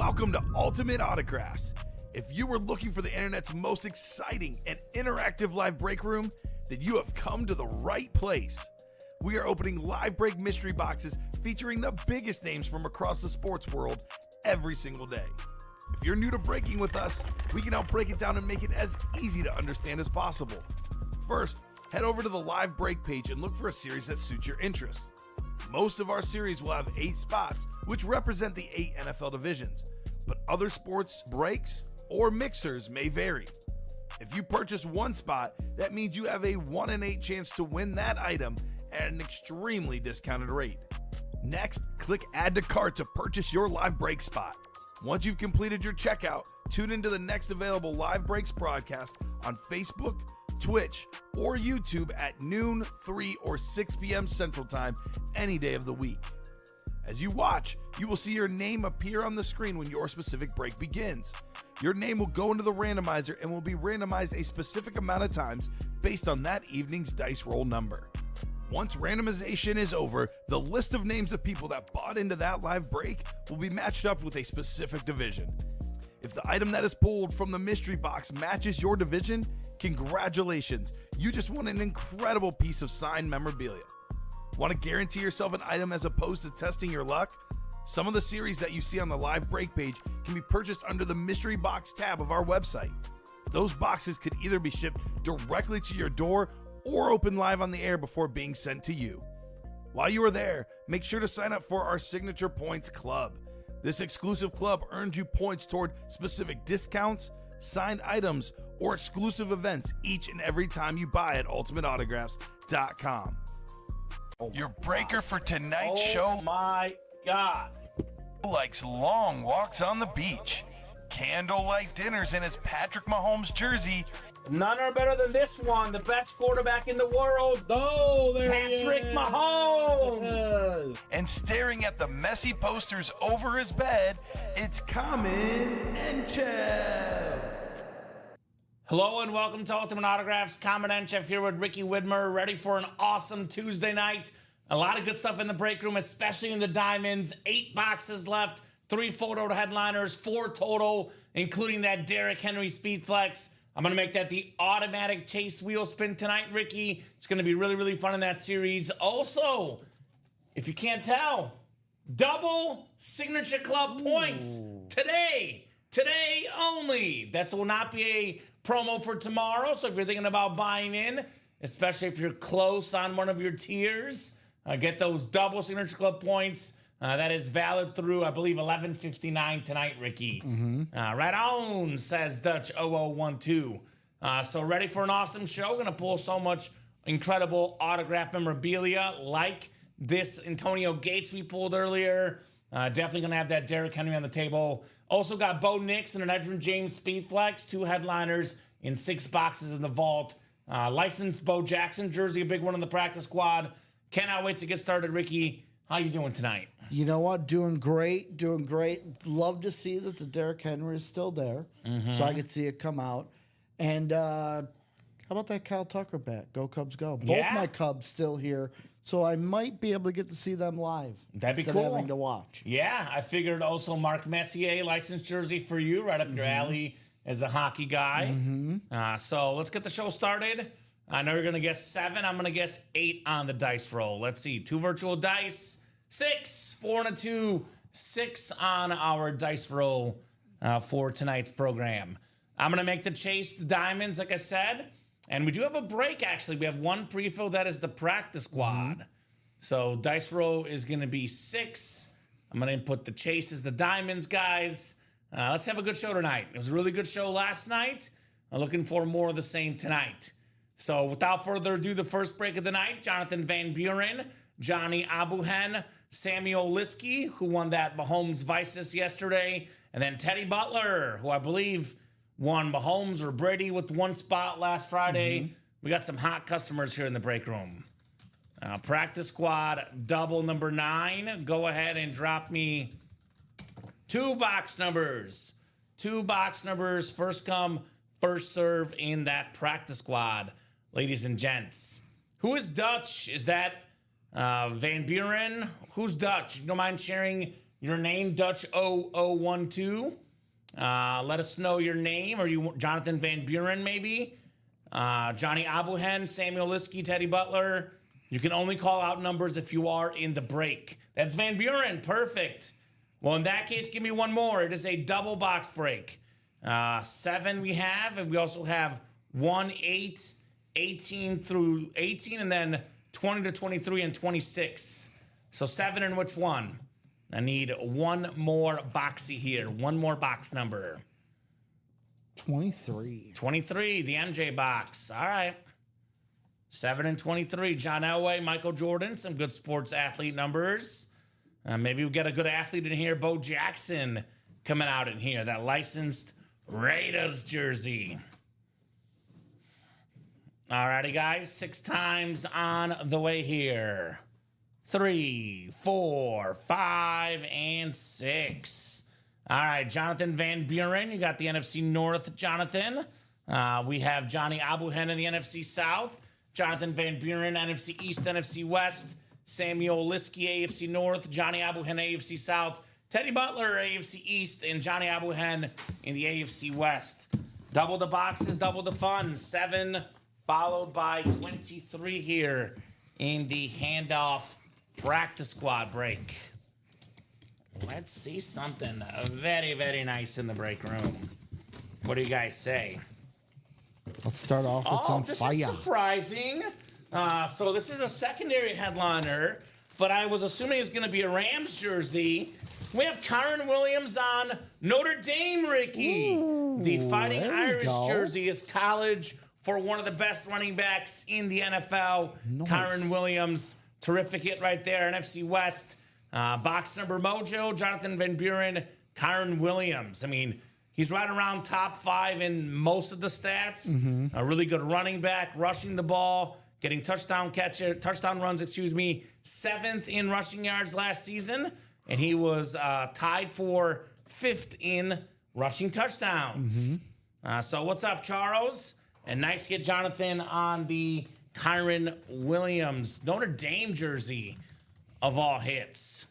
Welcome to Ultimate Autographs. If you were looking for the internet's most exciting and interactive live break room, then you have come to the right place. We are opening live break mystery boxes featuring the biggest names from across the sports world every single day. If you're new to breaking with us, we can help break it down and make it as easy to understand as possible. First, head over to the live break page and look for a series that suits your interests. Most of our series will have 8 spots, which represent the 8 NFL divisions, but other sports breaks or mixers may vary. If you purchase one spot, that means you have a 1 in 8 chance to win that item at an extremely discounted rate. Next, click Add to Cart to purchase your live break spot. Once you've completed your checkout, tune into the next available live breaks broadcast on Facebook, Twitch, or YouTube at noon, 3, or 6 p.m. Central Time any day of the week. As you watch, you will see your name appear on the screen when your specific break begins. Your name will go into the randomizer and will be randomized a specific amount of times based on that evening's dice roll number. Once randomization is over, the list of names of people that bought into that live break will be matched up with a specific division. If the item that is pulled from the mystery box matches your division, congratulations, you just won an incredible piece of signed memorabilia. Want to guarantee yourself an item as opposed to testing your luck? Some of the series that you see on the live break page can be purchased under the mystery box tab of our website. Those boxes could either be shipped directly to your door or open live on the air before being sent to you. While you are there, make sure to sign up for our Signature Points Club. This exclusive club earns you points toward specific discounts, signed items, or exclusive events each and every time you buy at ultimateautographs.com. Your breaker for tonight's show. Oh my God. Likes long walks on the beach, candlelight dinners in his Patrick Mahomes jersey, None are better than this one, the best quarterback in the world. Oh, there Patrick he is. Mahomes. and staring at the messy posters over his bed, it's Common and Chev. Hello and welcome to Ultimate Autographs. Common and Chef here with Ricky Widmer, ready for an awesome Tuesday night. A lot of good stuff in the break room, especially in the diamonds. 8 boxes left, 3 photo headliners, 4 total, including that Derrick Henry Speed Flex. I'm going to make that the automatic chase wheel spin tonight, Ricky. It's going to be really, really fun in that series. Also, if you can't tell, double Signature Club points today. Today only. That will not be a promo for tomorrow. So if you're thinking about buying in, especially if you're close on one of your tiers, get those double Signature Club points. That is valid through, I believe, 11:59 tonight, Ricky. Right on, says Dutch 0012. So ready for an awesome show. Going to pull so much incredible autograph memorabilia like this Antonio Gates we pulled earlier. Definitely going to have that Derrick Henry on the table. Also got Bo Nix and an Edgerrin James Speed Flex, 2 headliners in 6 boxes in the vault. Licensed Bo Jackson jersey, a big one in the practice squad. Cannot wait to get started, Ricky. How you doing tonight? You know what? Doing great. Doing great. Love to see that the Derrick Henry is still there, so I could see it come out. And how about that Kyle Tucker bet? Go Cubs, go! Both Yeah. my Cubs still here, so I might be able to get to see them live. That'd be instead cool. of having to watch. Yeah, I figured also Mark Messier licensed jersey for you, right up your alley as a hockey guy. So let's get the show started. I know you're going to guess 7. I'm going to guess 8 on the dice roll. Let's see. 2 virtual dice. 6, 4 and a 2. 6 on our dice roll for tonight's program. I'm going to make the chase the diamonds, like I said. And we do have a break, actually. We have one pre-fill. That is the practice squad. So dice roll is going to be 6. I'm going to input the chase as the diamonds, guys. Let's have a good show tonight. It was a really good show last night. I'm looking for more of the same tonight. So without further ado, the first break of the night, Jonathan Van Buren, Johnny Abuhen, Samuel Liskey, who won that Mahomes Vices yesterday, and then Teddy Butler, who I believe won Mahomes or Brady with 1 spot last Friday. We got some hot customers here in the break room. Practice squad, double number 9. Go ahead and drop me 2 box numbers. 2 box numbers, first come, first serve in that practice squad. Ladies and gents, who is Dutch? Is that Van Buren? Who's Dutch? You don't mind sharing your name, Dutch0012. Let us know your name. Are you Jonathan Van Buren, maybe? Johnny Abuhen, Samuel Liskey, Teddy Butler. You can only call out numbers if you are in the break. That's Van Buren. Perfect. Well, in that case, give me one more. It is a double box break. 7 we have, and we also have 1, 8, 18 through 18, and then 20 to 23 and 26. So 7 and which one? I need one more boxy here. One more box number. 23. 23, the MJ box. All right. 7 and 23. John Elway, Michael Jordan, some good sports athlete numbers. Maybe we get a good athlete in here. Bo Jackson coming out in here. That licensed Raiders jersey. All righty, guys. 6 times on the way here. 3, 4, 5, and 6. All right, Jonathan Van Buren. You got the NFC North, Jonathan. We have Johnny Abuhen in the NFC South. Jonathan Van Buren, NFC East, NFC West. Samuel Liskey, AFC North. Johnny Abuhen, AFC South. Teddy Butler, AFC East. And Johnny Abuhen in the AFC West. Double the boxes, double the fun. 7 followed by 23 here in the handoff practice squad break. Let's see something very, very nice in the break room. What do you guys say? Let's start off with some this fire. is surprising. So this is a secondary headliner, but I was assuming it's going to be a Rams jersey. We have Kyren Williams on Notre Dame, Ricky. Ooh, the Fighting there we Irish go. jersey is college for one of the best running backs in the NFL. Nice. Kyren Williams, terrific hit right there. NFC West, box number mojo, Jonathan Van Buren, Kyren Williams. I mean, he's right around top 5 in most of the stats. A really good running back, rushing the ball, getting touchdown runs, 7th in rushing yards last season. And he was tied for 5th in rushing touchdowns. So what's up, Charles? And nice to get Jonathan on the Kyren Williams Notre Dame jersey of all hits.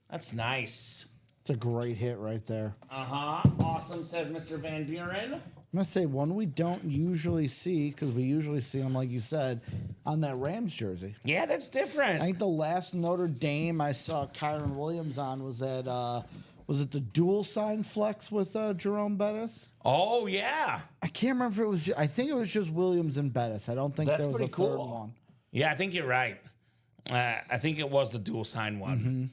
That's nice. It's a great hit right there. Awesome, says Mr. Van Buren. I'm going to say one we don't usually see, because we usually see them, like you said, on that Rams jersey. Yeah, that's different. I think the last Notre Dame I saw Kyren Williams on was at, was it the dual sign flex with Jerome Bettis? Oh, yeah. I can't remember if it was, I think it was just Williams and Bettis. I don't think That's there was a pretty third cool. one. Yeah, I think you're right. I think it was the dual sign one.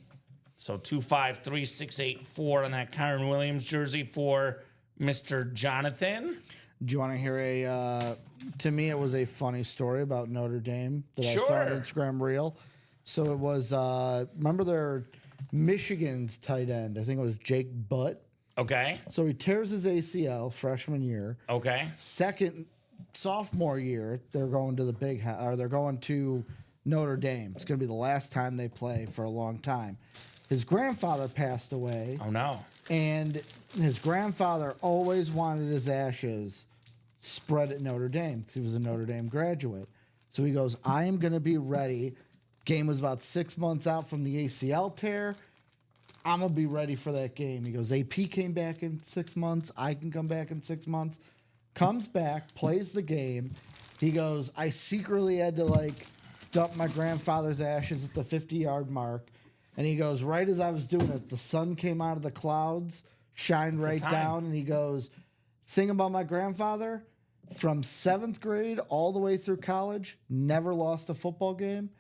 So 253684 on that Kyren Williams jersey for Mr. Jonathan. Do you want to hear to me, it was a funny story about Notre Dame that I saw on Sure. Instagram Reel. So it was, remember their Michigan's tight end? I think it was Jake Butt. Okay. So he tears his ACL freshman year. Okay. Sophomore year, they're going to the they're going to Notre Dame. It's going to be the last time they play for a long time. His grandfather passed away. Oh, no. And his grandfather always wanted his ashes spread at Notre Dame because he was a Notre Dame graduate. So he goes, I am going to be ready. Game was about 6 months out from the ACL tear. I'm going to be ready for that game. He goes, AP came back in 6 months. I can come back in 6 months. Comes back, plays the game. He goes, I secretly had to, dump my grandfather's ashes at the 50-yard mark. And he goes, right as I was doing it, the sun came out of the clouds, shined right down, and he goes, thing about my grandfather, from 7th grade all the way through college, never lost a football game.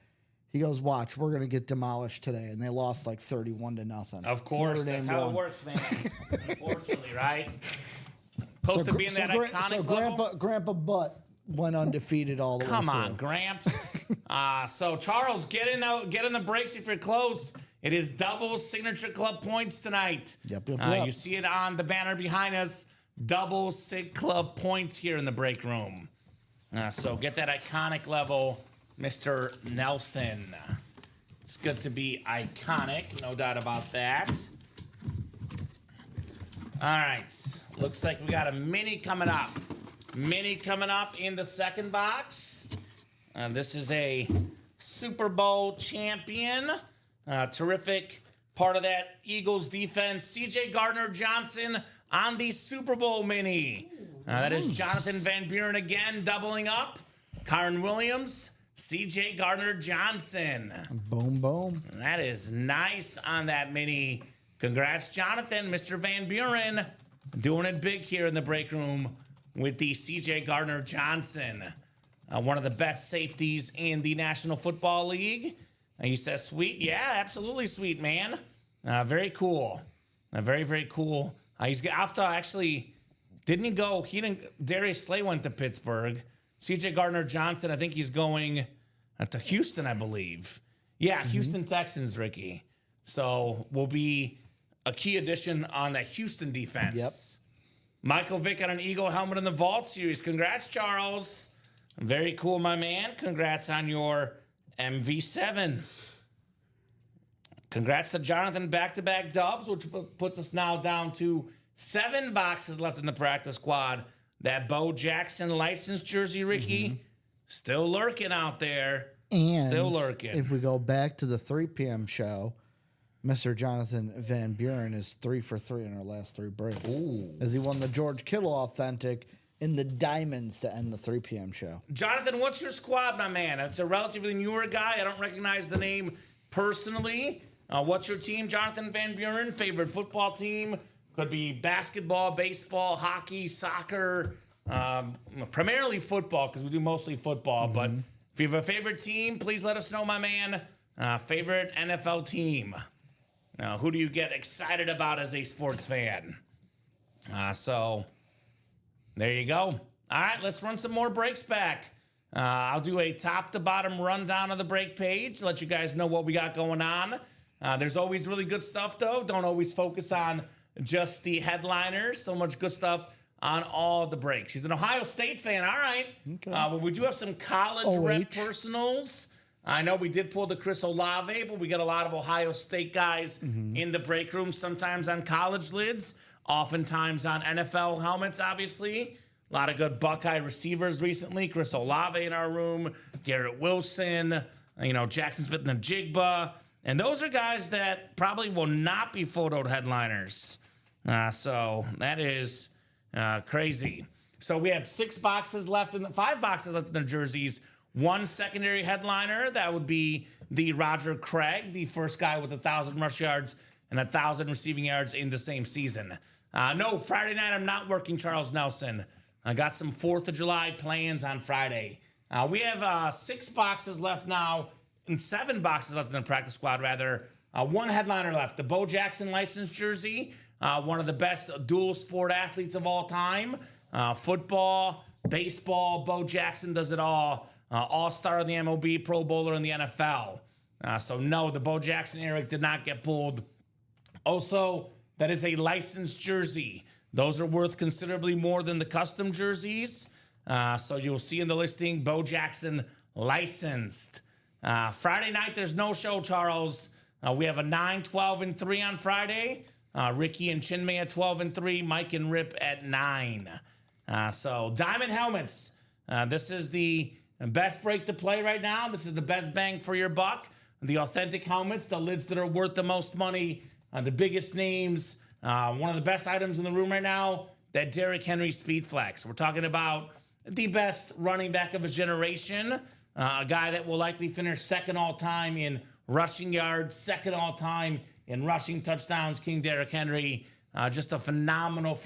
He goes, watch, we're going to get demolished today. And they lost 31-0. Of course, Notre that's Dame how won. it works, man. Unfortunately, right? Close to being that iconic level. Grandpa Butt went undefeated all the way Come through. on, Gramps. So Charles, get in the breaks if you're close. It is double Signature Club points tonight. Yep. You see it on the banner behind us. Double Sig Club points here in the break room. So get that iconic level, Mr. Nelson. It's good to be iconic, no doubt about that. All right. Looks like we got a mini coming up. Mini coming up in the second box. This is a Super Bowl champion. Terrific part of that Eagles defense. C.J. Gardner-Johnson on the Super Bowl mini. That is Jonathan Van Buren again doubling up. Kyron Williams, C.J. Gardner-Johnson. Boom, boom. That is nice on that mini. Congrats, Jonathan. Mr. Van Buren doing it big here in the break room with the C.J. Gardner-Johnson. One of the best safeties in the National Football League. He says, sweet. Yeah, absolutely sweet, man. Very cool. Very, very cool. He's after actually, didn't he go? Darius Slay went to Pittsburgh. C.J. Gardner-Johnson, I think he's going to Houston, I believe. Yeah, Houston Texans, Ricky. So will be a key addition on the Houston defense. Yep. Michael Vick on an Eagle helmet in the Vault series. Congrats, Charles. Very cool, my man. Congrats on your MV7. Congrats to Jonathan, back-to-back dubs, which puts us now down to 7 boxes left in the practice squad. That Bo Jackson licensed jersey, Ricky, still lurking out there. And still lurking. if we go back to the 3 p.m. show, Mr. Jonathan Van Buren is 3 for 3 in our last 3 breaks. Ooh. As he won the George Kittle Authentic in the diamonds to end the 3 p.m. show. Jonathan, what's your squad, my man? It's a relatively newer guy. I don't recognize the name personally. What's your team, Jonathan Van Buren? Favorite football team? Could be basketball, baseball, hockey, soccer, primarily football because we do mostly football. But if you have a favorite team, please let us know, my man. Favorite NFL team? Who do you get excited about as a sports fan? So there you go. All right, let's run some more breaks back. I'll do a top-to-bottom rundown of the break page to let you guys know what we got going on. There's always really good stuff, though. Don't always focus on just the headliners. So much good stuff on all the breaks. He's an Ohio State fan. All right. Okay. But we do have some college rep personals. I know we did pull the Chris Olave, but we got a lot of Ohio State guys in the break room, sometimes on college lids, oftentimes on NFL helmets, obviously. A lot of good Buckeye receivers recently. Chris Olave in our room, Garrett Wilson, Jackson Smith and Jigba. And those are guys that probably will not be photoed headliners. So that is crazy. So we have 5 boxes left in the jerseys. 1 secondary headliner. That would be the Roger Craig, the first guy with 1,000 rush yards and 1,000 receiving yards in the same season. No, Friday night I'm not working, Charles Nelson. I got some 4th of July plans on Friday. We have 6 boxes left now, and 7 boxes left in the practice squad, rather. 1 headliner left. The Bo Jackson licensed jersey. One of the best dual sport athletes of all time. Football, baseball, Bo Jackson does it all. All-star in the MLB, Pro Bowler in the NFL. So no, the Bo Jackson Eric did not get pulled. Also, that is a licensed jersey. Those are worth considerably more than the custom jerseys. So you'll see in the listing, Bo Jackson licensed. Friday night, there's no show, Charles. We have a 9, 12, and 3 on Friday. Ricky and Chinmay at 12 and 3. Mike and Rip at 9. So Diamond Helmets. This is the best break to play right now. This is the best bang for your buck. The authentic helmets, the lids that are worth the most money, the biggest names. One of the best items in the room right now, that Derrick Henry Speed Flex. We're talking about the best running back of his generation, a guy that will likely finish 2nd all-time in rushing yards, 2nd all-time in rushing touchdowns, King Derrick Henry. Just a phenomenal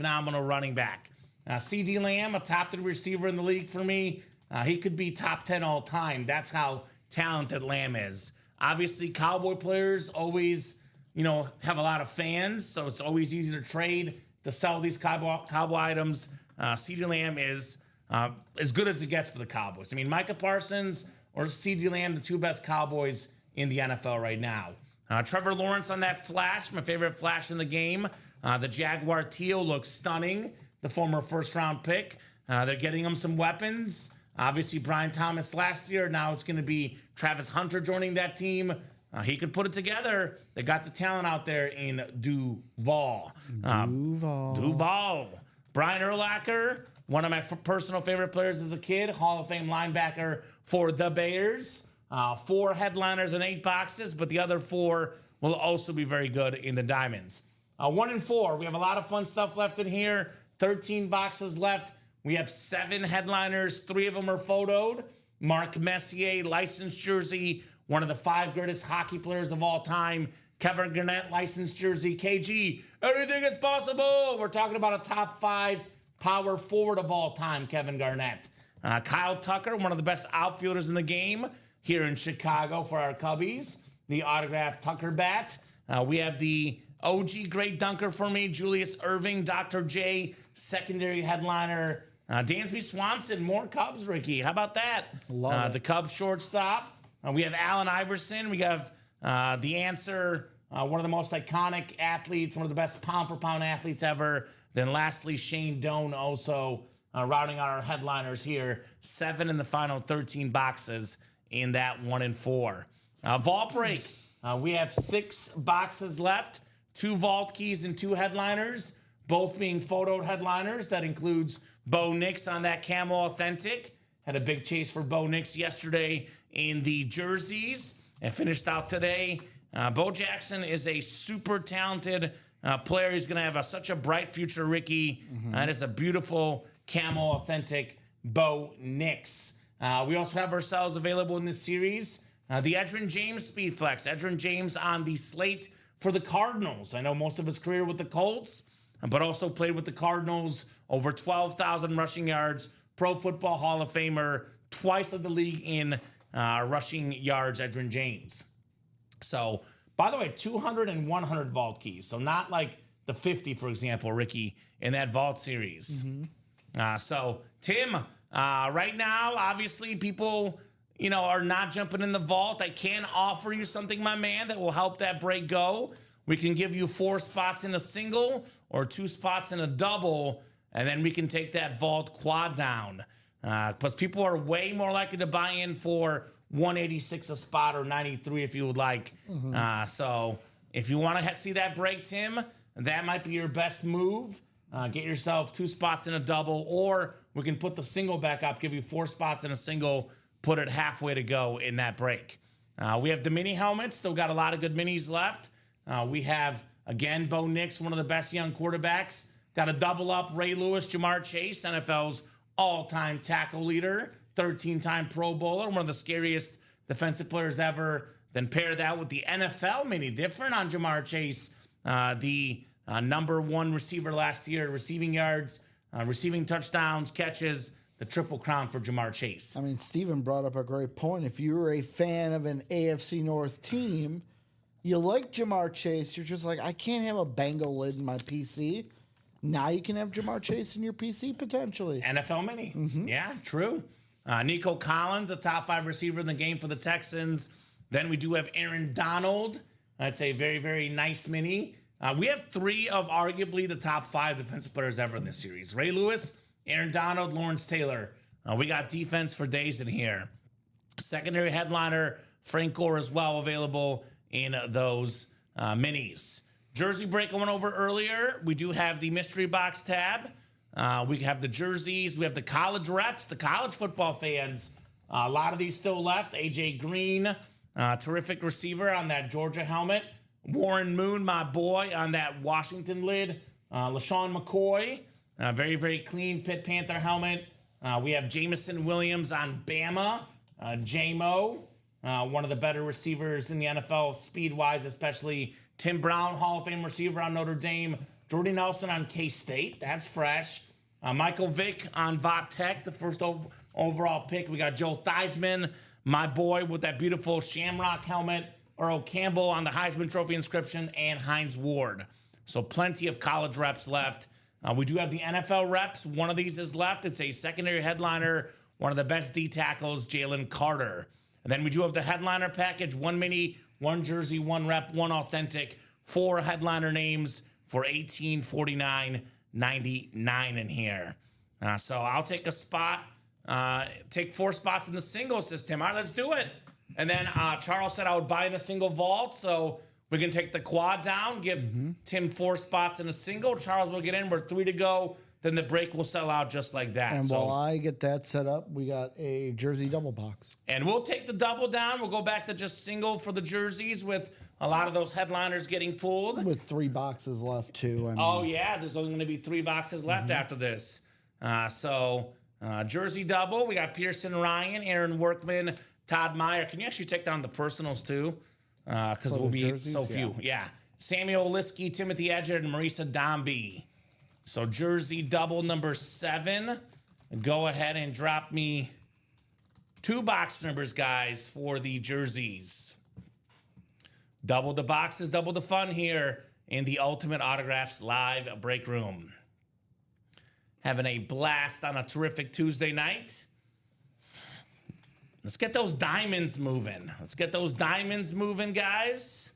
running back. CeeDee Lamb, a top 3 receiver in the league for me. He could be top 10 all time. That's how talented Lamb is. Obviously, Cowboy players always, have a lot of fans, so it's always easy to trade to sell these Cowboy items. CeeDee Lamb is as good as it gets for the Cowboys. I mean, Micah Parsons or CeeDee Lamb, the 2 best Cowboys in the NFL right now. Trevor Lawrence on that flash, my favorite flash in the game. The Jaguar teal looks stunning. The former 1st-round pick. They're getting him some weapons. Obviously, Brian Thomas last year. Now it's going to be Travis Hunter joining that team. He could put it together. They got the talent out there in Duval. Brian Urlacher, one of my personal favorite players as a kid. Hall of Fame linebacker for the Bears. 4 headliners and 8 boxes, but the other 4 will also be very good in the diamonds. 1 and 4, we have a lot of fun stuff left in here. 13 boxes left. We have 7 headliners. 3 of them are photoed. Mark Messier, licensed jersey, one of the 5 greatest hockey players of all time. Kevin Garnett, licensed jersey. KG, anything is possible. We're talking about a top 5 power forward of all time, Kevin Garnett. Kyle Tucker, one of the best outfielders in the game here in Chicago for our Cubbies. The autographed Tucker bat. We have the OG great dunker for me, Julius Erving, Dr. J, secondary headliner. Dansby Swanson, more Cubs, Ricky. How about that? Love it. The Cubs shortstop. We have Allen Iverson. We have the answer, one of the most iconic athletes, one of the best pound-for-pound athletes ever. Then lastly, Shane Doan also rounding out our headliners here. 7 in the final 13 boxes in that 1 and 4. Vault break. We have 6 boxes left. 2 vault keys and 2 headliners, both being photoed headliners. That includes Bo Nix on that Camo Authentic. Had a big chase for Bo Nix yesterday in the jerseys and finished out today. Bo Jackson is a super talented player. He's going to have such a bright future, Ricky. That is a beautiful Camo Authentic Bo Nix. We also have ourselves available in this series. The Edgerrin James Speed Flex. Edgerrin James on the slate for the Cardinals. I know most of his career with the Colts, but also played with the Cardinals. Over 12,000 rushing yards. Pro Football Hall of Famer. Twice of the league in rushing yards, Edgerrin James. So, by the way, 200 and 100 vault keys. So not like the 50, for example, Ricky, in that vault series. So, Tim, right now, obviously, people, are not jumping in the vault. I can offer you something, my man, that will help that break go. We can give you 4 spots in a single or 2 spots in a double, and then we can take that vault quad down. Because people are way more likely to buy in for 186 a spot or 93 if you would like. So if you want to see that break, Tim, that might be your best move. Get yourself 2 spots in a double, or we can put the single back up, give you 4 spots in a single, put it halfway to go in that break. We have the mini helmets. Still got a lot of good minis left. We have, again, Bo Nix, one of the best young quarterbacks. Got a double up Ray Lewis, Jamar Chase, NFL's all-time tackle leader, 13-time Pro Bowler, one of the scariest defensive players ever. Then pair that with the NFL mini, different on Jamar Chase, the number 1 receiver last year, receiving yards, receiving touchdowns, catches, the triple crown for Jamar Chase. I mean, Steven brought up a great point. If you were a fan of an AFC North team, you like Jamar Chase, you're just like, I can't have a Bengal lid in my PC. Now you can have Jamar Chase in your PC potentially. NFL mini. Yeah, true. Nico Collins, a top 5 receiver in the game for the Texans. Then we do have Aaron Donald. That's a very, very nice mini. We have 3 of arguably the top 5 defensive players ever in this series. Ray Lewis, Aaron Donald, Lawrence Taylor. We got defense for days in here. Secondary headliner, Frank Gore as well available in those minis. Jersey break I went over earlier. We do have the mystery box tab. We have the jerseys. We have the college reps, the college football fans. A lot of these still left. AJ Green, terrific receiver on that Georgia helmet. Warren Moon, my boy, on that Washington lid. LaShawn McCoy, very, very clean Pitt Panther helmet. We have Jameson Williams on Bama. J-Mo, one of the better receivers in the NFL, speed-wise, especially. Tim Brown, Hall of Fame receiver on Notre Dame. Jordy Nelson on K-State. That's fresh. Michael Vick on Vought Tech, the first overall pick. We got Joe Theismann, my boy, with that beautiful Shamrock helmet. Earl Campbell on the Heisman Trophy inscription, and Hines Ward. So plenty of college reps left. We do have the NFL reps. One of these is left. It's a secondary headliner, one of the best D tackles, Jalen Carter. And then we do have the headliner package, 1 mini, 1 jersey, 1 rep, 1 authentic, 4 headliner names for $1849.99 in here. So I'll take a spot, take 4 spots in the single system. All right, let's do it. And then Charles said I would buy in a single vault, so we can take the quad down, give Tim 4 spots in a single. Charles will get in. We're 3 to go. Then the break will sell out just like that. And while I get that set up, we got a jersey double box. And we'll take the double down. We'll go back to just single for the jerseys with a lot of those headliners getting pulled. With 3 boxes left, too. I mean, Oh, yeah, there's only going to be 3 boxes left after this. Jersey double, we got Pearson Ryan, Aaron Workman, Todd Meyer. Can you actually take down the personals, too? Because it will be jerseys? so few. Yeah. Samuel Liskey, Timothy Edgett, and Marisa Dombey. So Jersey double number 7. Go ahead and drop me 2 box numbers, guys, for the jerseys. Double the boxes, double the fun here in the Ultimate Autographs live break room. Having a blast on a terrific Tuesday night. Let's get those diamonds moving. Let's get those diamonds moving, guys.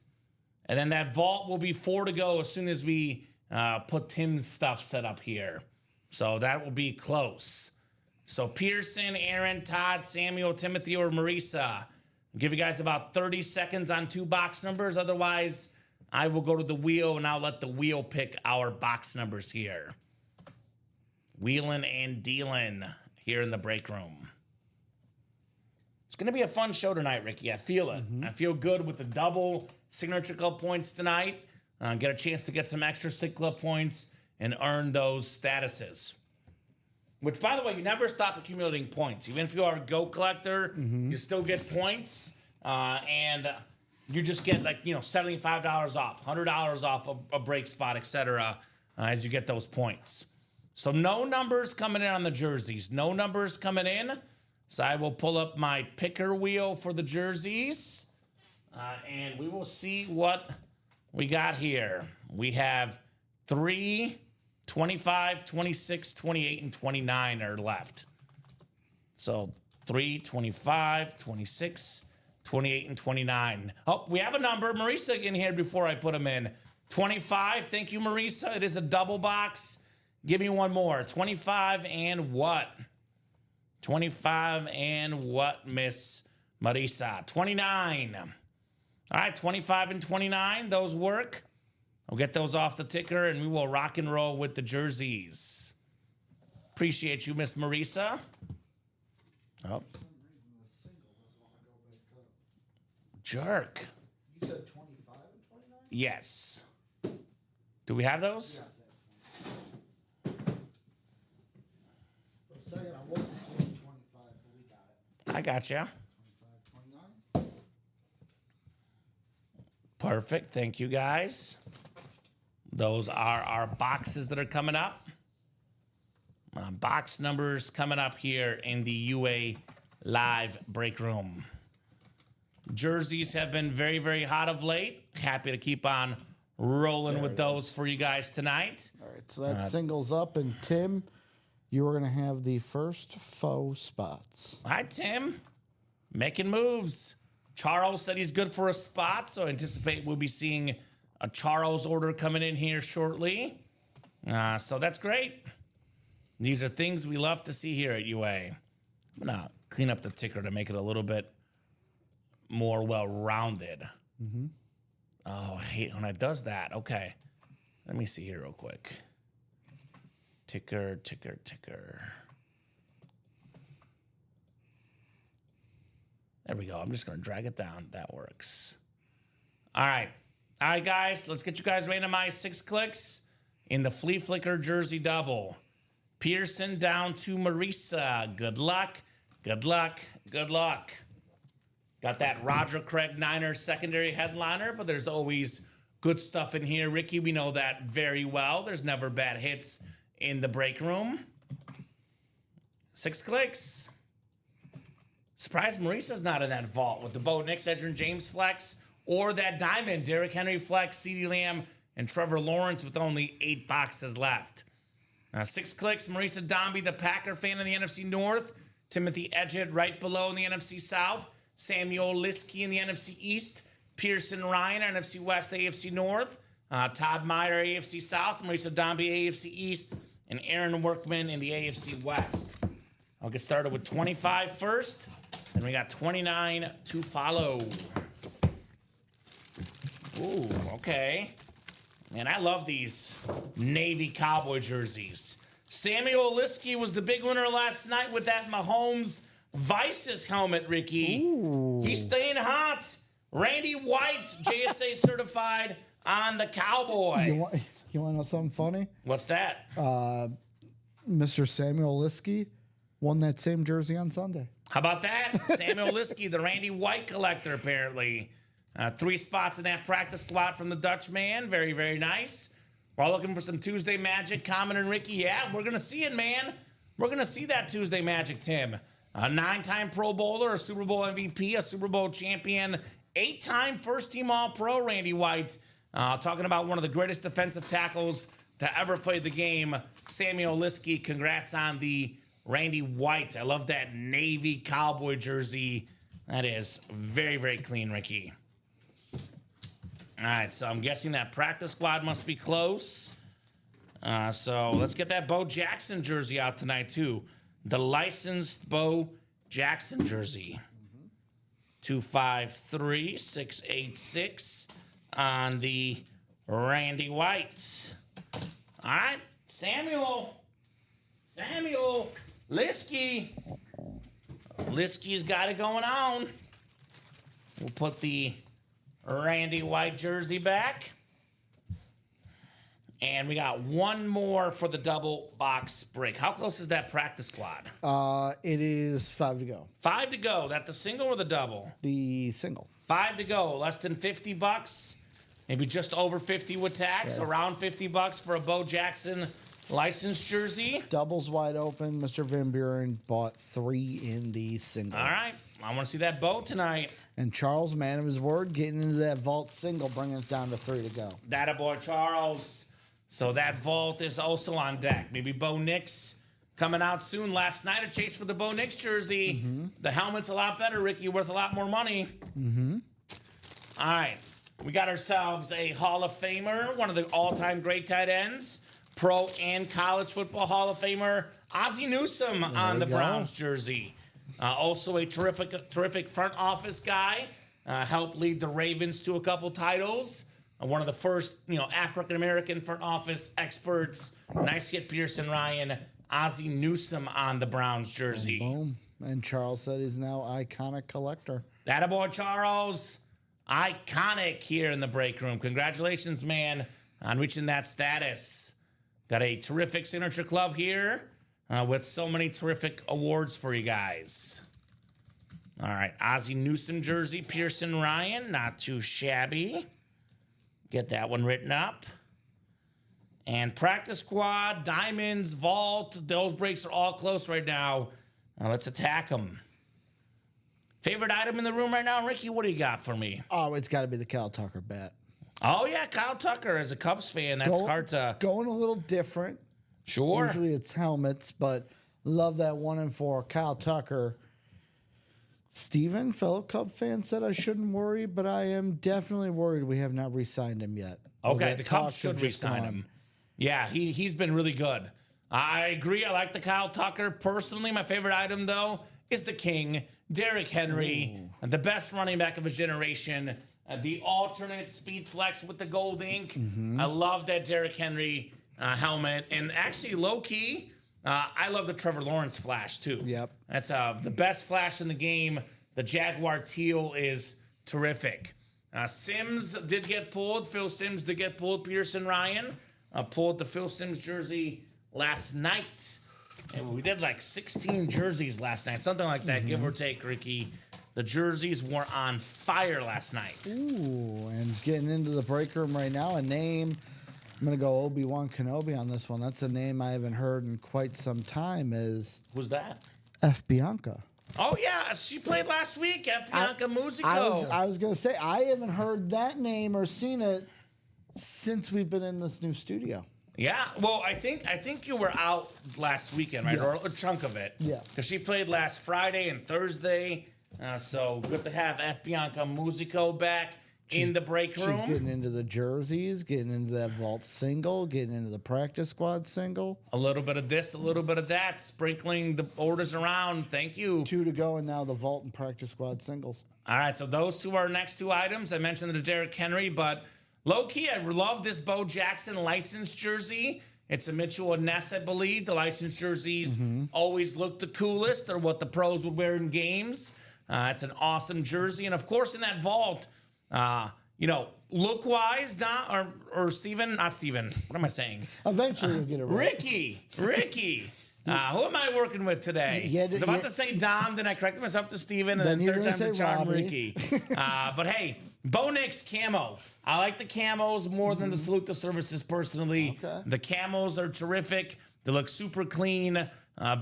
And then that vault will be 4 to go as soon as we put Tim's stuff set up here. So that will be close. So Pearson, Aaron, Todd, Samuel, Timothy, or Marisa. I'll give you guys about 30 seconds on 2 box numbers. Otherwise, I will go to the wheel and I'll let the wheel pick our box numbers here. Wheeling and dealing here in the break room. It's going to be a fun show tonight, Ricky. I feel it. I feel good with the double signature club points tonight. Get a chance to get some extra SIG club points and earn those statuses. Which, by the way, you never stop accumulating points. Even if you are a GOAT collector, you still get points. And you just get $75 off, $100 off a break spot, etc. As you get those points. So no numbers coming in on the jerseys. No numbers coming in. So I will pull up my picker wheel for the jerseys. And we will see what we got here. We have 3, 25, 26, 28, and 29 are left. So 3, 25, 26, 28, and 29. Oh, we have a number. Marisa in here before I put them in. 25. Thank you, Marisa. It is a double box. Give me one more. 25 and what? 25 and what, Miss Marisa? 29. All right, 25 and 29. Those work. I'll get those off the ticker, and we will rock and roll with the jerseys. Appreciate you, Miss Marisa. Oh. Jerk. You said 25 and 29? Yes. Do we have those? For a second, I wasn't saying 25, but we got it. I gotcha. 25, 29. Perfect. Thank you, guys. Those are our boxes that are coming up. Box numbers coming up here in the UA live break room. Jerseys have been very, very hot of late. Happy to keep on rolling with those for you guys tonight. All right, so that singles up, and Tim, you are going to have the first faux spots. All right, Tim. Making moves. Charles said he's good for a spot, so I anticipate we'll be seeing a Charles order coming in here shortly. So that's great. These are things we love to see here at UA. I'm going to clean up the ticker to make it a little bit more well-rounded. Oh, I hate when it does that. Okay. Let me see here real quick. Ticker, ticker, ticker. There we go. I'm just going to drag it down. That works. All right. All right, guys. Let's get you guys randomized 6 clicks in the Flea Flicker jersey double. Pearson down to Marisa. Good luck. Good luck. Good luck. Got that Roger Craig Niners secondary headliner, but there's always good stuff in here. Ricky, we know that very well. There's never bad hits in the break room. 6 clicks. Surprised Marisa's not in that vault with the Bo Nix, Edgerrin James flex, or that diamond, Derrick Henry flex, CeeDee Lamb, and Trevor Lawrence with only 8 boxes left. 6 clicks. Marisa Dombey, the Packer fan in the NFC North. Timothy Edgett right below in the NFC South. Samuel Liskey in the NFC East. Pearson Ryan, NFC West, AFC North. Todd Meyer, AFC South. Marisa Dombey, AFC East. And Aaron Workman in the AFC West. I'll get started with 25 first. And we got 29 to follow. Ooh, okay. Man, I love these Navy Cowboy jerseys. Samuel Liskey was the big winner last night with that Mahomes Vices helmet, Ricky. Ooh. He's staying hot. Randy White, JSA certified on the Cowboys. You want to know something funny? What's that? Mr. Samuel Liskey won that same jersey on Sunday. How about that? Samuel Liskey, the Randy White collector, apparently. 3 spots in that practice squad from the Dutch man. Very, very nice. We're all looking for some Tuesday magic. Common and Ricky, yeah, we're going to see it, man. We're going to see that Tuesday magic, Tim. A 9-time Pro Bowler, a Super Bowl MVP, a Super Bowl champion, 8-time first-team All-Pro, Randy White. Talking about one of the greatest defensive tackles to ever play the game, Samuel Liskey. Congrats on the Randy White. I love that Navy Cowboy jersey. That is very, very clean, Ricky. All right, so I'm guessing that practice squad must be close. So let's get that Bo Jackson jersey out tonight, too. The licensed Bo Jackson jersey. 253-686 on the Randy White. All right, Samuel Liskey. Liskey's got it going on. We'll put the Randy White jersey back. And we got one more for the double box break. How close is that practice squad? It is 5 to go. 5 to go. That the single or the double? The single. 5 to go. Less than $50. Maybe just over 50 with tax. Yeah. Around $50 for a Bo Jackson licensed jersey. Doubles wide open. Mr. Van Buren bought 3 in the single. All right. I want to see that Bo tonight. And Charles, man of his word, getting into that vault single, bringing it down to 3 to go. That boy Charles. So that vault is also on deck. Maybe Bo Nix coming out soon. Last night, a chase for the Bo Nix jersey. Mm-hmm. The helmet's a lot better, Ricky. Worth a lot more money. Mm-hmm. All right. We got ourselves a Hall of Famer, one of the all-time great tight ends, pro and college football Hall of Famer, Ozzie Newsome on the Browns jersey. Also a terrific front office guy. Helped lead the Ravens to a couple titles. One of the first, African-American front office experts. Nice hit, Pearson Ryan. Ozzie Newsome on the Browns jersey. Boom. And Charles said he's now iconic collector. Attaboy, Charles. Iconic here in the break room. Congratulations, man, on reaching that status. Got a terrific signature club here with so many terrific awards for you guys. All right, Ozzie Newsome jersey, Pearson Ryan. Not too shabby. Get that one written up. And practice squad, diamonds, vault. Those breaks are all close right now. Now let's attack them. Favorite item in the room right now, Ricky? What do you got for me? Oh, it's got to be the Kyle Tucker bat. Oh, yeah, Kyle Tucker. As a Cubs fan, that's hard to... Going a little different. Sure. Usually it's helmets, but love that 1-4 Kyle Tucker. Steven, fellow Cub fan, said I shouldn't worry, but I am definitely worried we have not re-signed him yet. Okay, the Cubs should re-sign him. Yeah, he's been really good. I agree. I like the Kyle Tucker. Personally, my favorite item, though, is the King, Derrick Henry, the best running back of his generation, the alternate speed flex with the gold ink. I love that Derrick Henry helmet. And actually, low-key, I love the Trevor Lawrence flash, too. Yep. That's the best flash in the game. The Jaguar teal is terrific. Sims did get pulled. Phil Sims did get pulled. Pearson Ryan pulled the Phil Sims jersey last night. And we did like 16 jerseys last night, something like that, give or take, Ricky. The jerseys were on fire last night. Ooh, and getting into the break room right now, a name. I'm going to go Obi-Wan Kenobi on this one. That's a name I haven't heard in quite some time is Who's that? F. Bianca. Oh, yeah, she played last week, F. Bianca Musico. I was going to say, I haven't heard that name or seen it since we've been in this new studio. Yeah, well, I think you were out last weekend, right? Yeah. Or a chunk of it. Yeah. Because she played last Friday and Thursday. So good to have F. Bianca Musico back in the break room. She's getting into the jerseys, getting into that vault single, getting into the practice squad single. A little bit of this, a little bit of that, sprinkling the orders around. Thank you. 2 to go, and now the vault and practice squad singles. All right, so those two are our next two items. I mentioned the Derrick Henry, but low-key, I love this Bo Jackson licensed jersey. It's a Mitchell and Ness, I believe. The licensed jerseys always look the coolest. They're what the pros would wear in games. It's an awesome jersey. And, of course, in that vault, Look-wise, or Steven, not Steven. What am I saying? Eventually you'll get it right. Ricky. Who am I working with today? I was about to say Dom, then I corrected myself to Steven, and then third time's the charm, Ricky. But hey, Bo Nix camo. I like the camos more than the Salute the Services personally. Okay. The camos are terrific. They look super clean.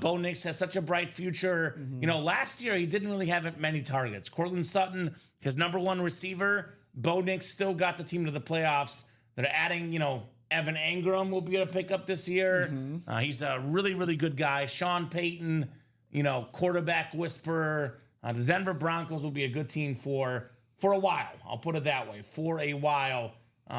Bo Nix has such a bright future. Last year he didn't really have many targets. Cortland Sutton, his number one receiver. Bo Nix still got the team to the playoffs. They're adding, Evan Engram will be able to pick up this year. He's a really, really good guy. Sean Payton, quarterback whisperer. The Denver Broncos will be a good team for a while. I'll put it that way. For a while,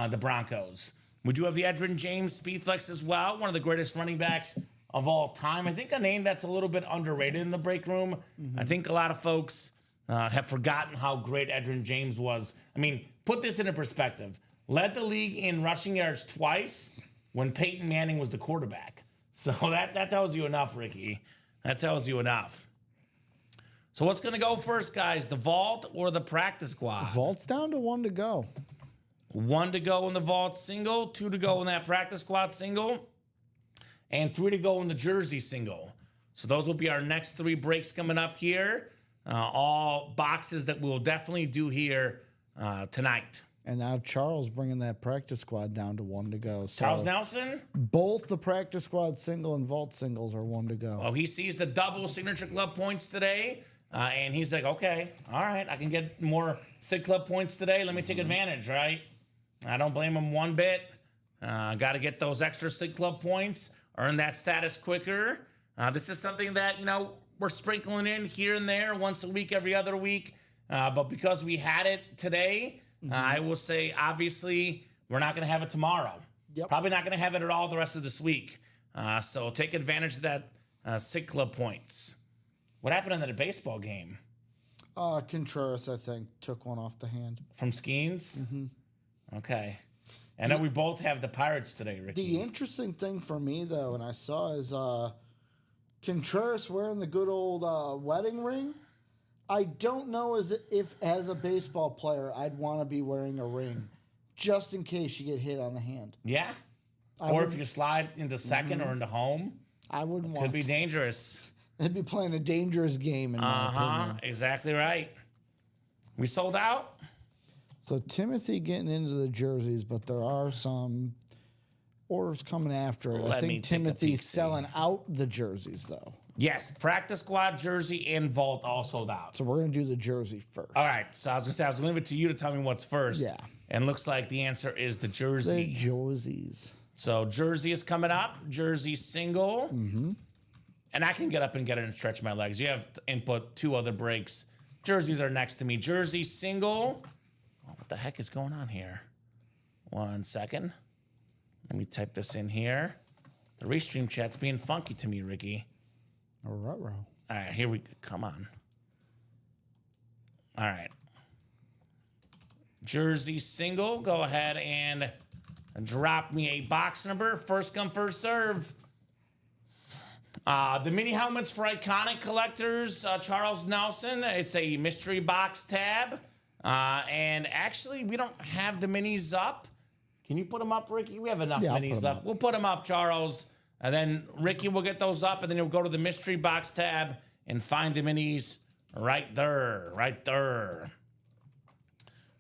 the Broncos. We do have the Edgerrin James Speedflex as well, one of the greatest running backs of all time. I think a name that's a little bit underrated in the break room. I think a lot of folks have forgotten how great Edgerrin James was. I mean, put this into perspective. Led the league in rushing yards twice when Peyton Manning was the quarterback. So that tells you enough, Ricky. That tells you enough. So what's going to go first, guys? The vault or the practice squad? Vault's down to 1 to go. 1 to go in the vault single, 2 to go in that practice squad single, and 3 to go in the jersey single. So those will be our next 3 breaks coming up here. All boxes that we'll definitely do here tonight. And now Charles bringing that practice squad down to 1 to go. So Charles Nelson? both the practice squad single and vault singles are 1 to go. Well, he sees the double signature club points today, and he's like, okay, all right, I can get more SIG club points today. Let me take advantage, right? I don't blame him one bit. Got to get those extra SIG club points, earn that status quicker. This is something that, we're sprinkling in here and there once a week, every other week. But because we had it today, I will say, obviously, we're not going to have it tomorrow. Yep. Probably not going to have it at all the rest of this week. So take advantage of that SIG club points. What happened in the baseball game? Contreras, I think, took one off the hand. From Skeens? Okay. And then we both have the Pirates today, Ricky. The interesting thing for me, though, and I saw is Contreras wearing the good old wedding ring. I don't know if as a baseball player, I'd want to be wearing a ring just in case you get hit on the hand. Yeah. Or if you slide into second or into home. I wouldn't want Could be dangerous. They'd be playing a dangerous game in my opinion. Exactly right. We sold out? So Timothy getting into the jerseys, but there are some orders coming after it. I think Timothy's selling out the jerseys, though. Yes, practice squad, jersey, and vault all sold out. So we're going to do the jersey first. All right. So I was going to say, I was going to leave it to you to tell me what's first. Yeah. And looks like the answer is the jersey. The jerseys. So jersey is coming up. Jersey single. And I can get up and get it and stretch my legs. You have to input 2 other breaks. Jerseys are next to me. Jersey single. Oh, what the heck is going on here? 1 second. Let me type this in here. The restream chat's being funky to me, Ricky. All right, here we go. Come on. All right. Jersey single. Go ahead and drop me a box number. First come, first serve. The mini helmets for iconic collectors, Charles Nelson. It's a mystery box tab. And actually, we don't have the minis up. Can you put them up, Ricky? We have enough minis up. We'll put them up, Charles. And then Ricky will get those up, and then he'll go to the mystery box tab and find the minis right there, right there.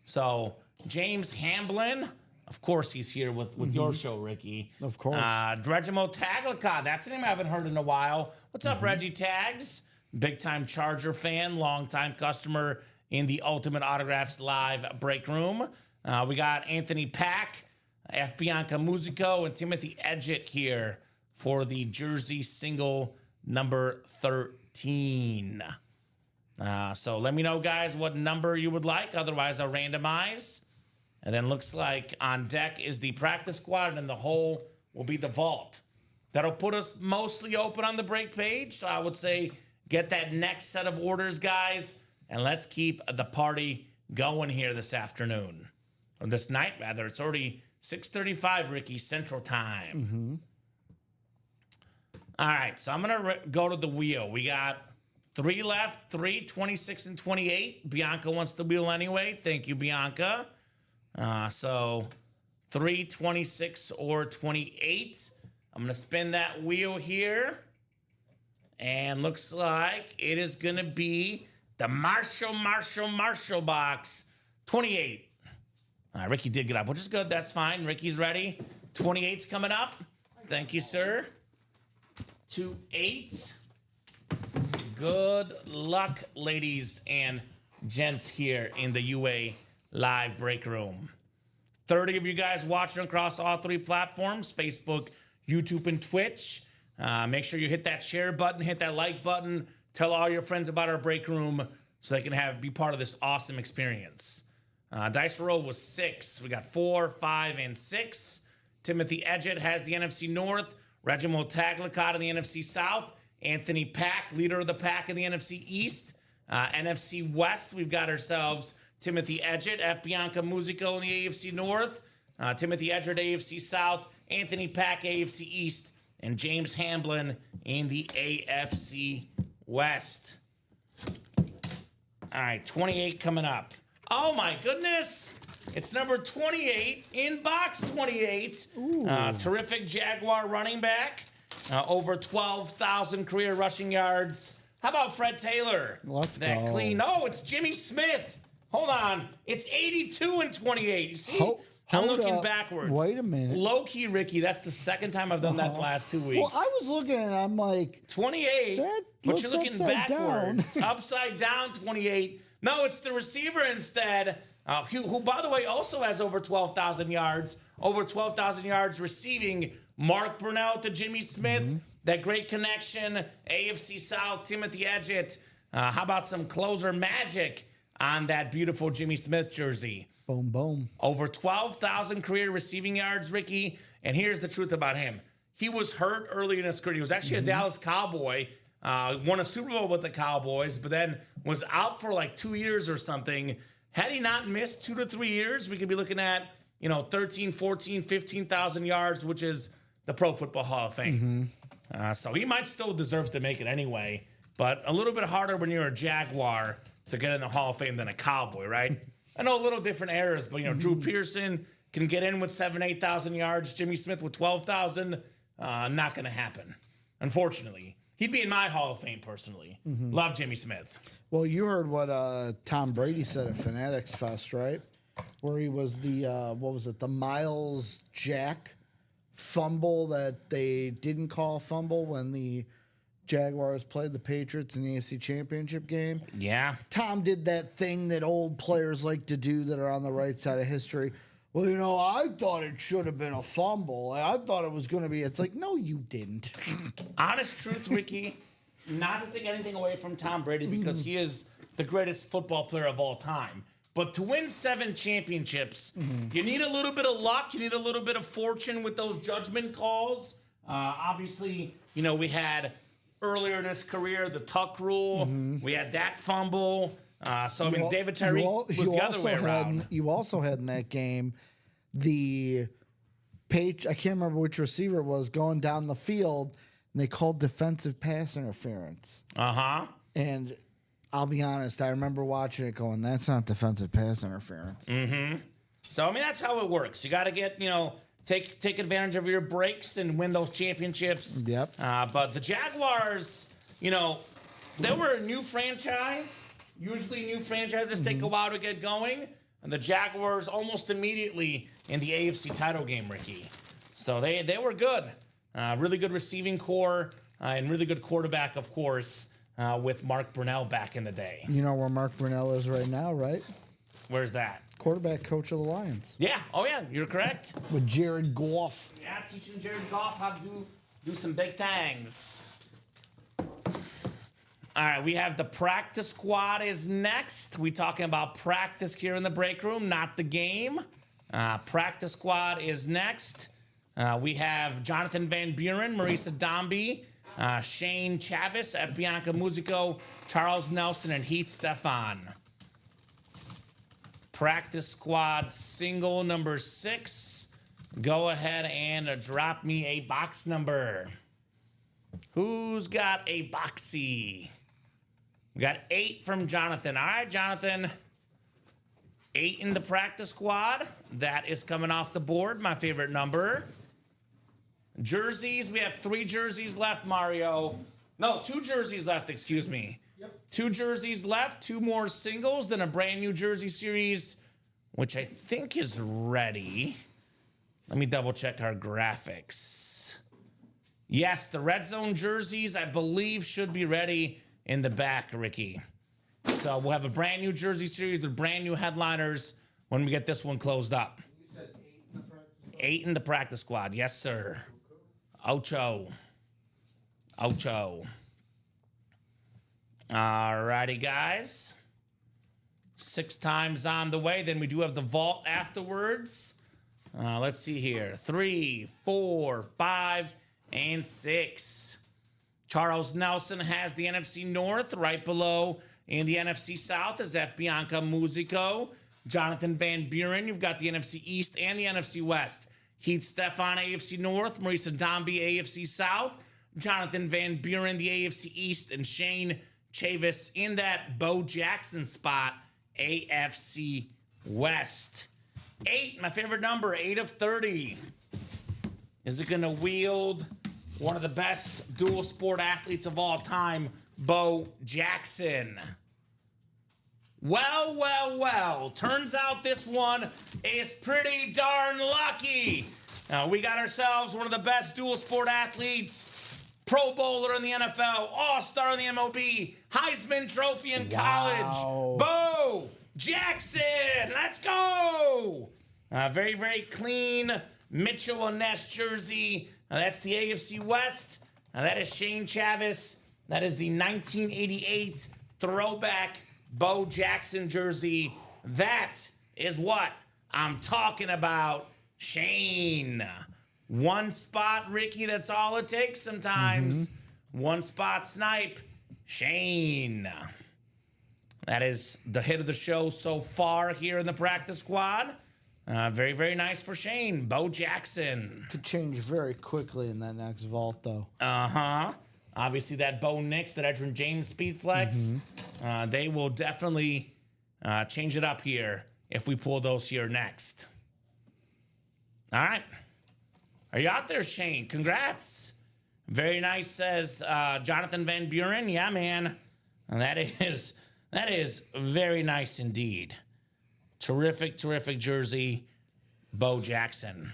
So James Hamblin, of course, he's here with your show, Ricky. Of course. Dredgemo Taglica, that's a name I haven't heard in a while. What's up, Reggie Tags? Big-time Charger fan, long-time customer in the Ultimate Autographs Live break room. We got Anthony Pack, F. Bianca Musico, and Timothy Edgett here for the jersey single number 13. So let me know, guys, what number you would like. Otherwise, I'll randomize. And then looks like on deck is the practice squad, and then the whole will be the vault. That'll put us mostly open on the break page. So I would say get that next set of orders, guys, and let's keep the party going here this afternoon. Or this night, rather. It's already 6:35, Ricky, Central Time. All right, so I'm going to go to the wheel. We got 3 left, 3, 26 and 28. Bianca wants the wheel anyway. Thank you, Bianca. So 3, 26, or 28. I'm going to spin that wheel here. And looks like it is going to be the Marshall box, 28. Ricky did get up, which is good. That's fine. Ricky's ready. 28's coming up. Thank you, sir. 2-8. Good luck, ladies and gents here in the UA live break room. 30 of you guys watching across all 3 platforms, Facebook, YouTube, and Twitch. Make sure you hit that share button, hit that like button. Tell all your friends about our break room so they can be part of this awesome experience. Dice roll was 6. We got 4, 5, and 6. Timothy Edgett has the NFC North. Reginald Tagliacott in the NFC South. Anthony Pack, leader of the pack in the NFC East. NFC West, we've got ourselves Timothy Edgett, F. Bianca Musico in the AFC North. Timothy Edgett, AFC South. Anthony Pack, AFC East. And James Hamblin in the AFC West. All right, 28 coming up. Oh, my goodness. It's number 28 in box 28. Terrific Jaguar running back. Over 12,000 career rushing yards. How about Fred Taylor? Let's that go. Clean. No, it's Jimmy Smith. Hold on. It's 82 and 28. You see? I'm Hold looking up. backwards. Wait a minute. Low key, Ricky. That's the second time I've done that the last 2 weeks. Well, I was looking and I'm like, 28. That But looks you're looking upside down. backwards. Upside down 28. No, it's the receiver instead. Who, by the way, also has over 12,000 yards. Over 12,000 yards receiving. Mark Brunell to Jimmy Smith. That great connection. AFC South, Timothy Edgett. How about some closer magic on that beautiful Jimmy Smith jersey? boom, boom. Over 12,000 career receiving yards, Ricky. And here's the truth about him. He was hurt early in his career. He was actually a Dallas Cowboy. Won a Super Bowl with the Cowboys, but then was out for like 2 years or something. Had he not missed 2 to 3 years, we could be looking at, 13, 14, 15,000 yards, which is the Pro Football Hall of Fame. So he might still deserve to make it anyway, but a little bit harder when you're a Jaguar to get in the Hall of Fame than a Cowboy, right? I know a little different eras, but Drew Pearson can get in with 7,000, 8,000 yards. Jimmy Smith with 12,000. Not going to happen, unfortunately. He'd be in my Hall of Fame personally. Love Jimmy Smith. Well, you heard what Tom Brady said at Fanatics Fest, right? Where he was the Miles Jack fumble that they didn't call a fumble when the Jaguars played the Patriots in the AFC Championship game. Yeah. Tom did that thing that old players like to do that are on the right side of history. Well, I thought it should have been a fumble. I thought it was going to be. It's like, no, you didn't. Honest truth, Ricky, not to take anything away from Tom Brady because he is the greatest football player of all time. But to win 7 championships, you need a little bit of luck. You need a little bit of fortune with those judgment calls. Obviously, we had earlier in his career the Tuck rule. We had that fumble. David Tyree was the other way around. You also had in that game the page. I can't remember which receiver it was going down the field, and they called defensive pass interference. And I'll be honest, I remember watching it going, that's not defensive pass interference. So, that's how it works. You got to get, take advantage of your breaks and win those championships. Yep. But the Jaguars, they were a new franchise. Usually new franchises take a while to get going. And the Jaguars almost immediately in the AFC title game, Ricky. So they were good. Really good receiving core and really good quarterback, of course, with Mark Brunell back in the day. You know where Mark Brunell is right now, right? Where's that? Quarterback coach of the Lions. Yeah. Oh, yeah. You're correct. With Jared Goff. Yeah, teaching Jared Goff how to do some big things. All right, we have the practice squad is next. We talking about practice here in the break room, not the game. Practice squad is next. We have Jonathan Van Buren, Marisa Dombey, Shane Chavis, F. Bianca Musico, Charles Nelson, and Heath Stefan. Practice squad single number 6. Go ahead and drop me a box number. Who's got a boxy? We got 8 from Jonathan. All right, Jonathan. 8 in the practice squad. That is coming off the board. My favorite number. Jerseys. We have 3 jerseys left, Mario. No, 2 jerseys left, excuse me. Yep. 2 jerseys left. 2 more singles, then a brand new jersey series, which I think is ready. Let me double check our graphics. Yes, the red zone jerseys, I believe, should be ready in the back, Ricky. So we'll have a brand new jersey series with brand new headliners when we get this one closed up. You said 8 in the practice squad? 8 in the practice squad, yes, sir. Ocho. Alrighty, guys. 6 times on the way. Then we do have the vault afterwards. Let's see here. 3, 4, 5, and 6. Charles Nelson has the NFC North. Right below in the NFC South is F. Bianca Musico. Jonathan Van Buren, you've got the NFC East and the NFC West. Heath Stefan, AFC North. Marisa Dombey, AFC South. Jonathan Van Buren, the AFC East. And Shane Chavis in that Bo Jackson spot, AFC West. 8, my favorite number, 8 of 30. Is it going to wield one of the best dual sport athletes of all time, Bo Jackson? Well. Turns out this one is pretty darn lucky. We got ourselves one of the best dual sport athletes, Pro Bowler in the NFL, All-Star in the MLB, Heisman Trophy in college, Bo Jackson. Let's go. Very, very clean Mitchell and Ness jersey. That's the AFC West. That is Shane Chavis. That is the 1988 throwback Bo Jackson jersey. That is what I'm talking about, Shane. 1 spot, Ricky, that's all it takes sometimes. 1 spot snipe, Shane. That is the hit of the show so far here in the practice squad. Very, very nice for Shane. Bo Jackson. Could change very quickly in that next vault, though. Obviously, that Bo Nix, that Edgerrin James Speed Flex, they will definitely change it up here if we pull those here next. All right. Are you out there, Shane? Congrats. Very nice, says Jonathan Van Buren. Yeah, man. And that is very nice indeed. Terrific jersey, Bo Jackson.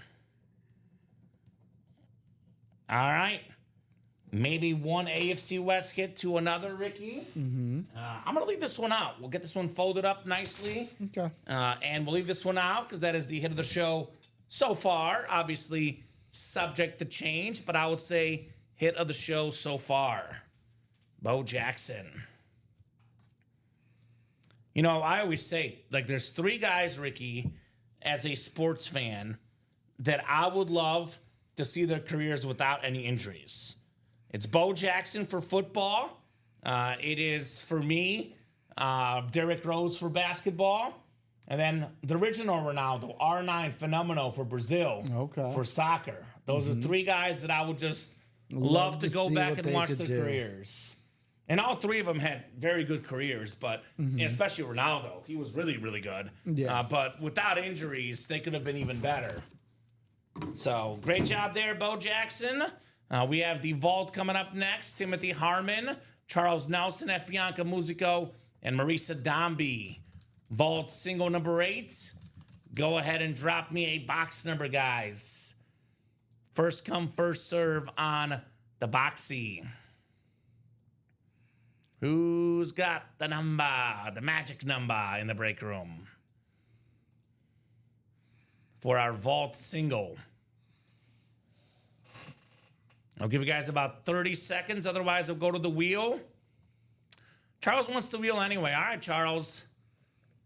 All right. Maybe one AFC West hit to another, Ricky. I'm going to leave this one out. We'll get this one folded up nicely. Okay. And we'll leave this one out because that is the hit of the show so far. Obviously, subject to change, but I would say hit of the show so far. Bo Jackson. You know, I always say, like, there's 3 guys, Ricky, as a sports fan, that I would love to see their careers without any injuries. It's Bo Jackson for football. It is, for me, Derrick Rose for basketball. And then the original Ronaldo, R9 Phenomenal for Brazil, for soccer. Those are 3 guys that I would just love to go back and watch their careers. And all 3 of them had very good careers, but especially Ronaldo. He was really, really good. Yeah. But without injuries, they could have been even better. So great job there, Bo Jackson. We have the vault coming up next. Timothy Harmon, Charles Nelson, F. Bianca Musico, and Marisa Dombey. Vault single number 8. Go ahead and drop me a box number, guys. First come, first serve on the boxy. Who's got the number, the magic number in the break room for our vault single? I'll give you guys about 30 seconds. Otherwise, I'll go to the wheel. Charles wants the wheel anyway. All right, Charles.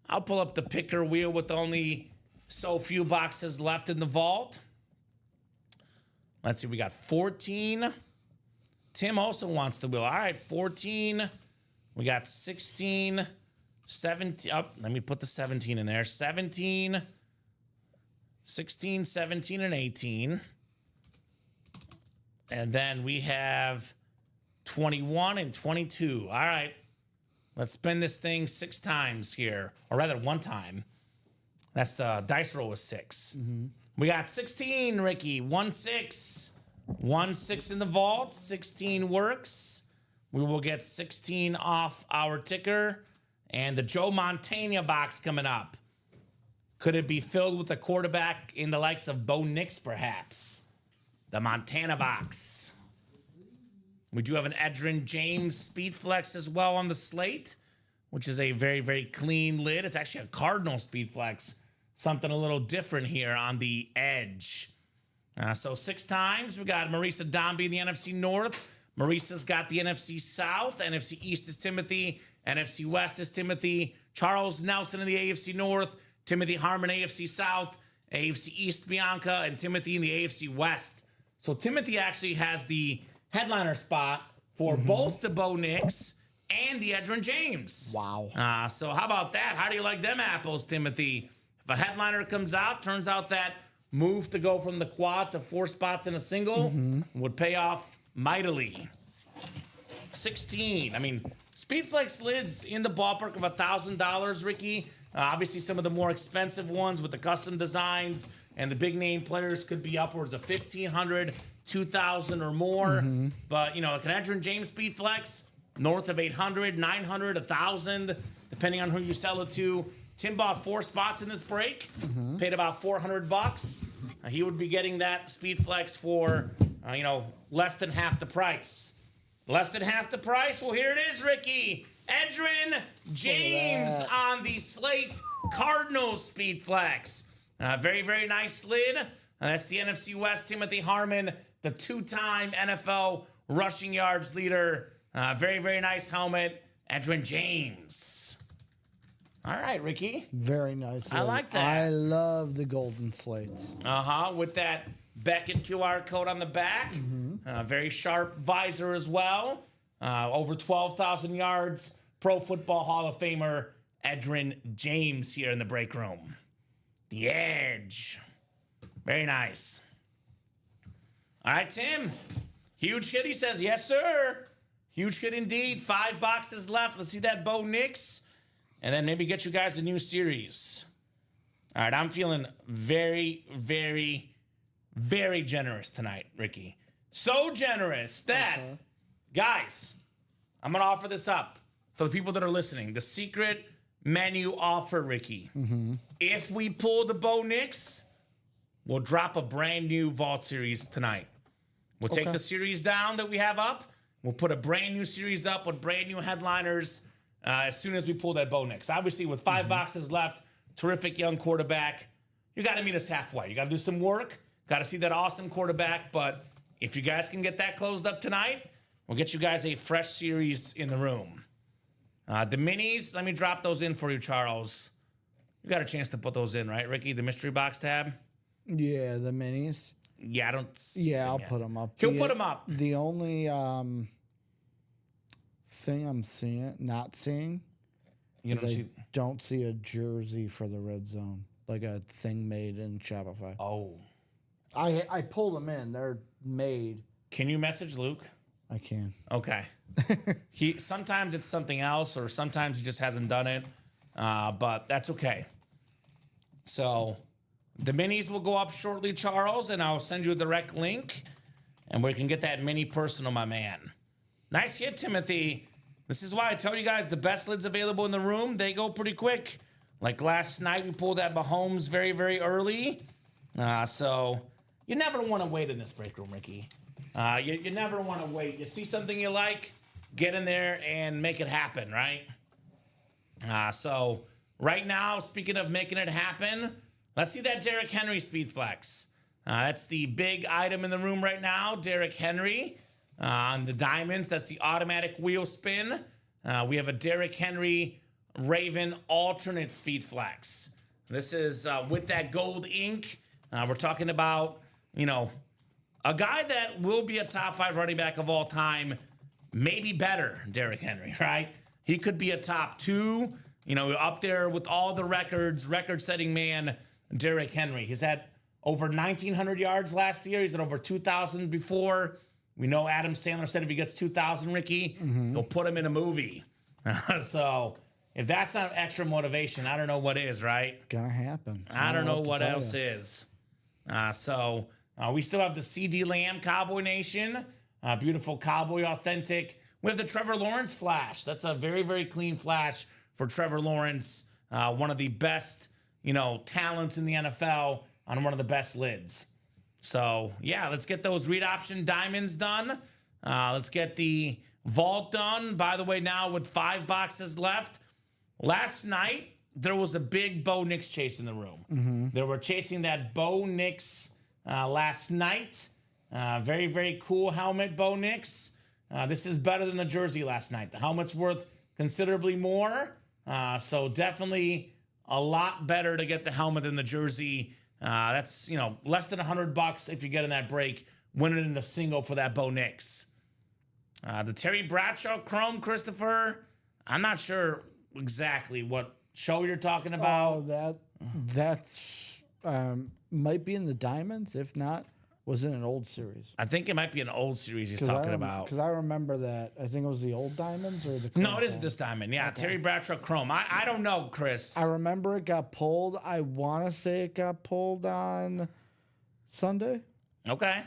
I'll pull up the picker wheel with only so few boxes left in the vault. Let's see. We got 14. Tim also wants the wheel. All right, 14. We got 16, 17. Oh, let me put the 17 in there. 17, 16, 17, and 18. And then we have 21 and 22. All right. Let's spin this thing 6 times here, or rather 1 time. That's the dice roll was 6. We got 16, Ricky. 1 6. 1 6 in the vault. 16 works. We will get 16 off our ticker. And the Joe Montana box coming up. Could it be filled with a quarterback in the likes of Bo Nix, perhaps? The Montana box. We do have an Edgerrin James Speed Flex as well on the slate, which is a very, very clean lid. It's actually a Cardinal Speed Flex. Something a little different here on the edge. So 6 times. We got Marisa Dombey in the NFC North. Marisa's got the NFC South. NFC East is Timothy. NFC West is Timothy. Charles Nelson in the AFC North. Timothy Harmon, AFC South. AFC East, Bianca. And Timothy in the AFC West. So Timothy actually has the headliner spot for both the Bo Nix and the Edgerrin James. Wow. So how about that? How do you like them apples, Timothy? If a headliner comes out, turns out that move to go from the quad to 4 spots in a single would pay off mightily. 16. I mean, Speedflex lids in the ballpark of $1,000, Ricky. Obviously, some of the more expensive ones with the custom designs and the big name players could be upwards of $1,500, $2,000 or more. But, you know, like an Edgerrin James Speedflex, north of $800, $900, $1,000, depending on who you sell it to. Tim bought 4 spots in this break, paid about $400. He would be getting that Speedflex for, less than half the price. Less than half the price? Well, here it is, Ricky. Edgerrin James on the slate Cardinals Speedflex. Very, very nice lid. That's the NFC West, Timothy Harmon, the 2-time NFL rushing yards leader. Very, very nice helmet. Edgerrin James. All right, Ricky. Very nice. I like that. I love the golden slates. With that Beckett QR code on the back. Very sharp visor as well. Over 12,000 yards. Pro Football Hall of Famer Edgerrin James here in the break room. The Edge. Very nice. All right, Tim. Huge hit, he says. Yes, sir. Huge hit indeed. 5 boxes left. Let's see that Bo Nix. And then maybe get you guys a new series. All right, I'm feeling very, very, very generous tonight, Ricky. So generous that, guys, I'm going to offer this up for the people that are listening. The secret menu offer, Ricky. If we pull the Bo Nix, we'll drop a brand new Vault series tonight. We'll take the series down that we have up. We'll put a brand new series up with brand new headliners as soon as we pull that Bo Nix. Obviously, with 5 boxes left, terrific young quarterback. You got to meet us halfway. You got to do some work. Got to see that awesome quarterback. But if you guys can get that closed up tonight, we'll get you guys a fresh series in the room. The minis, let me drop those in for you, Charles. You got a chance to put those in, right, Ricky? The mystery box tab? Yeah, the minis. Yeah, I don't see Yeah, them I'll yet. put them up. He'll put them up. The only thing I'm not seeing, You is don't I see. don't see a jersey for the red zone, like a thing made in Shopify. Oh. I pulled them in. They're made. Can you message Luke? I can. Okay. Sometimes it's something else, or sometimes he just hasn't done it. But that's okay. So the minis will go up shortly, Charles, and I'll send you a direct link, and we can get that mini personal, my man. Nice hit, Timothy. This is why I tell you guys the best lids available in the room, they go pretty quick. Like last night, we pulled that Mahomes very, very early. So you never want to wait in this break room, Ricky. You never want to wait. You see something you like, get in there and make it happen, right? So right now, speaking of making it happen, let's see that Derrick Henry Speed Flex. That's the big item in the room right now, Derrick Henry. On the diamonds, that's the automatic wheel spin. We have a Derrick Henry Raven alternate Speed Flex. This is with that gold ink. We're talking about, a guy that will be a top 5 running back of all time, maybe better, Derrick Henry, right? He could be a top 2, up there with all the record-setting man, Derrick Henry. He's had over 1,900 yards last year. He's had over 2,000 before. We know Adam Sandler said if he gets 2,000, Ricky, he'll put him in a movie. So if that's not extra motivation, I don't know what is, right? Gonna happen. I don't know to what tell else ya. is. So we still have the CD Lamb Cowboy Nation, beautiful cowboy authentic. We have the Trevor Lawrence flash. That's a very, very clean flash for Trevor Lawrence, one of the best, talents in the NFL on one of the best lids. So yeah, let's get those read option diamonds done. Let's get the vault done. By the way, now with 5 boxes left. Last night, there was a big Bo Nix chase in the room. They were chasing that Bo Nix last night. Very, very cool helmet, Bo Nix. This is better than the jersey last night. The helmet's worth considerably more. So definitely a lot better to get the helmet than the jersey. That's, less than $100 if you get in that break, winning in a single for that Bo Nix. The Terry Bradshaw Chrome, Christopher, I'm not sure exactly what show you're talking about. Oh, that's might be in the diamonds. If not, was in an old series. I think it might be an old series he's talking about. Because I remember that. I think it was the old diamonds or the. No, it is this diamond. Yeah, okay. Terry Bradshaw Chrome. I don't know, Chris. I remember it got pulled. I want to say it got pulled on Sunday. Okay.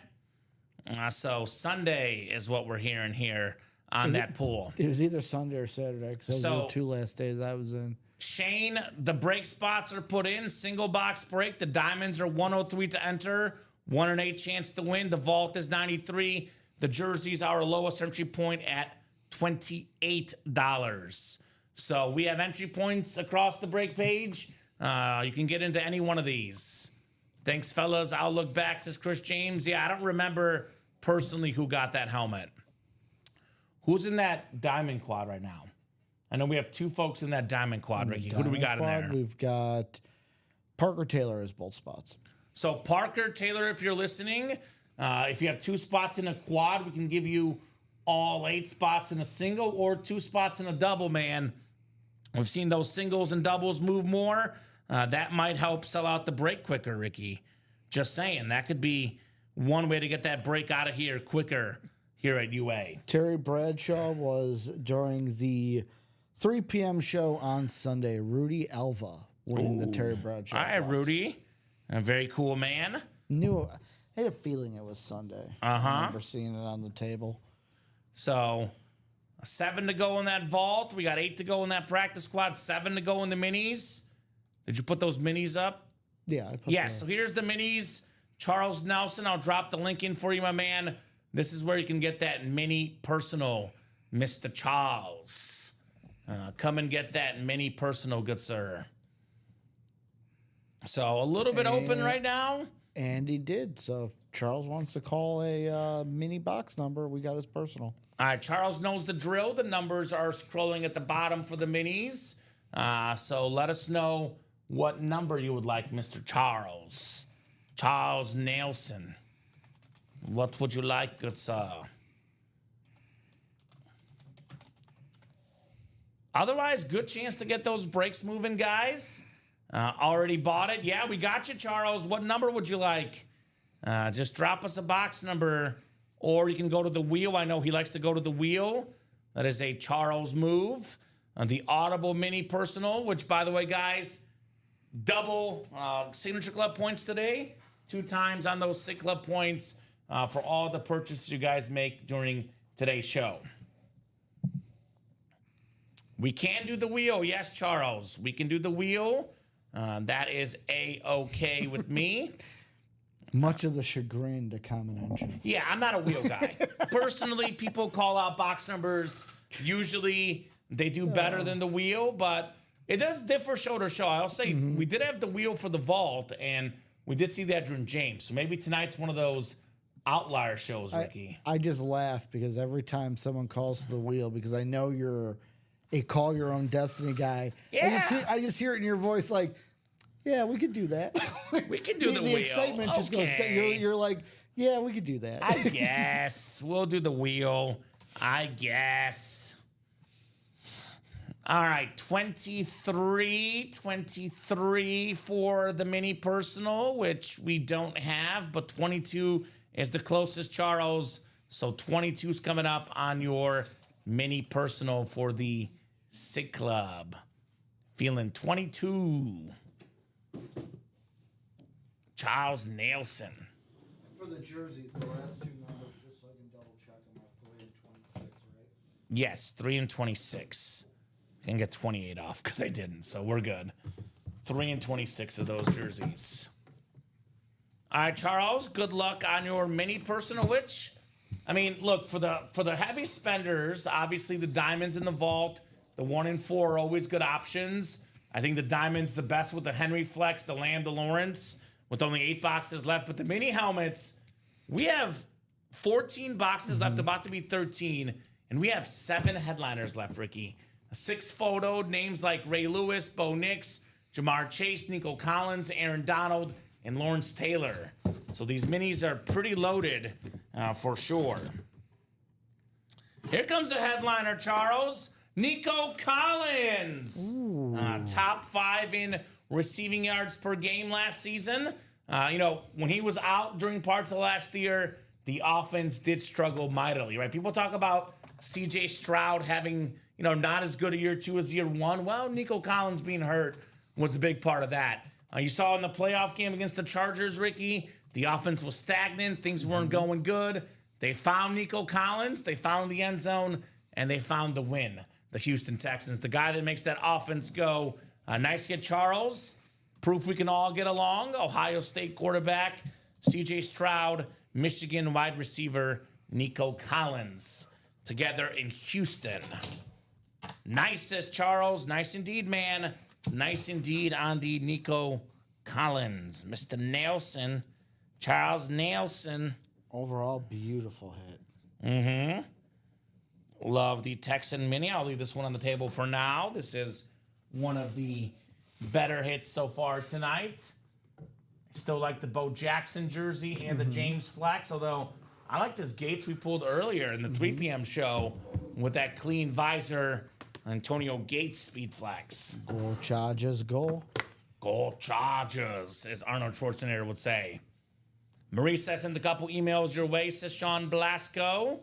So Sunday is what we're hearing here on that pool. It was either Sunday or Saturday because those were the 2 last days I was in. Shane, the break spots are put in. Single box break. The diamonds are 103 to enter. 1 in 8 chance to win. The vault is 93. The jerseys are our lowest entry point at $28. So we have entry points across the break page. You can get into any one of these. Thanks, fellas. I'll look back, says Chris James. Yeah, I don't remember personally who got that helmet. Who's in that diamond quad right now? I know we have 2 folks in that diamond quad, Ricky. Who do we got in there? We've got Parker Taylor as both spots. So Parker Taylor, if you're listening, if you have 2 spots in a quad, we can give you all 8 spots in a single or 2 spots in a double, man. We've seen those singles and doubles move more. That might help sell out the break quicker, Ricky. Just saying, that could be one way to get that break out of here quicker here at UA. Terry Bradshaw was during the 3 p.m. show on Sunday. Rudy Alva winning the Terry Bradshaw. All right, Fox. Rudy. A very cool man. I had a feeling it was Sunday. I remember seeing it on the table. So 7 to go in that vault. We got 8 to go in that practice squad. 7 to go in the minis. Did you put those minis up? Yeah, I put Yes. So here's the minis. Charles Nelson. I'll drop the link in for you, my man. This is where you can get that mini personal, Mr. Charles. Come and get that mini personal, good sir. So a little bit open right now. And he did. So if Charles wants to call a mini box number, we got his personal. All right, Charles knows the drill. The numbers are scrolling at the bottom for the minis. So let us know what number you would like, Mr. Charles. Charles Nelson. What would you like, good sir? Otherwise, good chance to get those breaks moving, guys. Already bought it? Yeah, we got you, Charles. What number would you like? Just drop us a box number, or you can go to the wheel. I know he likes to go to the wheel. That is a Charles move. The Audible Mini Personal, which, by the way, guys, double Signature Club points today. 2 times on those SIG Club points for all the purchases you guys make during today's show. We can do the wheel. Yes, Charles. We can do the wheel. That is A-okay with me. Much of the chagrin to Common Engine. Yeah, I'm not a wheel guy. Personally, people call out box numbers. Usually, they do better than the wheel, but it does differ show to show. I'll say we did have the wheel for the vault, and we did see that during James. So maybe tonight's one of those outlier shows, Ricky. I just laugh because every time someone calls to the wheel, because I know you're a call your own destiny guy. Yeah. I just hear it in your voice like, yeah, we could do that. We can do the wheel. The excitement just goes, you're like, yeah, we could do that. I guess. We'll do the wheel. I guess. All right, 23 for the mini personal, which we don't have, but 22 is the closest, Charles. So 22 is coming up on your mini personal for the Sick Club. Feeling 22. Charles Nelson. For the jerseys, the last two numbers, just so I can double check them, are 3 and 26, right? Yes, 3 and 26. I can get 28 off because I didn't, so we're good. 3 and 26 of those jerseys. All right, Charles, good luck on your mini personal witch. I mean, look, for the heavy spenders, obviously the diamonds in the vault, the 1 and 4 are always good options. I think the diamond's the best with the Henry Flex, the Lamb, the Lawrence, with only 8 boxes left. But the mini helmets, we have 14 boxes left, about to be 13, and we have 7 headliners left, Ricky. 6 photoed names like Ray Lewis, Bo Nix, Jamar Chase, Nico Collins, Aaron Donald, and Lawrence Taylor. So these minis are pretty loaded for sure. Here comes a headliner, Charles. Nico Collins. Top 5 in receiving yards per game last season. When he was out during parts of last year, the offense did struggle mightily, right? People talk about CJ Stroud having, not as good a year 2 as year 1. Well, Nico Collins being hurt was a big part of that. You saw in the playoff game against the Chargers, Ricky, the offense was stagnant. Things weren't going good. They found Nico Collins. They found the end zone, and they found the win. The Houston Texans, the guy that makes that offense go. Nice hit, Charles. Proof we can all get along. Ohio State quarterback, CJ Stroud, Michigan wide receiver, Nico Collins. Together in Houston. Nice, says Charles. Nice indeed, man. Nice indeed on the Nico Collins. Mr. Nelson. Charles Nelson. Overall, beautiful hit. Love the Texan mini. I'll leave this one on the table for now. This is one of the better hits so far tonight. Still like the Bo Jackson jersey and the James Flex, although I like this Gates we pulled earlier in the 3 p.m. show with that clean visor. Antonio Gates speed flex. Goal Chargers, goal. Goal Chargers, as Arnold Schwarzenegger would say. Marisa sent a couple emails your way, says Sean Blasco.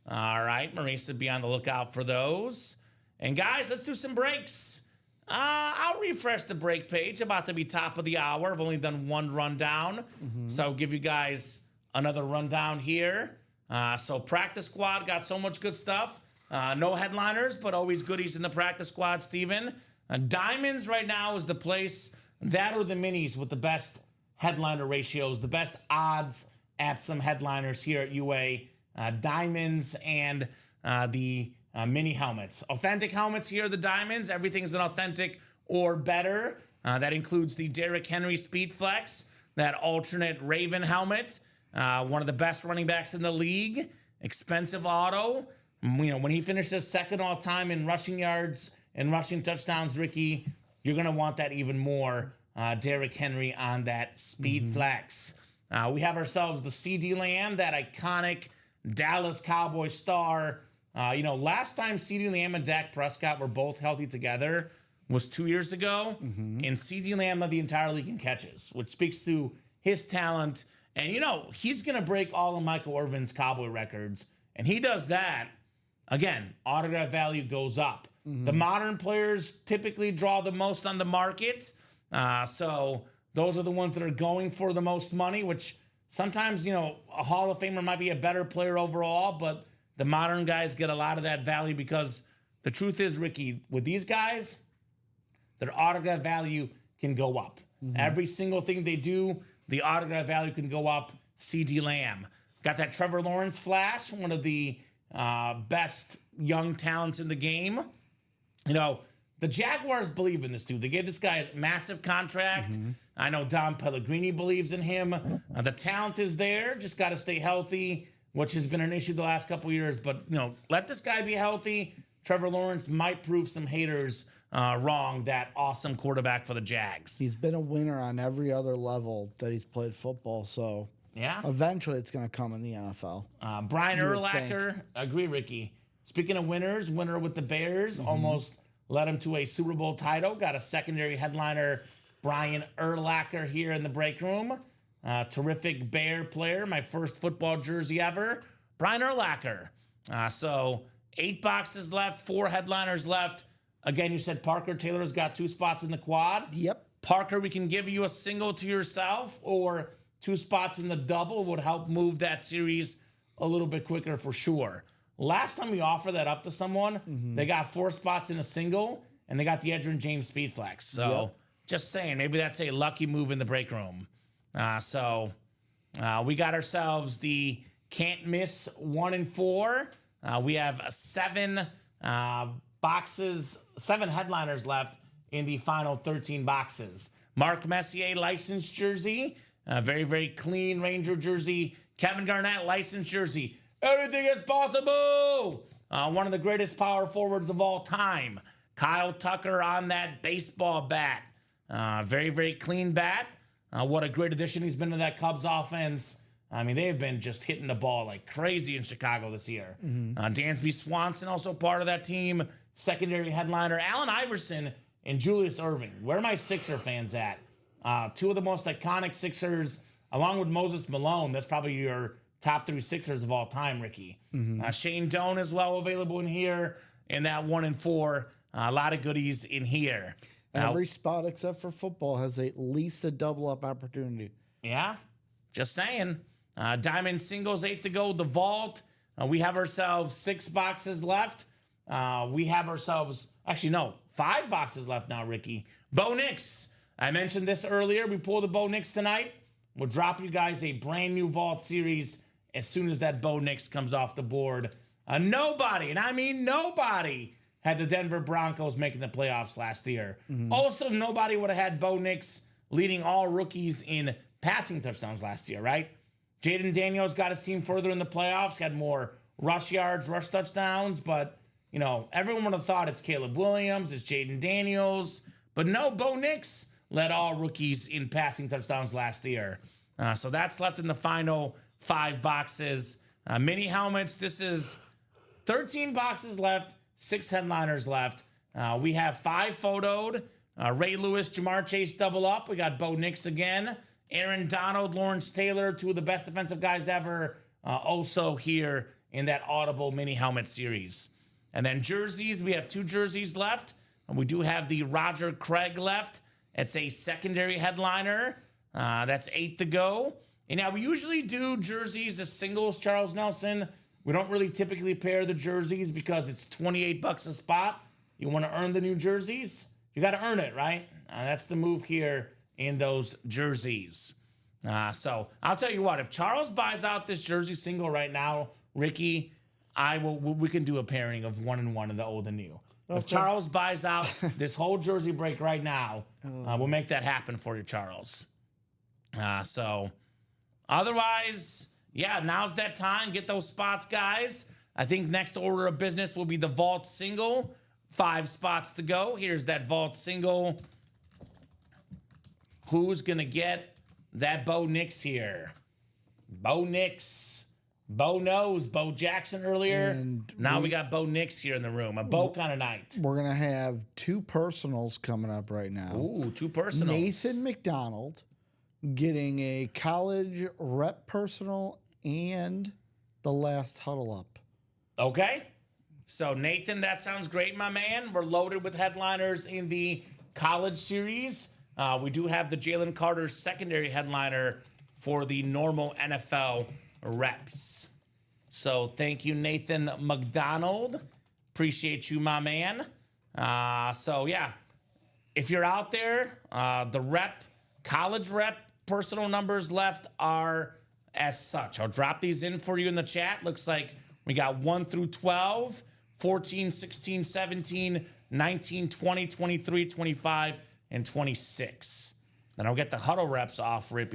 All right, Marisa, be on the lookout for those. And guys, let's do some breaks. I'll refresh the break page. About to be top of the hour. I've only done one rundown. So I'll give you guys another rundown here. So practice squad got so much good stuff. No headliners, but always goodies in the practice squad, Steven. Diamonds right now is the place, that or the minis, with the best headliner ratios, the best odds at some headliners here at UA. Diamonds and the mini helmets. Authentic helmets here, the diamonds. Everything's an authentic or better. That includes the Derrick Henry Speed Flex, that alternate Raven helmet. One of the best running backs in the league. Expensive auto. When he finishes second all time in rushing yards and rushing touchdowns, Ricky, you're going to want that even more. Derrick Henry on that Speed Flex. We have ourselves the CD Lamb, that iconic Dallas Cowboy star. Last time CD Lamb and Dak Prescott were both healthy together was 2 years ago. And CD Lamb led the entire league in catches, which speaks to his talent. And, he's going to break all of Michael Irvin's Cowboy records. And he does that. Again, autograph value goes up. The modern players typically draw the most on the market. So those are the ones that are going for the most money, which sometimes, a Hall of Famer might be a better player overall, but the modern guys get a lot of that value because the truth is, Ricky, with these guys, their autograph value can go up. Every single thing they do, the autograph value can go up. CD Lamb. Got that Trevor Lawrence flash, one of the best young talents in the game. The Jaguars believe in this dude. They gave this guy a massive contract. I know Dom Pellegrini believes in him. The talent is there. Just got to stay healthy, which has been an issue the last couple of years. But, let this guy be healthy. Trevor Lawrence might prove some haters wrong, that awesome quarterback for the Jags. He's been a winner on every other level that he's played football, so Yeah. eventually it's going to come in the NFL. Brian You would Urlacher, agree, Ricky. Speaking of winners, winner with the Bears, almost led him to a Super Bowl title. Got a secondary headliner, Brian Urlacher, here in the break room. Terrific Bear player, my first football jersey ever. Brian Urlacher. So 8 boxes left, 4 headliners left. Again, you said Parker Taylor's got 2 spots in the quad. Yep. Parker, we can give you a single to yourself, or 2 spots in the double would help move that series a little bit quicker for sure. Last time we offered that up to someone, they got 4 spots in a single, and they got the Edgerrin James Speedflex. So just saying, maybe that's a lucky move in the break room. We got ourselves the can't miss 1 and 4. We have 7 boxes, 7 headliners left in the final 13 boxes. Mark Messier licensed jersey, very, very clean Ranger jersey. Kevin Garnett licensed jersey. Anything is possible. One of the greatest power forwards of all time. Kyle Tucker on that baseball bat. Very, very clean bat. What a great addition he's been to that Cubs offense. I mean, they've been just hitting the ball like crazy in Chicago this year. Dansby Swanson also part of that team. Secondary headliner. Allen Iverson and Julius Erving. Where are my Sixer fans at? 2 of the most iconic Sixers, along with Moses Malone. That's probably your top 3 Sixers of all time, Ricky. Shane Doan as well available in here. In that 1 and 4. A lot of goodies in here. Every spot except for football has at least a double-up opportunity. Yeah, just saying. Diamond singles, 8 to go. The vault. We have ourselves 6 boxes left. We have ourselves, actually, no, 5 boxes left now, Ricky. Bo Nix. I mentioned this earlier. We pulled the Bo Nix tonight. We'll drop you guys a brand new vault series as soon as that Bo Nix comes off the board. Nobody, and I mean nobody, had the Denver Broncos making the playoffs last year. Also, nobody would have had Bo Nix leading all rookies in passing touchdowns last year, right? Jaden Daniels got his team further in the playoffs, had more rush yards, rush touchdowns, but, you know, everyone would have thought it's Caleb Williams, it's Jaden Daniels, but no, Bo Nix led all rookies in passing touchdowns last year. So that's left in the final 5 boxes. Mini helmets, this is 13 boxes left, 6 headliners left. We have 5 photoed. Ray Lewis, Jamar Chase double up. We got Bo Nix again. Aaron Donald, Lawrence Taylor, 2 of the best defensive guys ever, also here in that Audible mini helmet series. And then jerseys, we have 2 jerseys left. And we do have the Roger Craig left. It's a secondary headliner. That's 8 to go. And now we usually do jerseys as singles, Charles Nelson. We don't really typically pair the jerseys because it's $28 a spot. You want to earn the new jerseys? You got to earn it, right? That's the move here in those jerseys. So I'll tell you what, if Charles buys out this jersey single right now, Ricky, we can do a pairing of 1 and 1 in the old and new. Okay. If Charles buys out this whole jersey break right now, we'll make that happen for you, Charles. So otherwise, yeah, now's that time. Get those spots, guys. I think next order of business will be the vault single. 5 spots to go. Here's that vault single. Who's going to get that Bo Nix here? Bo Nix. Bo knows. Bo Jackson earlier. And now we got Bo Nix here in the room. A Bo kind of night. We're going to have 2 personals coming up right now. Ooh, 2 personals. Nathan McDonald getting a college rep personal and the last huddle up. Okay. So, Nathan, that sounds great, my man. We're loaded with headliners in the college series. We do have the Jalen Carter secondary headliner for the normal NFL reps. So, thank you, Nathan McDonald. Appreciate you, my man. So, yeah, if you're out there, the college rep personal numbers left are as such. I'll drop these in for you in the chat. Looks like we got 1 through 12, 14, 16, 17, 19, 20, 23, 25, and 26. Then I'll get the huddle reps off, Rick,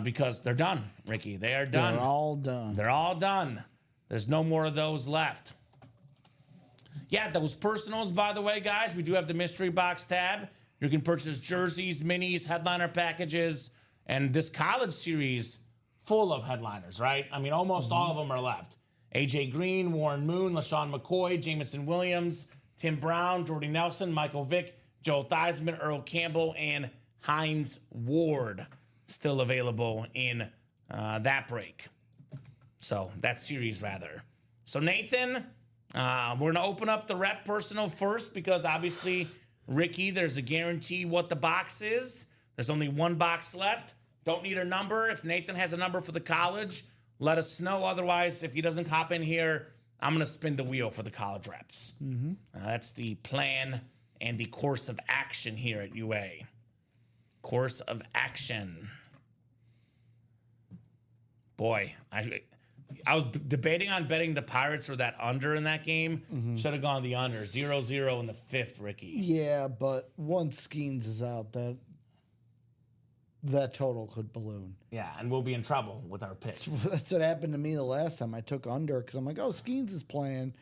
because they're done, Ricky. They are done. They're all done. They're all done. There's no more of those left. Yeah, those personals, by the way, guys, we do have the mystery box tab. You can purchase jerseys, minis, headliner packages, and this college series full of headliners, right? I mean, almost all of them are left. A.J. Green, Warren Moon, LaShawn McCoy, Jamison Williams, Tim Brown, Jordy Nelson, Michael Vick, Joel Theismann, Earl Campbell, and Hines Ward still available in that break. So, that series, rather. So, Nathan, We're going to open up the rep personal first because obviously, Ricky, there's a guarantee what the box is. There's only one box left. Don't need a number. If Nathan has a number for the college, let us know. Otherwise, if he doesn't hop in here, I'm going to spin the wheel for the college reps. That's the plan and the course of action here at UA. Course of action. Boy, I was debating on betting the Pirates for that under in that game. Should have gone the under. 0-0 in the fifth, Ricky. Yeah, but once Skeens is out, that total could balloon. Yeah, and we'll be in trouble with our picks. That's what happened to me the last time I took under because I'm like, oh, Skeens is playing.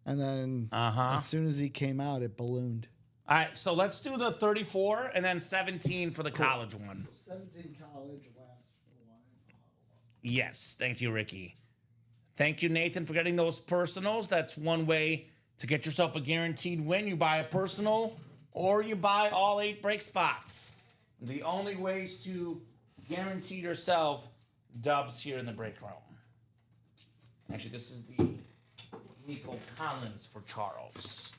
And then as soon as he came out, it ballooned. All right, so let's do the 34 and then 17 for the college one. 17 college last one. Yes, thank you, Ricky. Thank you, Nathan, for getting those personals. That's one way to get yourself a guaranteed win. You buy a personal or you buy all 8 break spots. The only ways to guarantee yourself dubs here in the break room. Actually, this is the Nico Collins for Charles.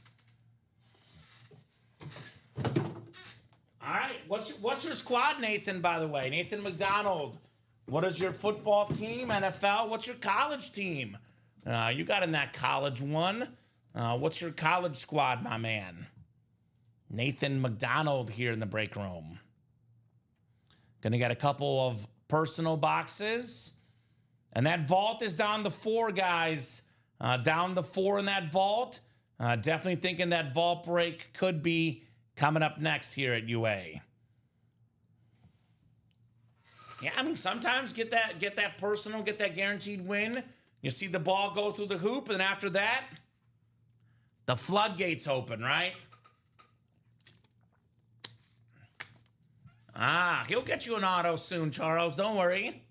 All right, what's your squad, Nathan, by the way? Nathan McDonald. What is your football team, NFL? What's your college team? You got in that college one. What's your college squad, my man? Nathan McDonald here in the break room. Gonna get a couple of personal boxes. And that vault is down to 4, guys. Down to 4 in that vault. Definitely thinking that vault break could be coming up next here at UA. Yeah, I mean, sometimes get that personal, get that guaranteed win. You see the ball go through the hoop, and after that, the floodgates open, right? He'll get you an auto soon, Charles. Don't worry.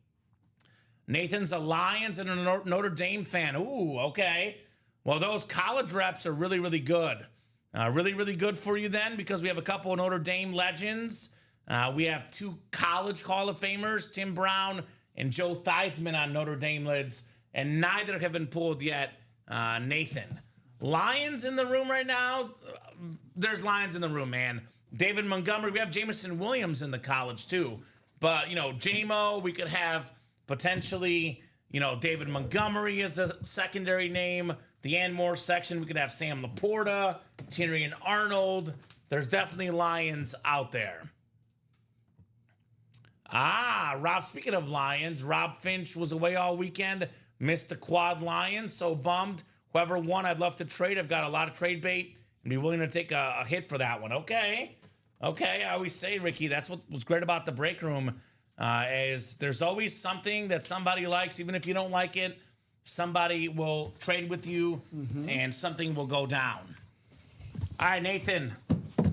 Nathan's a Lions and a Notre Dame fan. Ooh, okay. Well, those college reps are really, really good. Really, really good for you then because we have a couple of Notre Dame legends. We have 2 college Hall of Famers, Tim Brown and Joe Theismann on Notre Dame lids, and neither have been pulled yet, Nathan. Lions in the room right now? There's Lions in the room, man. David Montgomery. We have Jameson Williams in the college, too. But, JMO, we could have potentially, David Montgomery as a secondary name. The Anmore section, we could have Sam Laporta, Tyrion Arnold. There's definitely Lions out there. Rob, speaking of Lions, Rob Finch was away all weekend, missed the quad Lions, so bummed. Whoever won, I'd love to trade. I've got a lot of trade bait and be willing to take a hit for that one. Okay, I always say, Ricky, that's what was great about the break room, is there's always something that somebody likes, even if you don't like it. Somebody will trade with you, and something will go down. All right, Nathan,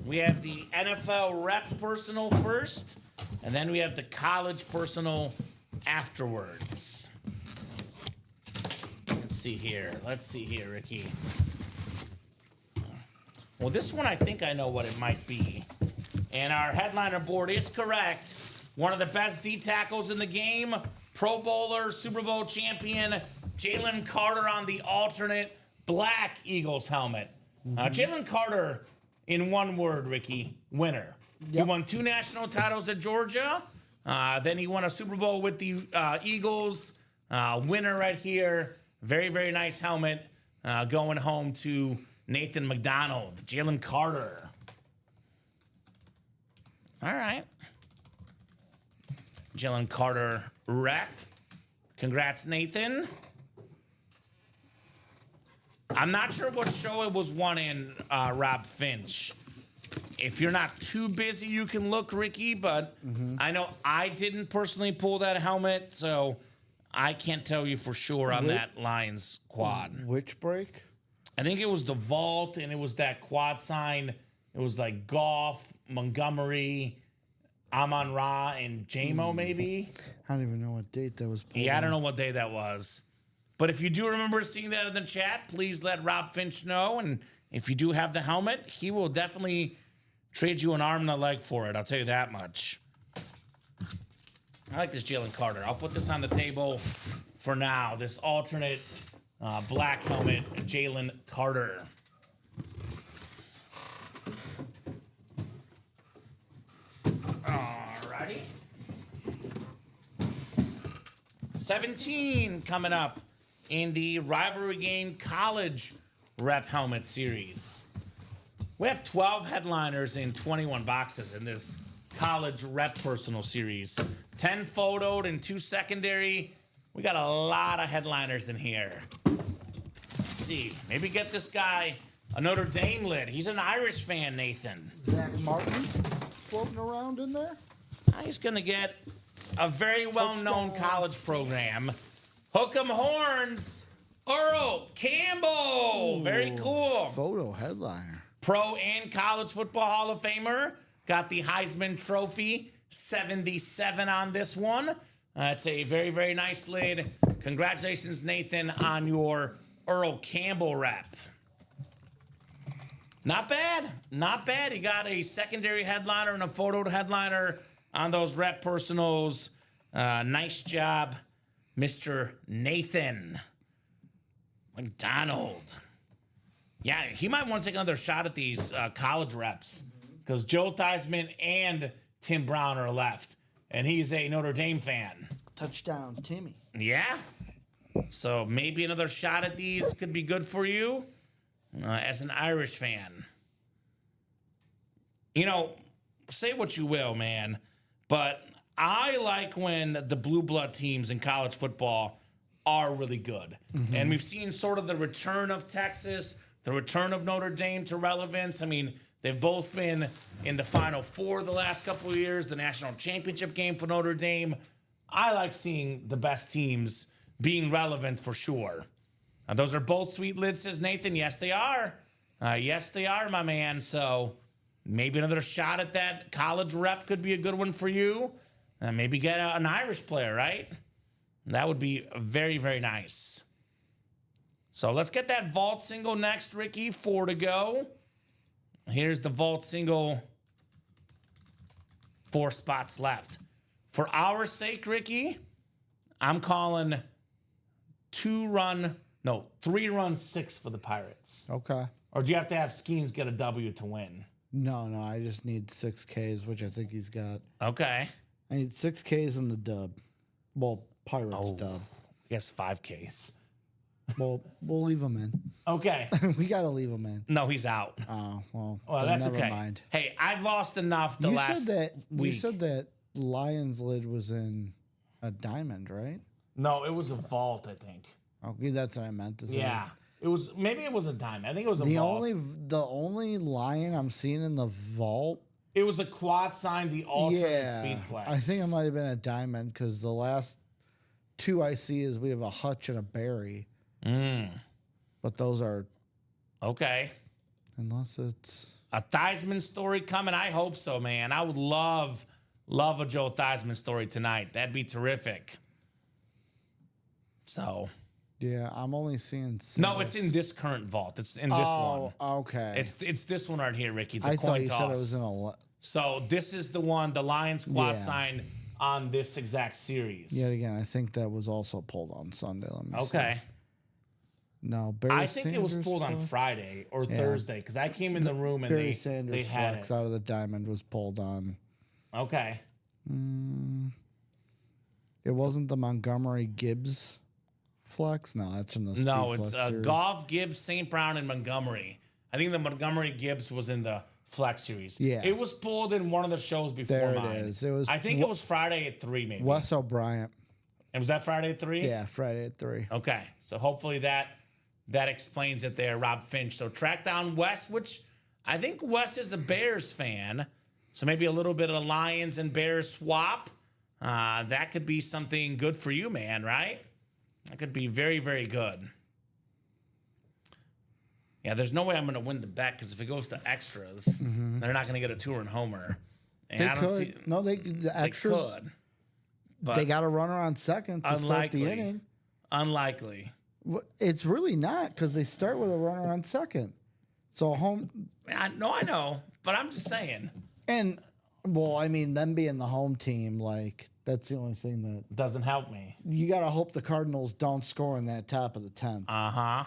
we have the NFL rep personal first, and then we have the college personal afterwards. Let's see here, Ricky. Well, this one, I think I know what it might be. And our headliner board is correct. One of the best D tackles in the game, Pro Bowler, Super Bowl champion, Jalen Carter on the alternate black Eagles helmet. Jalen Carter, in one word, Ricky, winner. Yep. He won 2 national titles at Georgia. Then he won a Super Bowl with the Eagles. Winner right here. Very, very nice helmet. Going home to Nathan McDonald. Jalen Carter. All right. Jalen Carter rep. Congrats, Nathan. I'm not sure what show it was won in, Rob Finch. If you're not too busy, you can look, Ricky, but I know I didn't personally pull that helmet, so I can't tell you for sure on that Lions quad. Which break? I think it was the vault, and it was that quad sign. It was like Goff, Montgomery, Amon-Ra, and JMO, maybe. I don't even know what date that was pulled. Yeah, I don't know what day that was. But if you do remember seeing that in the chat, please let Rob Finch know. And if you do have the helmet, he will definitely trade you an arm and a leg for it. I'll tell you that much. I like this Jalen Carter. I'll put this on the table for now. This alternate black helmet, Jalen Carter. Alrighty. 17 coming up in the Rivalry Game College Rep Helmet Series. We have 12 headliners in 21 boxes in this College Rep Personal Series. 10 photoed and 2 secondary. We got a lot of headliners in here. Let's see. Maybe get this guy a Notre Dame lid. He's an Irish fan, Nathan. Zach Martin floating around in there. He's going to get a very well-known college program. Hook 'em horns, Earl Campbell. Very cool. Photo headliner. Pro and College Football Hall of Famer. Got the Heisman Trophy, 77 on this one. It's a very, very nice lid. Congratulations, Nathan, on your Earl Campbell rep. Not bad. Not bad. He got a secondary headliner and a photo headliner on those rep personals. Nice job, Mr. Nathan McDonald. Yeah, he might want to take another shot at these college reps because Joe Theismann and Tim Brown are left, and he's a Notre Dame fan. Touchdown, Timmy. Yeah. So maybe another shot at these could be good for you as an Irish fan. You know, say what you will, man, but I like when the blue blood teams in college football are really good. Mm-hmm. And we've seen sort of the return of Texas, the return of Notre Dame to relevance. I mean, they've both been in the Final Four the last couple of years, the national championship game for Notre Dame. I like seeing the best teams being relevant for sure. Those are both sweet lids, says Nathan. Yes, they are. Yes, they are, my man. So maybe another shot at that college rep could be a good one for you. Maybe get an Irish player, right? That would be very, very nice. So let's get that vault single next, Ricky. 4 to go. Here's the vault single. 4 spots left. For our sake, Ricky, I'm calling 3-run 6 for the Pirates. Okay. Or do you have to have Skeens get a W to win? No, I just need 6 Ks, which I think he's got. Okay. I need 6 Ks in the dub. Well, Pirates dub. I guess 5 Ks. Well, we'll leave him in. Okay. We got to leave him in. No, he's out. Oh, well, Well, then that's never okay. mind. Hey, I've lost enough the last week. You said that Lions lid was in a diamond, right? No, it was a vault, I think. Okay, that's what I meant to say. Yeah. It was a diamond. I think it was a vault. The only lion I'm seeing in the vault. It was a quad sign, the alternate speed flex. I think it might have been a diamond because the last 2 I see is we have a Hutch and a Berry. But those are okay. Unless it's a Theismann story coming. I hope so, man. I would love a Joe Theismann story tonight. That'd be terrific. So yeah, I'm only seeing No, it's in this current vault. It's in this one. Oh, okay. It's this one right here, Ricky. The I coin thought you toss. said it was in a. So this is the one, the Lions quad Yeah. sign on this exact series. Yet again, I think that was also pulled on Sunday. Let me see. Okay. No, Barry I think it was Sanders pulled on flex. Friday or Thursday because I came in the room and Barry they Sanders had flex it. out of the diamond was pulled on. Okay. It wasn't the Montgomery Gibbs flex. No, that's in the Speed No, it's Flex series. Goff, Gibbs, St. Brown, and Montgomery. I think the Montgomery Gibbs was in the Flex series. Yeah. It was pulled in one of the shows before There it mine. is. It was I think it was Friday at 3, maybe. Wes O'Brien. And was that Friday at 3? Yeah, Friday at 3. Okay. So hopefully that explains it there, Rob Finch. So track down Wes, which I think Wes is a Bears fan. So maybe a little bit of a Lions and Bears swap. That could be something good for you, man, right? That could be very, very good. Yeah, there's no way I'm going to win the bet because if it goes to extras, they're not going to get a 2-run homer. And They I don't could. see No, the they extras. could. But They got a runner on second to start the unlikely. inning. Unlikely. It's really not because they start with a runner on second. So home I know, but I'm just saying. and well, I mean, them being the home team, like That's the only thing that Doesn't help me. you got to hope the Cardinals don't score in that top of the 10th.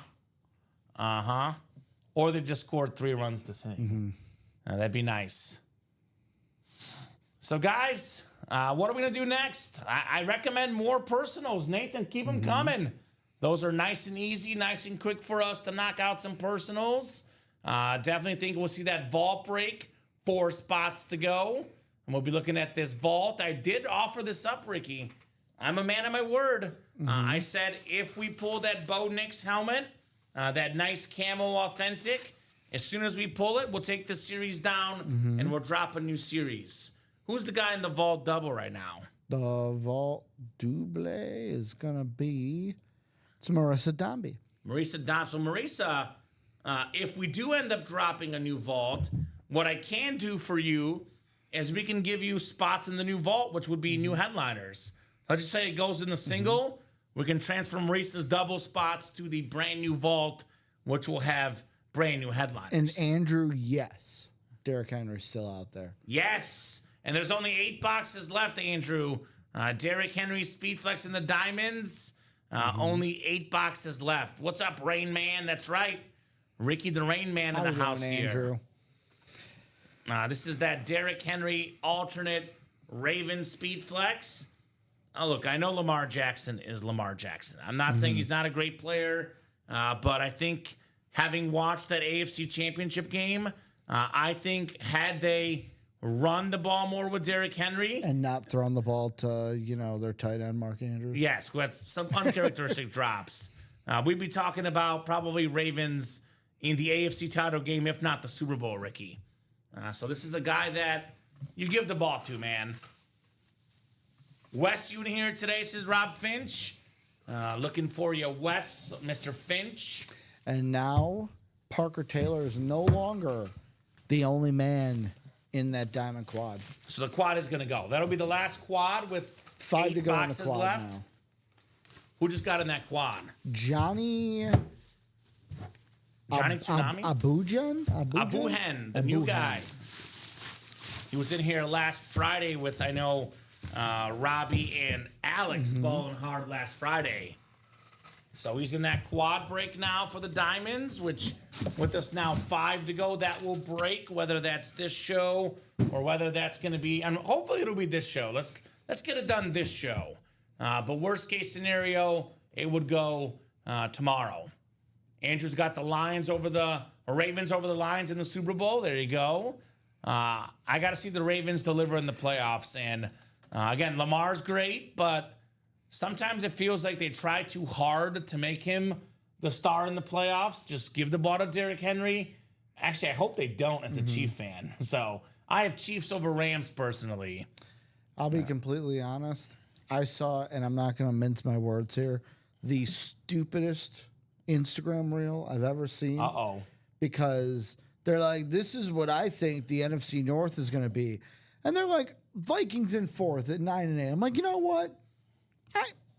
Or they just scored 3 runs to same. That'd be nice. So, guys, what are we going to do next? I recommend more personals. Nathan, keep them coming. Those are nice and easy, nice and quick for us to knock out some personals. Definitely think we'll see that vault break. 4 spots to go. And we'll be looking at this vault. I did offer this up, Ricky. I'm a man of my word. I said if we pull that Bo Nix helmet, that nice camo authentic, as soon as we pull it, we'll take the series down and we'll drop a new series. Who's the guy in the vault double right now? The vault double is going to be, it's Marissa Dombey. Marisa Dobbs. So, Marisa, if we do end up dropping a new vault, what I can do for you is we can give you spots in the new vault, which would be new headliners. Let's just say it goes in the single. We can transfer Marisa's double spots to the brand new vault, which will have brand new headliners. And Andrew, yes. Derrick Henry's still out there. Yes. And there's only 8 boxes left, Andrew. Derrick Henry, Speedflex, and the Diamonds. Only 8 boxes left. What's up, Rain Man? That's right. Ricky the Rain Man in the house here. Andrew. This is that Derrick Henry alternate Raven Speedflex. Oh, look, I know Lamar Jackson is Lamar Jackson. I'm not saying he's not a great player, but I think having watched that AFC Championship game, I think had they run the ball more with Derrick Henry. And not throwing the ball to, their tight end, Mark Andrews. Yes, who had some uncharacteristic drops. We'd be talking about probably Ravens in the AFC title game, if not the Super Bowl, Ricky. So this is a guy that you give the ball to, man. Wes, you in here today, says Rob Finch. Looking for you, Wes, Mr. Finch. And now Parker Taylor is no longer the only man in that diamond quad. So the quad is going to go. That'll be the last quad with 5 to 8 go in the boxes quad left. now. Who just got in that quad? Johnny Tsunami? Abuhen, the new guy. He was in here last Friday with, I know, Robbie and Alex balling hard last Friday. So he's in that quad break now for the Diamonds, which with us now 5 to go, that will break, whether that's this show or whether that's going to be, and hopefully it'll be this show. Let's get it done this show. But worst case scenario, it would go tomorrow. Andrew's got the Ravens over the Lions in the Super Bowl. There you go. I got to see the Ravens deliver in the playoffs. And again, Lamar's great, but sometimes it feels like they try too hard to make him the star in the playoffs. Just give the ball to Derrick Henry. Actually, I hope they don't as a Chief fan. So I have Chiefs over Rams personally. I'll be completely honest. I saw, and I'm not going to mince my words here, the stupidest Instagram reel I've ever seen. Uh-oh. Because they're like, this is what I think the NFC North is going to be. And they're like, Vikings in 4th at 9-8. I'm like, you know what?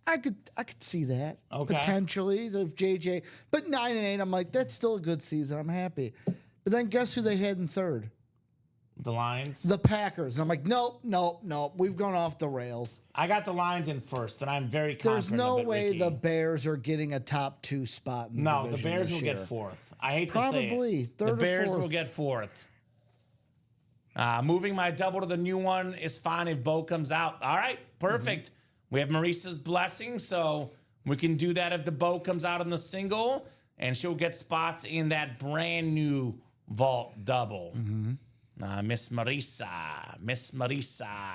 I could see that. Okay. Potentially if JJ. But 9-8, I'm like, that's still a good season. I'm happy. But then guess who they had in 3rd? The Lions? The Packers. And I'm like, nope. We've gone off the rails. I got the Lions in 1st, and I'm very confident. There's no of it, way Ricky. the Bears are getting a top 2 spot in the No, the division Bears this will year. get 4th. I hate Probably to say it. 3rd The or Bears 4th. will get 4th. Moving my double to the new one is fine if Bo comes out. All right, perfect. We have Marisa's blessing, so we can do that if the Bo comes out in the single, and she'll get spots in that brand new vault double. Miss Marisa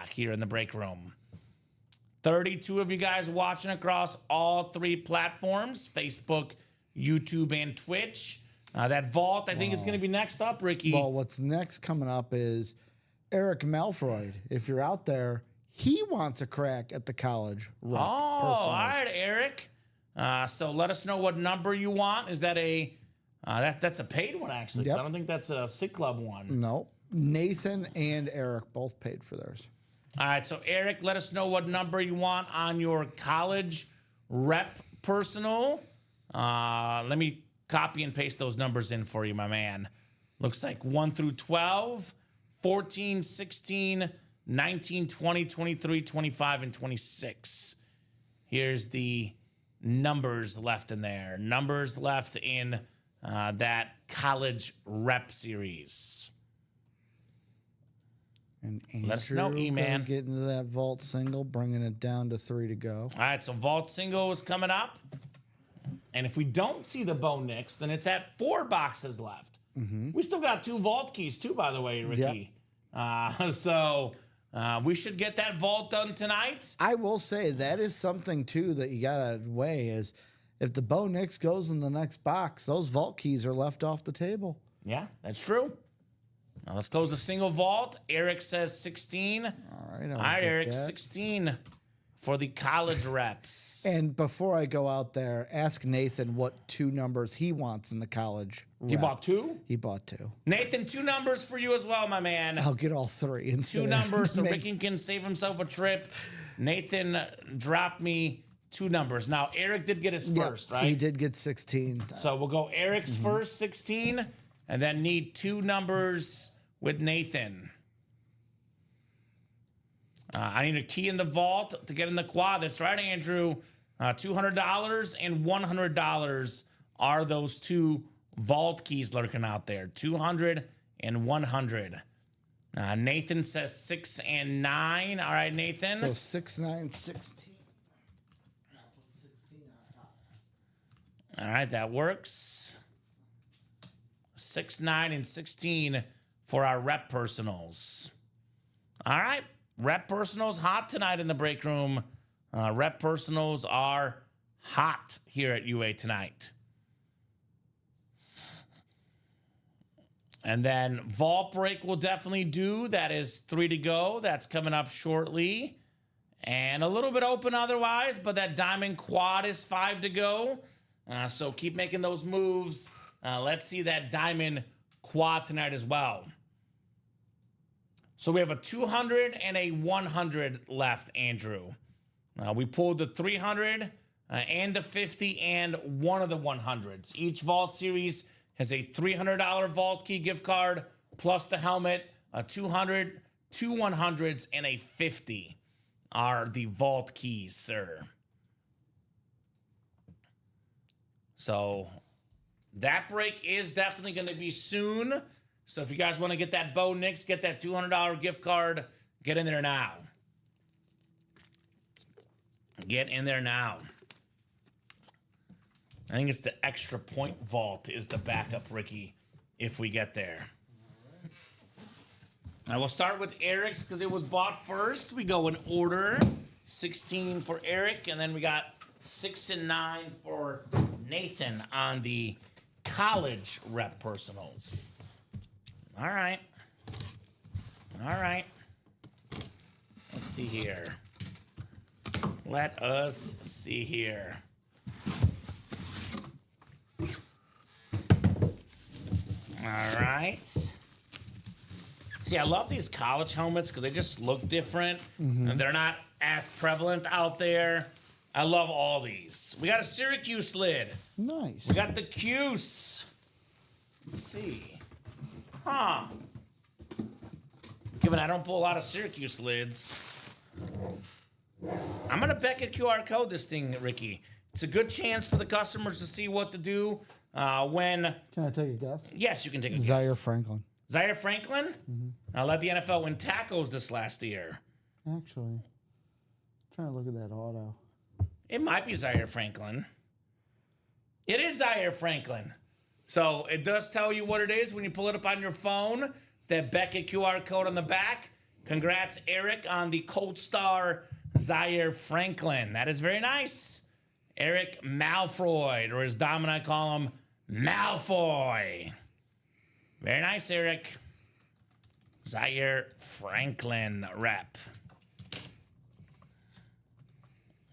here in the break room. 32 of you guys watching across all 3 platforms, Facebook, YouTube, and Twitch. That vault, I think, is going to be next up, Ricky. Well, what's next coming up is Eric Malfroid. If you're out there, he wants a crack at the college rep. All right, Eric. So let us know what number you want. Is that a that's a paid one, actually? 'Cause Yep. I don't think that's a Sick Club one. No. Nathan and Eric both paid for theirs. All right, so Eric, let us know what number you want on your college rep personal. Let me copy and paste those numbers in for you, my man. Looks like 1 through 12, 14, 16, 19, 20, 23, 25, and 26. Here's the numbers left in there. Numbers left in that college rep series. And Andrew Let us know, E-Man. gonna get into that vault single, bringing it down to 3 to go. All right, so Vault Single is coming up. And if we don't see the Bo Nix, then it's at 4 boxes left. We still got 2 vault keys, too, by the way, Ricky. So we should get that vault done tonight. I will say that is something, too, that you got to weigh is if the Bo Nix goes in the next box, those vault keys are left off the table. Yeah, that's true. Now let's close the single vault. Eric says 16. All right, All right, Eric, 16 for the college reps. And before I go out there, ask Nathan what 2 numbers he wants in the college. You rep. bought 2? He bought 2. Nathan, 2 numbers for you as well, my man. I'll get all 3 instead. 2 of numbers so make- Ricky can save himself a trip. Nathan dropped me 2 numbers. Now, Eric did get his Yep, first, right? He did get 16. So we'll go Eric's first, 16, and then need 2 numbers with Nathan. I need a key in the vault to get in the quad. That's right, Andrew. $200 and $100 are those 2 vault keys lurking out there. 200 and 100. Nathan says 6 and 9. All right, Nathan. So 6, 9, 16. All right, that works. 6, 9, and 16 for our rep personals. All right, rep personals hot tonight in the break room. Rep personals are hot here at UA tonight. And then vault break will definitely do. That is 3 to go. That's coming up shortly. And a little bit open otherwise, but that diamond quad is 5 to go. So keep making those moves. Let's see that diamond quad tonight as well. So we have a 200 and a 100 left, Andrew. We pulled the 300 and the 50 and one of the 100s. Each vault series has a $300 vault key gift card plus the helmet. A 200, 2 100s, and a 50 are the vault keys, sir. So that break is definitely going to be soon. So if you guys want to get that Bo Nix, get that $200 gift card, get in there now. Get in there now. I think it's the extra point vault is the backup, Ricky, if we get there. I will start with Eric's because it was bought first. We go in order. 16 for Eric, and then we got 6 and 9 for Nathan on the college rep personals. All right. All right. Let's see here. Let us see here. All right. See, I love these college helmets because they just look different and they're not as prevalent out there. I love all these. We got a Syracuse lid. Nice. We got the Cuse. Let's see. Huh. Given I don't pull a lot of Syracuse lids, I'm going to Beckett QR code this thing, Ricky. It's a good chance for the customers to see what to do when... Can I take a guess? Yes, you can take a Zaire guess. Franklin. Zaire Franklin? I led the NFL win tackles this last year. Actually, trying to look at that auto. It might be Zaire Franklin. It is Zaire Franklin. So it does tell you what it is when you pull it up on your phone. That Beckett QR code on the back. Congrats, Eric, on the Cold Star Zaire Franklin. That is very nice. Eric Malfroid, or as Dom and I call him, Malfoy. Very nice, Eric. Zaire Franklin rep.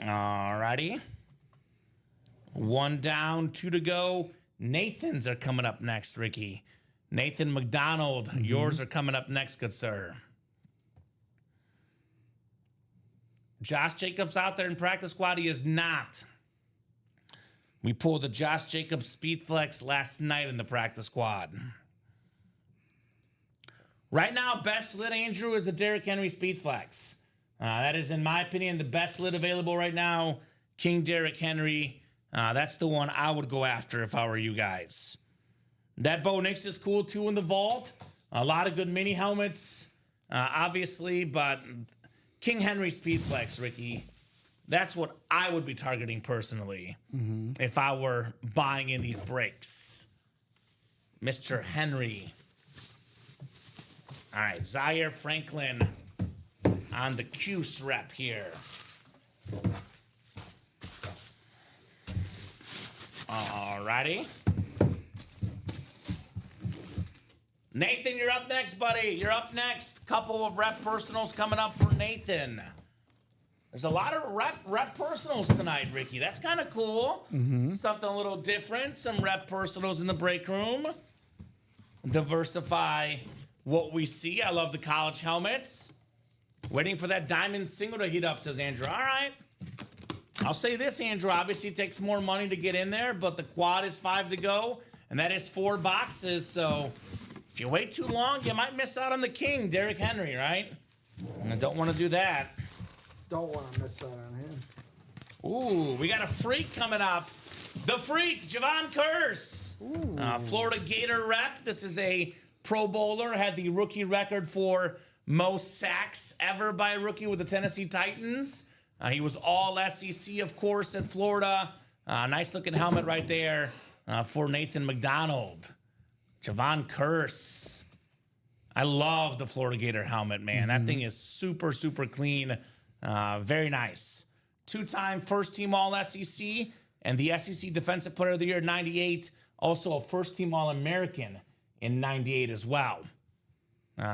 Alrighty. 1 down, 2 to go. Nathan's are coming up next, Ricky. Nathan McDonald, yours are coming up next, good sir. Josh Jacobs out there in practice squad. He is not. We pulled the Josh Jacobs Speed Flex last night in the practice squad. Right now, best lid, Andrew, is the Derrick Henry Speed Flex. That is, in my opinion, the best lid available right now. King Derrick Henry. That's the one I would go after if I were you guys. That Bo Nix is cool too in the vault. A lot of good mini helmets, obviously, but King Henry Speed Flex, Ricky, that's what I would be targeting personally if I were buying in these breaks. Mr. Henry. All right, Zaire Franklin on the Cuse rep here. All righty. Nathan, you're up next, buddy. You're up next. Couple of rep personals coming up for Nathan. There's a lot of rep personals tonight, Ricky. That's kind of cool. Something a little different. Some rep personals in the break room. Diversify what we see. I love the college helmets. Waiting for that diamond single to heat up, says Andrew. All right. I'll say this, Andrew. Obviously, it takes more money to get in there, but the quad is 5 to go, and that is 4 boxes. So if you wait too long, you might miss out on the king, Derrick Henry, right? And I don't want to do that. Don't want to miss out on him. Ooh, we got a freak coming up. The freak, Javon Curse. Florida Gator rep. This is a Pro Bowler. Had the rookie record for most sacks ever by a rookie with the Tennessee Titans. He was all SEC, of course, at Florida. Nice looking helmet right there for Nathan McDonald. Javon Curse. I love the Florida Gator helmet, man. That thing is super, super clean. Very nice. 2-time first-team All-SEC and the SEC Defensive Player of the Year 98. Also a first-team All-American in 98 as well.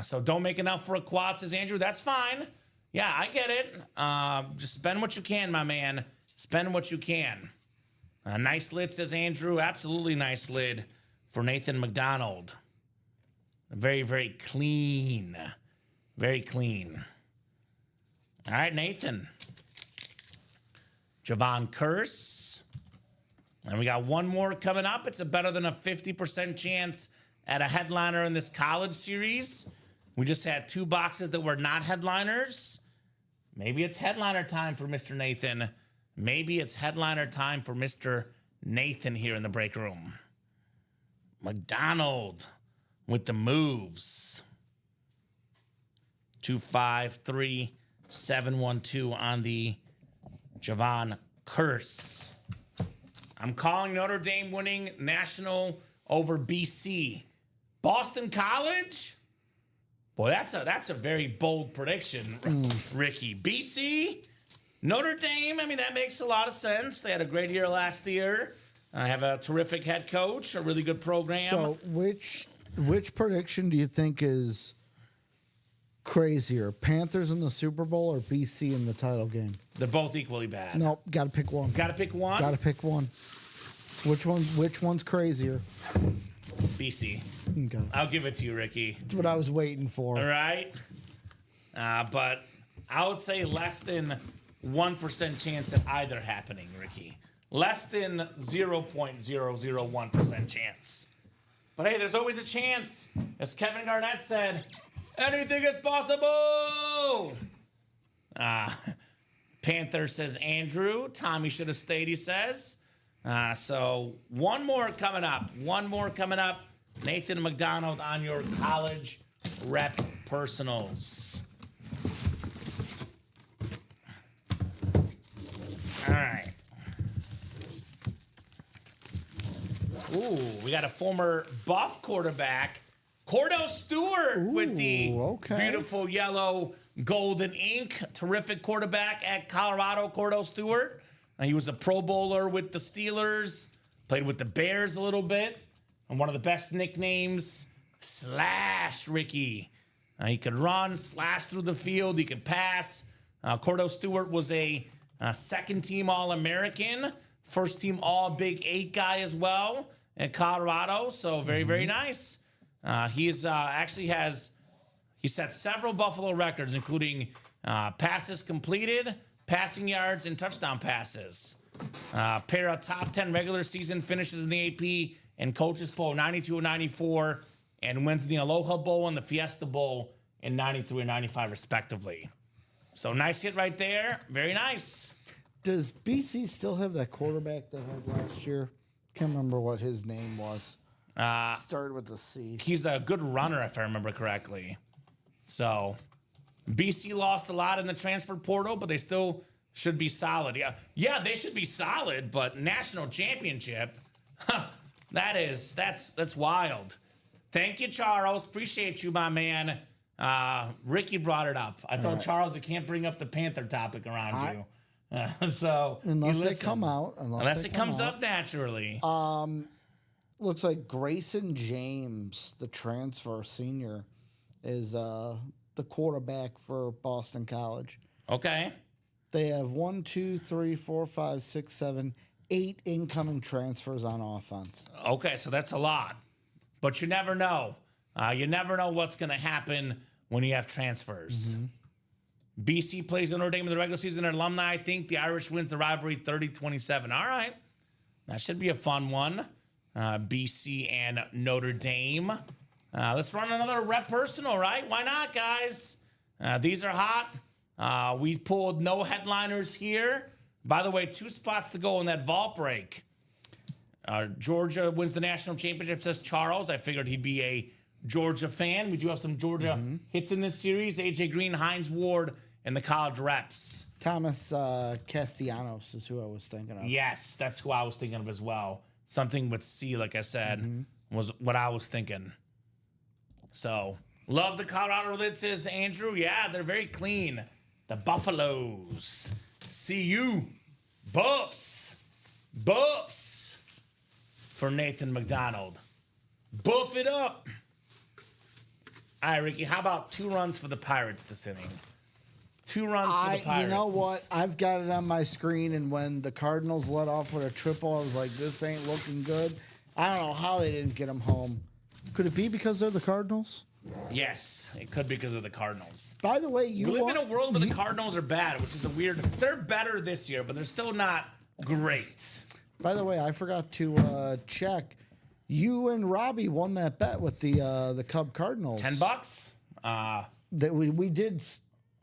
So don't make enough for a quad, says Andrew. That's fine. Yeah, I get it. Just spend what you can, my man. Spend what you can. Nice lid, says Andrew. Absolutely nice lid for Nathan McDonald. Very, very clean. Very clean. All right, Nathan. Javon Curse. And we got one more coming up. It's a better than a 50% chance at a headliner in this college series. We just had 2 boxes that were not headliners. Maybe it's headliner time for Mr. Nathan. Maybe it's headliner time for Mr. Nathan here in the break room. McDonald with the moves. 253-712 on the Javon Curse. I'm calling Notre Dame winning national over BC. Boston College? Boy, that's a very bold prediction, Ricky. BC, Notre Dame, I mean, that makes a lot of sense. They had a great year last year. I have a terrific head coach, a really good program. So which prediction do you think is crazier? Panthers in the Super Bowl or BC in the title game? They're both equally bad. Nope, got to pick one. Got to pick one? Got to pick one. Which one's crazier? BC. Okay. I'll give it to you, Ricky. That's what I was waiting for. All right. But I would say less than 1% chance of either happening, Ricky. Less than 0.001% chance. But hey, there's always a chance. As Kevin Garnett said, anything is possible. Panther, says Andrew. Tommy should have stayed, he says. So one more coming up. Nathan McDonald on your college rep personals. All right. Ooh, we got a former Buff quarterback, Cordell Stewart, with the beautiful yellow golden ink. Terrific quarterback at Colorado, Cordell Stewart. He was a Pro Bowler with the Steelers, played with the Bears a little bit, and one of the best nicknames, Slash Ricky. He could run, slash through the field, he could pass. Cordell Stewart was a second-team All-American, first-team All-Big 8 guy as well at Colorado, so very, very nice. He's he set several Buffalo records, including passes completed, passing yards, and touchdown passes. Pair of top 10 regular season finishes in the AP and coaches poll, 92 and 94. and wins the Aloha Bowl and the Fiesta Bowl in 93 and 95, respectively. So nice hit right there. Very nice. Does BC still have that quarterback they had last year? Can't remember what his name was. Started with a C. He's a good runner, if I remember correctly. So BC lost a lot in the transfer portal, but they still should be solid. Yeah, they should be solid, but national championship, that's wild. Thank you, Charles. Appreciate you, my man. Ricky brought it up. I told Charles I can't bring up the Panther topic around you. So unless they come out, unless it comes up naturally. Looks like Grayson James, the transfer senior, is the quarterback for Boston College. Okay. They have 1, 2, 3, 4, 5, 6, 7, 8 incoming transfers on offense. Okay, so that's a lot. But you never know. You never know what's going to happen when you have transfers. Mm-hmm. BC plays Notre Dame in the regular season. Their alumni, I think the Irish wins the rivalry 30-27. All right. That should be a fun one. BC and Notre Dame. Let's run another rep personal, right? Why not, guys? These are hot. We pulled no headliners here. By the way, 2 spots to go in that vault break. Georgia wins the national championship, says Charles. I figured he'd be a Georgia fan. We do have some Georgia hits in this series. AJ Green, Hines Ward, and the college reps. Thomas Castellanos is who I was thinking of. Yes, that's who I was thinking of as well. Something with C, like I said, was what I was thinking. So, love the Colorado Lit, says Andrew. Yeah, they're very clean. The Buffaloes. See you. Buffs. Buffs. For Nathan McDonald. Buff it up. All right, Ricky, how about 2 runs for the Pirates this inning? 2 runs for the Pirates. You know what? I've got it on my screen, and when the Cardinals let off with a triple, I was like, this ain't looking good. I don't know how they didn't get them home. Could it be because they're the Cardinals? Yes, it could be because of the Cardinals. By the way, We live in a world where the Cardinals are bad, which is a weird... They're better this year, but they're still not great. By the way, I forgot to check. You and Robbie won that bet with the Cub Cardinals. $10? That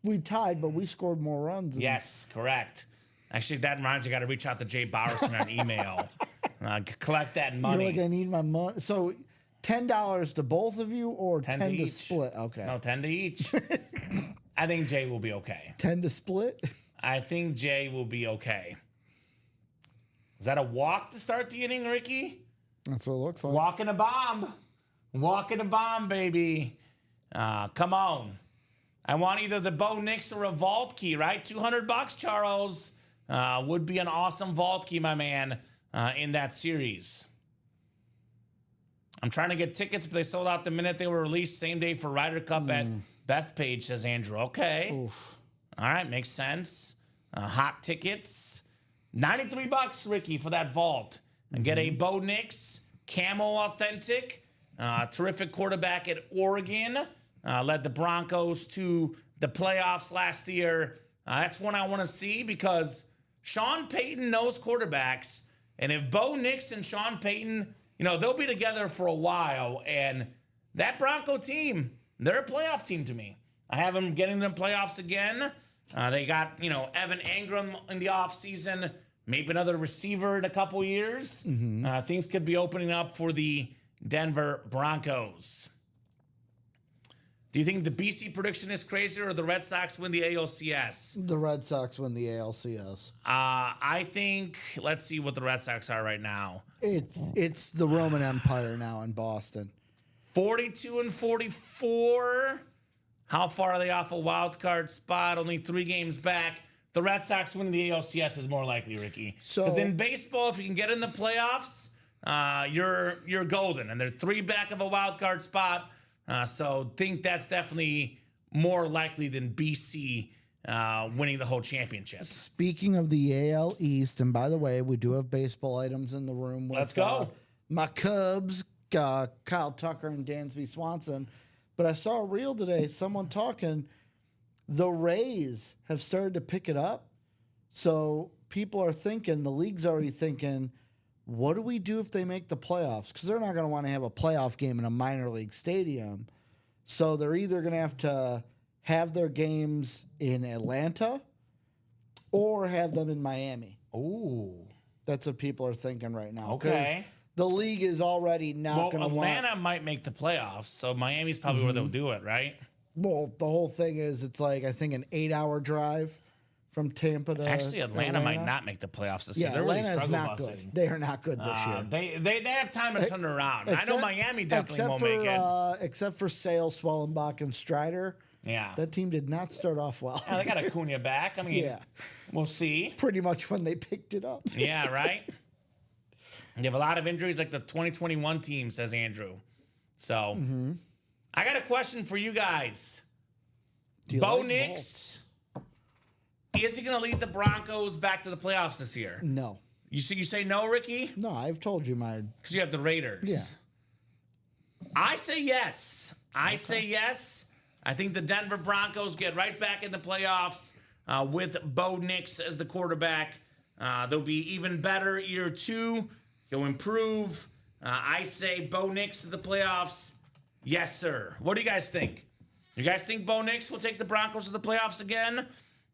we tied, but we scored more runs. Yes, correct. Actually, that rhymes. I got to reach out to Jay Bowerson on email. Collect that money. You're like, I need my money. So $10 to both of you, or 10 to each. split? Okay. No, 10 to each. I think Jay will be okay. 10 to split? I think Jay will be okay. Is that a walk to start the inning, Ricky? That's what it looks like. Walking a bomb. Walking a bomb, baby. Come on. I want either the Bo Nix or a vault key, right? $200, Charles. Would be an awesome vault key, my man, in that series. I'm trying to get tickets, but they sold out the minute they were released. Same day for Ryder Cup at Bethpage, says Andrew. Okay. Oof. All right, makes sense. Hot tickets. $93, Ricky, for that vault. And get a Bo Nix Camo Authentic. Terrific quarterback at Oregon. Led the Broncos to the playoffs last year. That's one I want to see because Sean Payton knows quarterbacks. And if Bo Nix and Sean Payton, they'll be together for a while. And that Bronco team, they're a playoff team to me. I have them getting them playoffs again. They got, Evan Engram in the offseason, maybe another receiver in a couple years. Things could be opening up for the Denver Broncos. Do you think the BC prediction is crazier or the Red Sox win the ALCS? The Red Sox win the ALCS. I think, let's see what the Red Sox are right now. It's the Roman Empire now in Boston. 42-44. How far are they off a wild card spot? Only 3 games back. The Red Sox winning the ALCS is more likely, Ricky. Because in baseball, if you can get in the playoffs, you're golden. And they're 3 back of a wild card spot. So think that's definitely more likely than BC winning the whole championship. Speaking of the AL East, and by the way, we do have baseball items in the room. With, Let's go. My Cubs, Kyle Tucker and Dansby Swanson. But I saw a reel today, someone talking, the Rays have started to pick it up. So people are thinking, the league's already thinking, what do we do if they make the playoffs? Because they're not going to want to have a playoff game in a minor league stadium. So they're either going to have their games in Atlanta or have them in Miami. Ooh. That's what people are thinking right now. 'Cause Okay. the league is already not going to want. Atlanta might make the playoffs, so Miami's probably where they'll do it, right? Well, the whole thing is it's like, I think, an 8-hour drive from Tampa to Actually, Atlanta might not make the playoffs this year. Yeah, They're really Atlanta is struggle not busing. good. They are not good this year. They have time to turn it around. I know Miami definitely won't make it. Except for Sale, Swellenbach, and Strider. Yeah. That team did not start off well. Yeah, they got Acuna back. I mean, Yeah. we'll see. Pretty much when they picked it up. Yeah, right? They have a lot of injuries like the 2021 team, says Andrew. So, I got a question for you guys. Do you Bo like Nix, is he going to lead the Broncos back to the playoffs this year? Bolts? No. You say no, Ricky? No, I've told you my. Because you have the Raiders. Yeah. I say yes. I say yes. I think the Denver Broncos get right back in the playoffs with Bo Nix as the quarterback. They'll be even better year 2. He'll improve. I say Bo Nix to the playoffs. Yes, sir. What do you guys think? You guys think Bo Nix will take the Broncos to the playoffs again?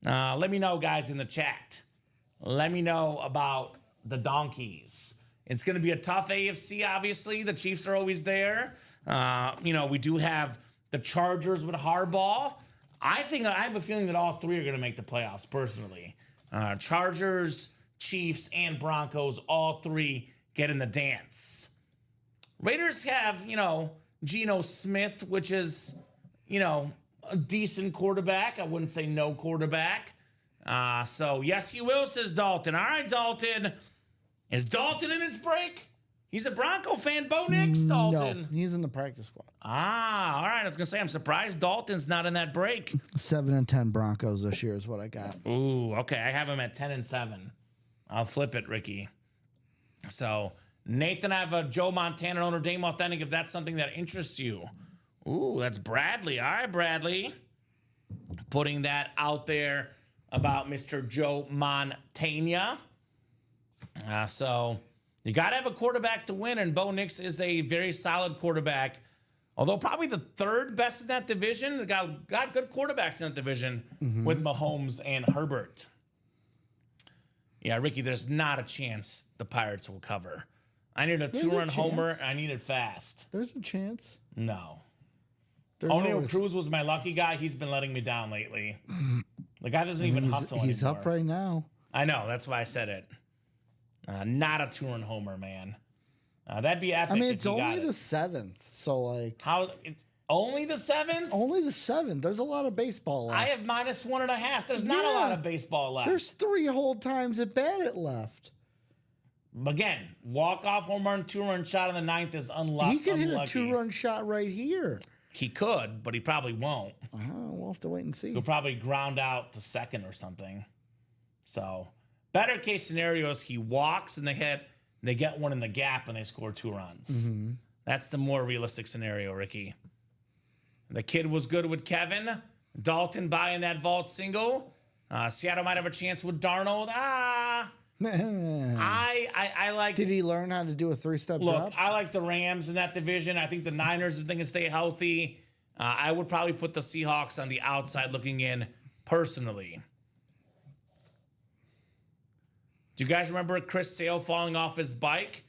Let me know, guys, in the chat. Let me know about the Donkeys. It's going to be a tough AFC, obviously. The Chiefs are always there. We do have the Chargers with Harbaugh. I have a feeling that all three are going to make the playoffs, personally. Chargers, Chiefs, and Broncos, all three get in the dance. Raiders have, Geno Smith, which is, a decent quarterback. I wouldn't say no quarterback. So, yes, he will, says Dalton. All right, Dalton. Is Dalton in his break? He's a Bronco fan. Bo Nix, Dalton. No, he's in the practice squad. All right. I was going to say, I'm surprised Dalton's not in that break. 7-10 Broncos this year is what I got. Ooh, okay. I have him at 10-7. I'll flip it, Ricky. So, Nathan, I have a Joe Montana Notre Dame Authentic, if that's something that interests you. Ooh, that's Bradley. All right, Bradley. Putting that out there about Mr. Joe Montana. So, you got to have a quarterback to win, and Bo Nix is a very solid quarterback. Although probably the third best in that division. They got good quarterbacks in that division with Mahomes and Herbert. Yeah, Ricky, there's not a chance the Pirates will cover. I need a two-run homer. I need it fast. There's a chance. No. There's O'Neal always- Cruz was my lucky guy. He's been letting me down lately. The guy doesn't even hustle anymore. He's up right now. I know. That's why I said it. Not a two-run homer, man. That'd be epic. I mean, if it's you got only it. the 7th, so like How? It's only the 7th? only the 7th. There's a lot of baseball left. I have -1.5. There's not a lot of baseball left. There's 3 whole times at bat it left. Again, walk-off home run, two-run shot in the 9th is unlucky. He could hit a 2-run shot right here. He could, but he probably won't. We'll have to wait and see. He'll probably ground out to second or something. So, better case scenario is he walks and they get one in the gap and they score 2 runs. That's the more realistic scenario, Ricky. The kid was good with Kevin. Dalton buying that vault single. Seattle might have a chance with Darnold. I like. Did he learn how to do a 3-step Look, drop? I like the Rams in that division. I think the Niners, if they can stay healthy, I would probably put the Seahawks on the outside looking in personally. Do you guys remember Chris Sale falling off his bike?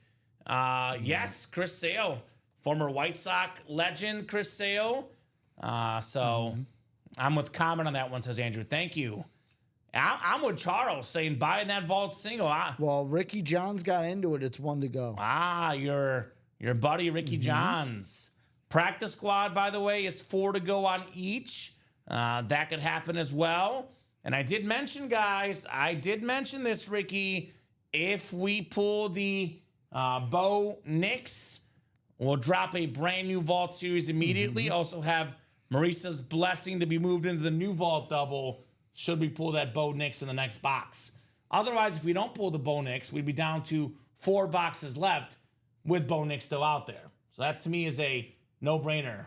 Yes, Chris Sale, former White Sox legend, Chris Sale. I'm with comment on that one, says Andrew. Thank you. I'm with Charles saying buying that vault single. Well, Ricky Johns got into it. It's 1 to go. Your buddy Ricky Johns. Practice squad, by the way, is 4 to go on each. That could happen as well. And I did mention, guys, this, Ricky. If we pull the Bo Nix, we'll drop a brand new vault series immediately. Also have Marisa's blessing to be moved into the new vault double. Should we pull that Bo Nix in the next box? Otherwise, if we don't pull the Bo Nix, we'd be down to 4 boxes left with Bo Nix still out there. So that to me is a no-brainer.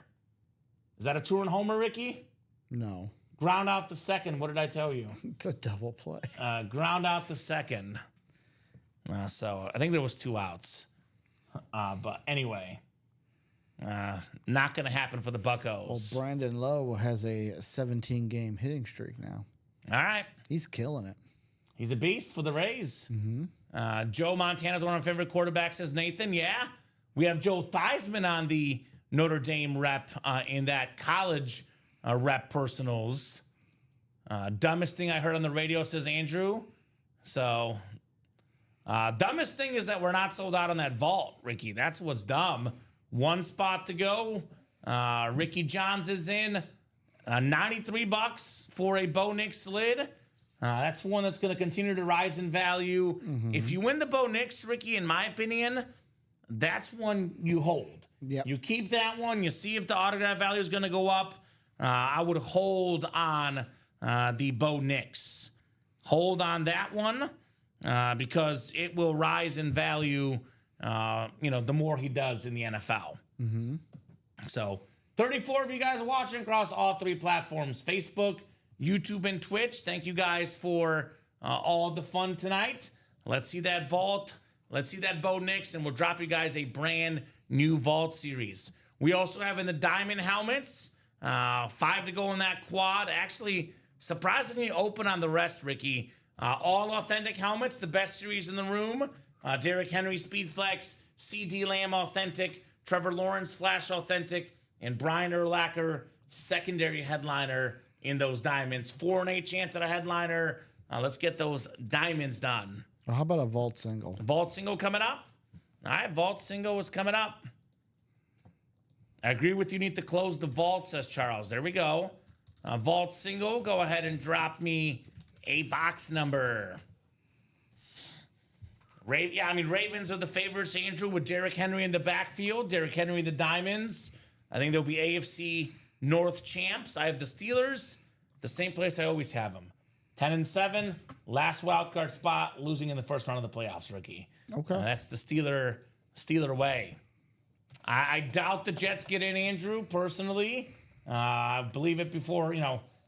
Is that a 2-run homer, Ricky? No. Ground out the second. What did I tell you? It's a double play. Ground out the second. So I think there was 2 outs. But anyway, not going to happen for the Well, Buccos. Brandon Lowe has a 17-game hitting streak now. All right. He's killing it. He's a beast for the Rays. Joe Montana's one of my favorite quarterbacks, says Nathan. Yeah. We have Joe Theismann on the Notre Dame rep in that college rep personals. Dumbest thing I heard on the radio, says Andrew. So, dumbest thing is that we're not sold out on that vault, Ricky. That's what's dumb. 1 spot to go. Ricky Johns is in. $93 for a Bo Nix lid. That's one that's going to continue to rise in value. If you win the Bo Nix, Ricky, in my opinion, that's one you hold. Yep. You keep that one. You see if the autograph value is going to go up. I would hold on the Bo Nix. Hold on that one because it will rise in value, the more he does in the NFL. So 34 of you guys are watching across all 3 platforms, Facebook, YouTube, and Twitch. Thank you guys for all the fun tonight. Let's see that vault. Let's see that Bo Nix, and we'll drop you guys a brand new vault series. We also have in the diamond helmets, 5 to go in that quad. Actually, surprisingly open on the rest, Ricky. All authentic helmets, the best series in the room. Derrick Henry Speed Flex, CD Lamb Authentic, Trevor Lawrence Flash Authentic, and Brian Urlacher secondary headliner in those diamonds. 4 and 8 chance at a headliner. Let's get those diamonds done. Well, how about a vault single? Vault single coming up. All right, vault single is coming up. I agree with you. Need to close the vault, says Charles. There we go. Vault single. Go ahead and drop me a box number. Ravens are the favorites, Andrew, with Derrick Henry in the backfield. Derrick Henry in the diamonds. I think they'll be AFC North champs. I have the Steelers, the same place I always have them. 10-7, last wild card spot, losing in the first round of the playoffs, Ricky. Okay. That's the Steeler way. I doubt the Jets get in, Andrew, personally. Believe it before,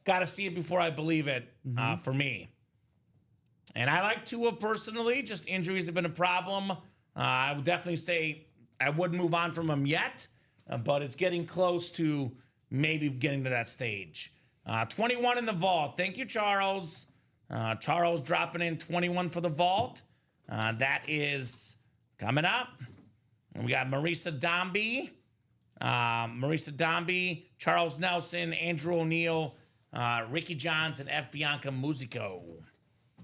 got to see it before I believe it for me. And I like Tua personally. Just injuries have been a problem. I would definitely say I wouldn't move on from him yet, but it's getting close to maybe getting to that stage. 21 in the vault. Thank you, Charles. Charles dropping in 21 for the vault. That is coming up. And we got Marisa Dombie, Charles Nelson, Andrew O'Neal, Ricky Johns, and F. Bianca Musico.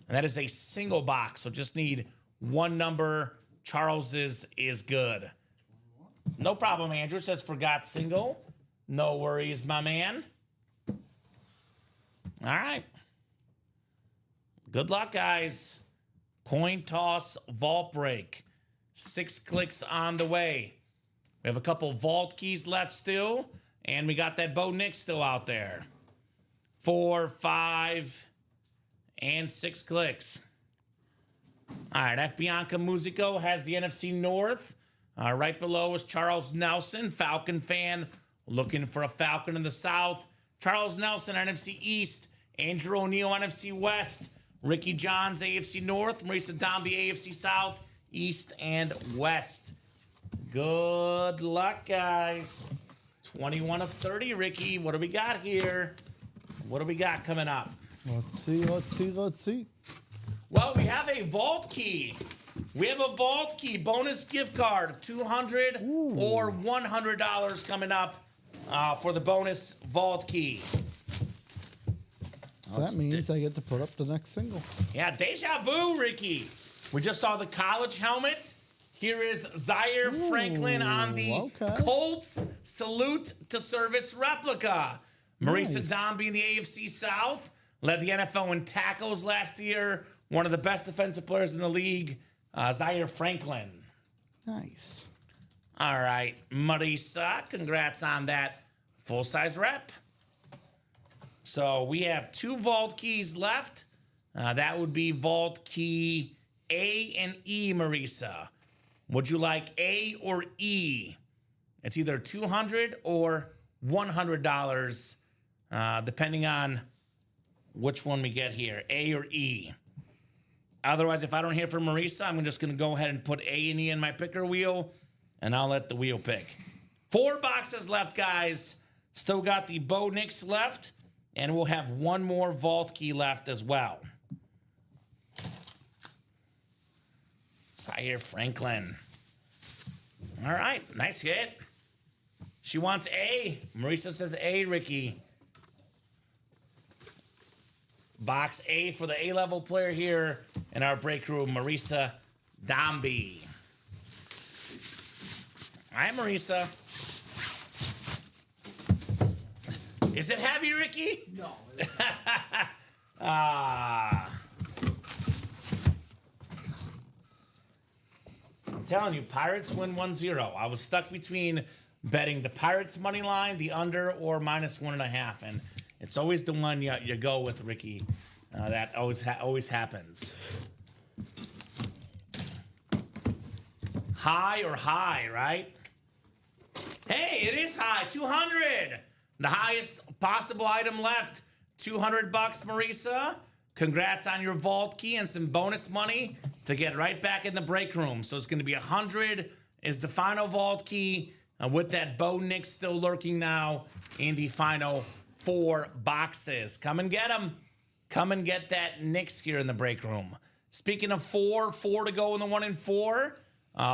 And that is a single box, so just need 1 number. Charles's is good. No problem, Andrew. Says forgot single. No worries, my man. All right. Good luck, guys. Coin toss, vault break. 6 clicks on the way. We have a couple vault keys left still, and we got that Bo Nix still out there. 4, 5, and 6 clicks. All right, F. Bianca Musico has the NFC North. Right below is Charles Nelson, Falcon fan, looking for a Falcon in the South. Charles Nelson, NFC East. Andrew O'Neal, NFC West. Ricky Johns, AFC North. Marisa Dombie, AFC South, East, and West. Good luck, guys. 21 of 30, Ricky. What do we got here? What do we got coming up? Let's see. Well, we have a vault key. We have a vault key bonus gift card, $200 or $100 coming up for the bonus vault key. So that means I get to put up the next single. Yeah, deja vu, Ricky. We just saw the college helmet. Here is Zaire Franklin on the Colts Salute to Service replica. Marisa Dombie in the AFC South. Led the NFL in tackles last year. One of the best defensive players in the league, Zaire Franklin. Nice. All right, Marisa, congrats on that full-size rep. So we have 2 vault keys left. That would be vault key A and E, Marisa. Would you like A or E? It's either $200 or $100, depending on which one we get here, A or E. Otherwise, if I don't hear from Marisa, I'm just going to go ahead and put A&E in my picker wheel, and I'll let the wheel pick. 4 boxes left, guys. Still got the Bo Nix left, and we'll have one more vault key left as well. Zaire Franklin. All right, nice hit. She wants A. Marisa says A, Ricky. Box A for the A-level player here in our break room, Marisa Dombey. All right, Marisa. Is it heavy, Ricky? No. I'm telling you, Pirates win 1-0. I was stuck between betting the Pirates money line, the under, or -1.5, and it's always the one you go with, Ricky. That always happens. High or high, right? Hey, it is high. 200. The highest possible item left. $200, Marisa. Congrats on your vault key and some bonus money to get right back in the break room. So it's going to be 100 is the final vault key. With that Bo Nix still lurking now in the final 4 boxes. Come and get them. Come and get that Nix here in the break room. Speaking of 4 to go in the 1 and 4.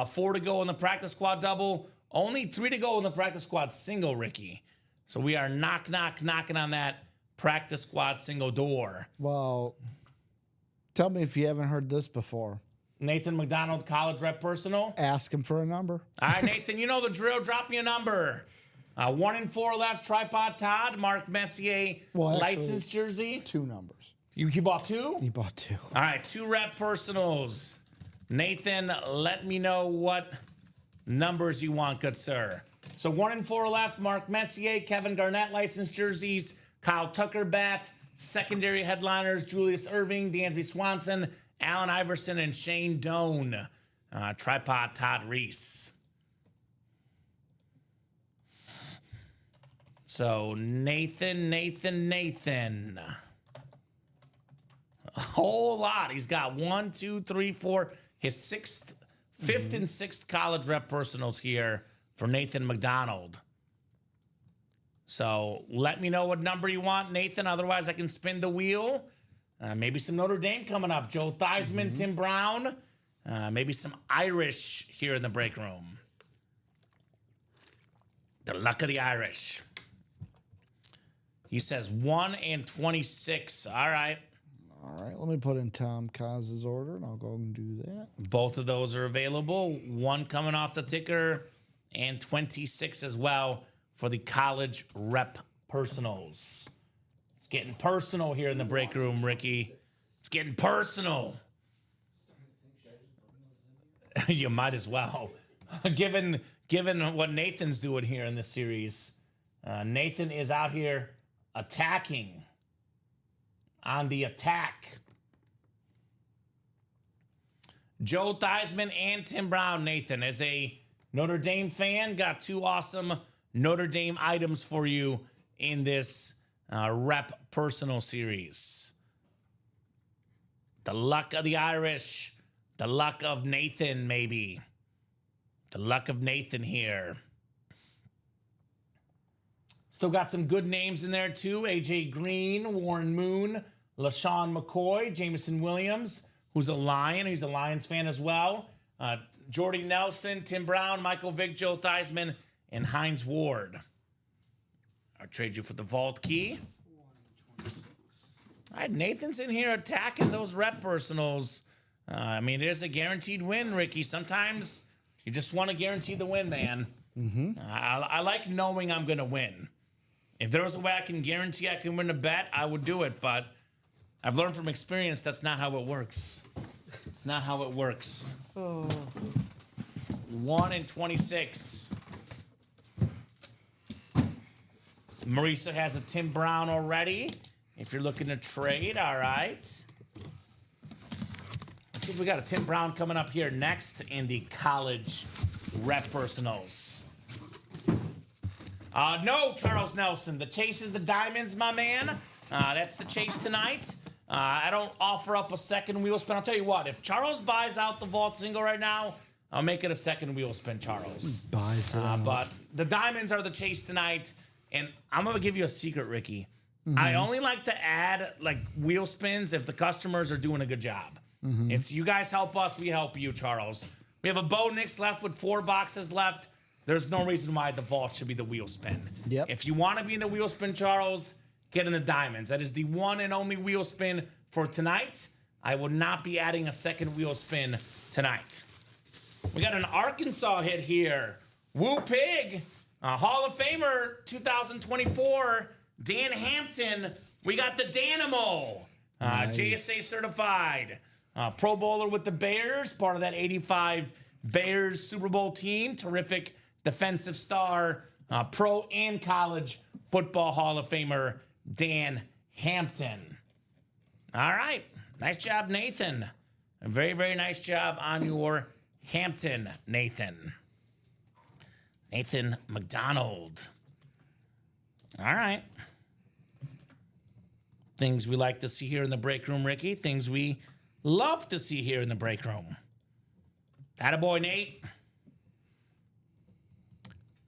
4 to go in the practice squad double. Only 3 to go in the practice squad single, Ricky. So we are knocking on that practice squad single door. Well, tell me if you haven't heard this before. Nathan McDonald, college rep personal. Ask him for a number. All right, Nathan, you know the drill. Drop me a number. 1 and 4 left, Tripod Todd, Mark Messier, licensed jersey. 2 numbers. He bought 2? He bought 2. All right, 2 rep personals. Nathan, let me know what numbers you want, good sir. So 1 and 4 left, Mark Messier, Kevin Garnett, licensed jerseys, Kyle Tucker bat, secondary headliners, Julius Irving, DeAndre Swanson, Allen Iverson, and Shane Doan. Tripod Todd Reese. So Nathan. A whole lot. He's got 1, 2, 3, 4. His 5th and 6th college rep personals here for Nathan McDonald. So let me know what number you want, Nathan. Otherwise, I can spin the wheel. Maybe some Notre Dame coming up. Joe Theismann, Tim Brown. Maybe some Irish here in the break room. The luck of the Irish. He says 1 and 26. All right. All right, let me put in Tom Kaz's order, and I'll go and do that. Both of those are available. 1 coming off the ticker, and 26 as well for the college rep personals. It's getting personal here in the break room, Ricky. It's getting personal. You might as well. Given what Nathan's doing here in this series. Nathan is out here attacking. On the attack. Joe Theismann and Tim Brown, Nathan. As a Notre Dame fan, got 2 awesome Notre Dame items for you in this rep personal series. The luck of the Irish. The luck of Nathan, maybe. The luck of Nathan here. Still got some good names in there, too. A.J. Green, Warren Moon, LaShawn McCoy, Jameson Williams, who's a Lion. He's a Lions fan as well. Jordy Nelson, Tim Brown, Michael Vick, Joe Theismann, and Hines Ward. I'll trade you for the vault key. All right, Nathan's in here attacking those rep personals. I mean, it is a guaranteed win, Ricky. Sometimes you just want to guarantee the win, man. I like knowing I'm going to win. If there was a way I can guarantee I can win a bet, I would do it. But I've learned from experience that's not how it works. It's not how it works. 1 and 26. Marisa has a Tim Brown already. If you're looking to trade, all right. Let's see if we got a Tim Brown coming up here next in the college rep personals. No, Charles Nelson. The chase is the diamonds, my man. That's the chase tonight. I don't offer up a second wheel spin. I'll tell you what, if Charles buys out the vault single right now, I'll make it a second wheel spin, Charles. Buys it out. But the diamonds are the chase tonight, and I'm gonna give you a secret, Ricky. I only like to add like wheel spins if the customers are doing a good job. It's you guys help us, we help you, Charles. We have a Bo Nix left with 4 boxes left. There's no reason why the vault should be the wheel spin. Yep. If you want to be in the wheel spin, Charles, get in the diamonds. That is the one and only wheel spin for tonight. I will not be adding a second wheel spin tonight. We got an Arkansas hit here. Woo Pig, Hall of Famer 2024, Dan Hampton. We got the Danimo, Nice. JSA certified. Pro Bowler with the Bears, part of that 85 Bears Super Bowl team. Terrific defensive star, pro and college football Hall of Famer, Dan Hampton. All right. Nice job, Nathan. A very, very nice job on your Hampton, Nathan. Nathan McDonald. All right. Things we like to see here in the break room, Ricky. Things we love to see here in the break room. Attaboy, Nate.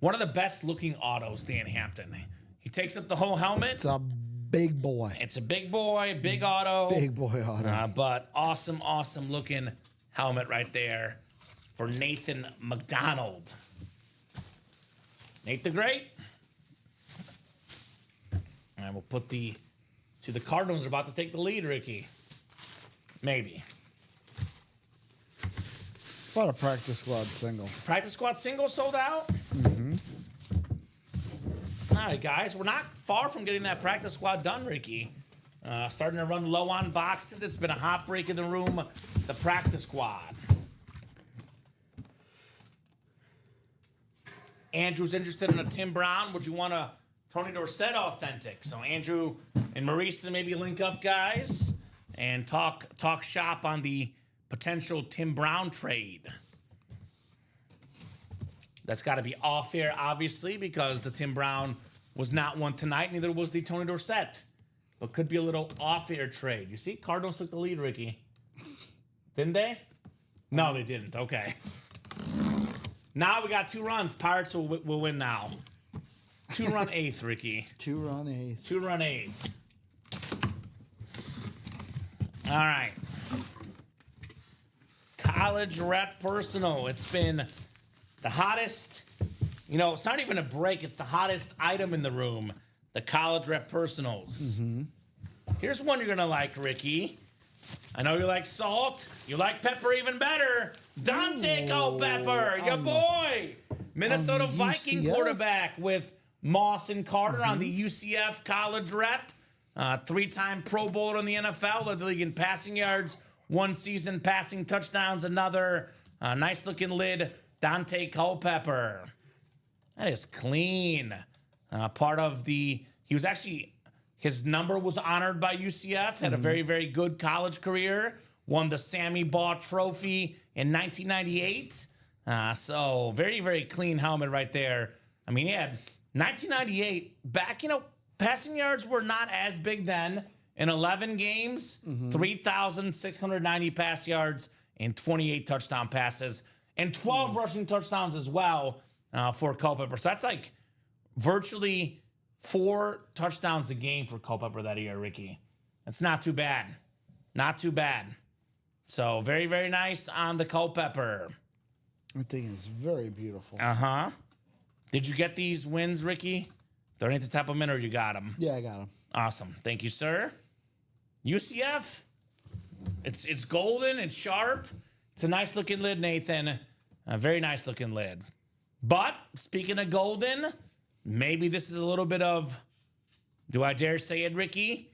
One of the best looking autos, Dan Hampton. He takes up the whole helmet. It's a big boy. It's a big boy, big auto. Big boy auto. But awesome, awesome looking helmet right there for Nathan McDonald. Nate the Great. And we'll put the... See, the Cardinals are about to take the lead, Ricky. Maybe. What a practice squad single. Practice squad single sold out? All right, guys. We're not far from getting that practice squad done, Ricky. Starting to run low on boxes. It's been a hot break in the room. The practice squad. Andrew's interested in a Tim Brown. Would you want a Tony Dorsett authentic? So Andrew and Maurice maybe link up, guys, and talk shop on the potential Tim Brown trade. That's got to be off air, obviously, because the Tim Brown was not one tonight. Neither was the Tony Dorsett. But could be a little off air trade. You see, Cardinals took the lead, Ricky. Didn't they? No, they didn't. Okay. Now we got 2 runs. Pirates will win now. 2-run 8th, Ricky. 2-run 8th. 2-run 8th. All right. College rep personal. It's been the hottest, it's not even a break. It's the hottest item in the room. The college rep personals. Here's one you're going to like, Ricky. I know you like salt. You like pepper even better. Dante Culpepper, your boy. Minnesota Viking UCF. quarterback with Moss and Carter on the UCF college rep. 3-time Pro Bowler in the NFL, led the league in passing yards, 1 season passing touchdowns, another. Nice looking lid, Dante Culpepper. That is clean. His number was honored by UCF, had a very, very good college career, won the Sammy Baugh Trophy in 1998. So very, very clean helmet right there. I mean, he had 1998 back, passing yards were not as big then. In 11 games, 3,690 pass yards and 28 touchdown passes and 12 rushing touchdowns as well for Culpepper. So that's like virtually 4 touchdowns a game for Culpepper that year, Ricky. That's not too bad. Not too bad. So very, very nice on the Culpepper. I think it's very beautiful. Uh-huh. Did you get these wins, Ricky? Do I need to tap them in or you got them? Yeah, I got him. Awesome. Thank you, sir. UCF. It's golden. It's sharp. It's a nice looking lid, Nathan. A very nice looking lid. But speaking of golden, maybe this is a little bit of, do I dare say it, Ricky?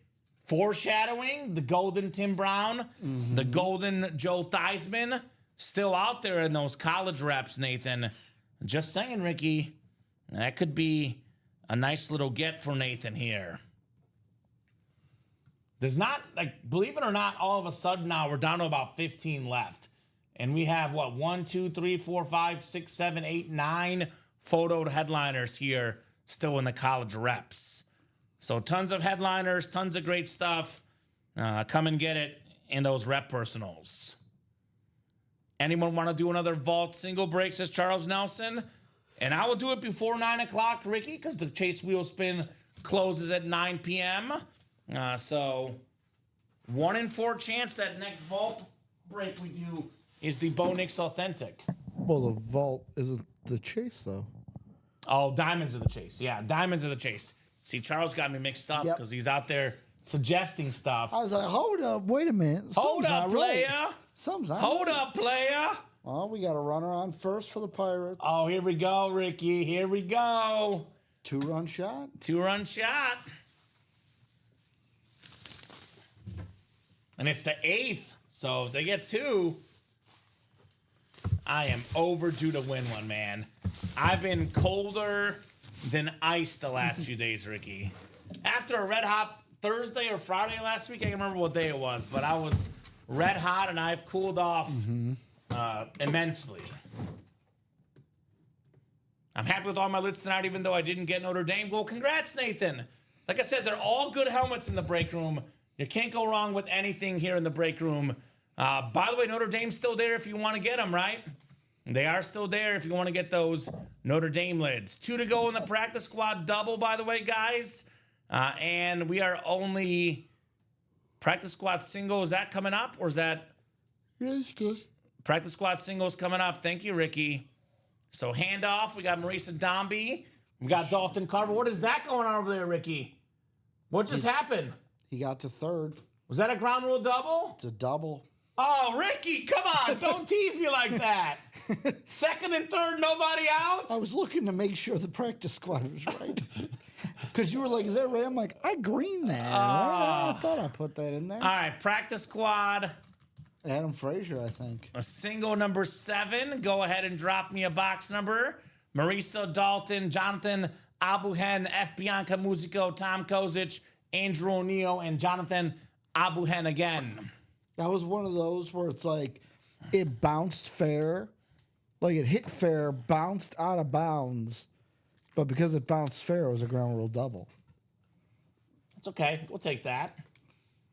Foreshadowing the golden Tim Brown, the golden Joe Theismann, still out there in those college reps, Nathan. Just saying, Ricky, that could be a nice little get for Nathan here. There's not, believe it or not, all of a sudden now we're down to about 15 left. And we have, 1, 2, 3, 4, 5, 6, 7, 8, 9 photoed headliners here still in the college reps. So tons of headliners, tons of great stuff. Come and get it in those rep personals. Anyone want to do another vault single break, says Charles Nelson? And I will do it before 9 o'clock, Ricky, because the Chase Wheel Spin closes at 9 p.m. So 1 in 4 chance that next vault break we do is the Bo Nix Authentic. Well, the vault isn't the Chase, though. Oh, Diamonds of the Chase. Yeah, Diamonds of the Chase. See, Charles got me mixed up because he's out there suggesting stuff. I was like, hold up, wait a minute. Hold up, player. Something's not Hold right. up, player. Well, we got a runner on first for the Pirates. Oh, here we go, Ricky. Here we go. 2-run shot. 2-run shot. And it's the 8th. So if they get 2, I am overdue to win one, man. I've been colder than ice the last few days, Ricky. After a red hot Thursday or Friday last week, I can't remember what day it was, but I was red hot and I've cooled off immensely. I'm happy with all my lids tonight, even though I didn't get Notre Dame goal. Congrats, Nathan. Like I said, they're all good helmets in the break room. You can't go wrong with anything here in the break room. By the way, Notre Dame's still there if you want to get them, right? They are still there if you want to get those Notre Dame lids. 2 to go in the practice squad double, by the way, guys. And we are only practice squad single. Is that coming up, or is that? Yeah, it's good. Practice squad singles coming up. Thank you, Ricky. So handoff. We got Marisa Dombey. We got Dalton Carver. What is that going on over there, Ricky? What just happened? He got to third. Was that a ground rule double? It's a double. Oh, Ricky, come on. Don't tease me like that. Second and third, nobody out? I was looking to make sure the practice squad was right. Because you were like, is that right? I'm like, I greened that. Right? I thought I put that in there. All right, practice squad. Adam Frazier, I think. A single number 7. Go ahead and drop me a box number. Marisa Dalton, Jonathan Abuhen, F. Bianca Musico, Tom Kozic, Andrew O'Neill, and Jonathan Abuhen again. That was one of those where it's like, it bounced fair. Like it hit fair, bounced out of bounds. But because it bounced fair, it was a ground rule double. It's okay. We'll take that.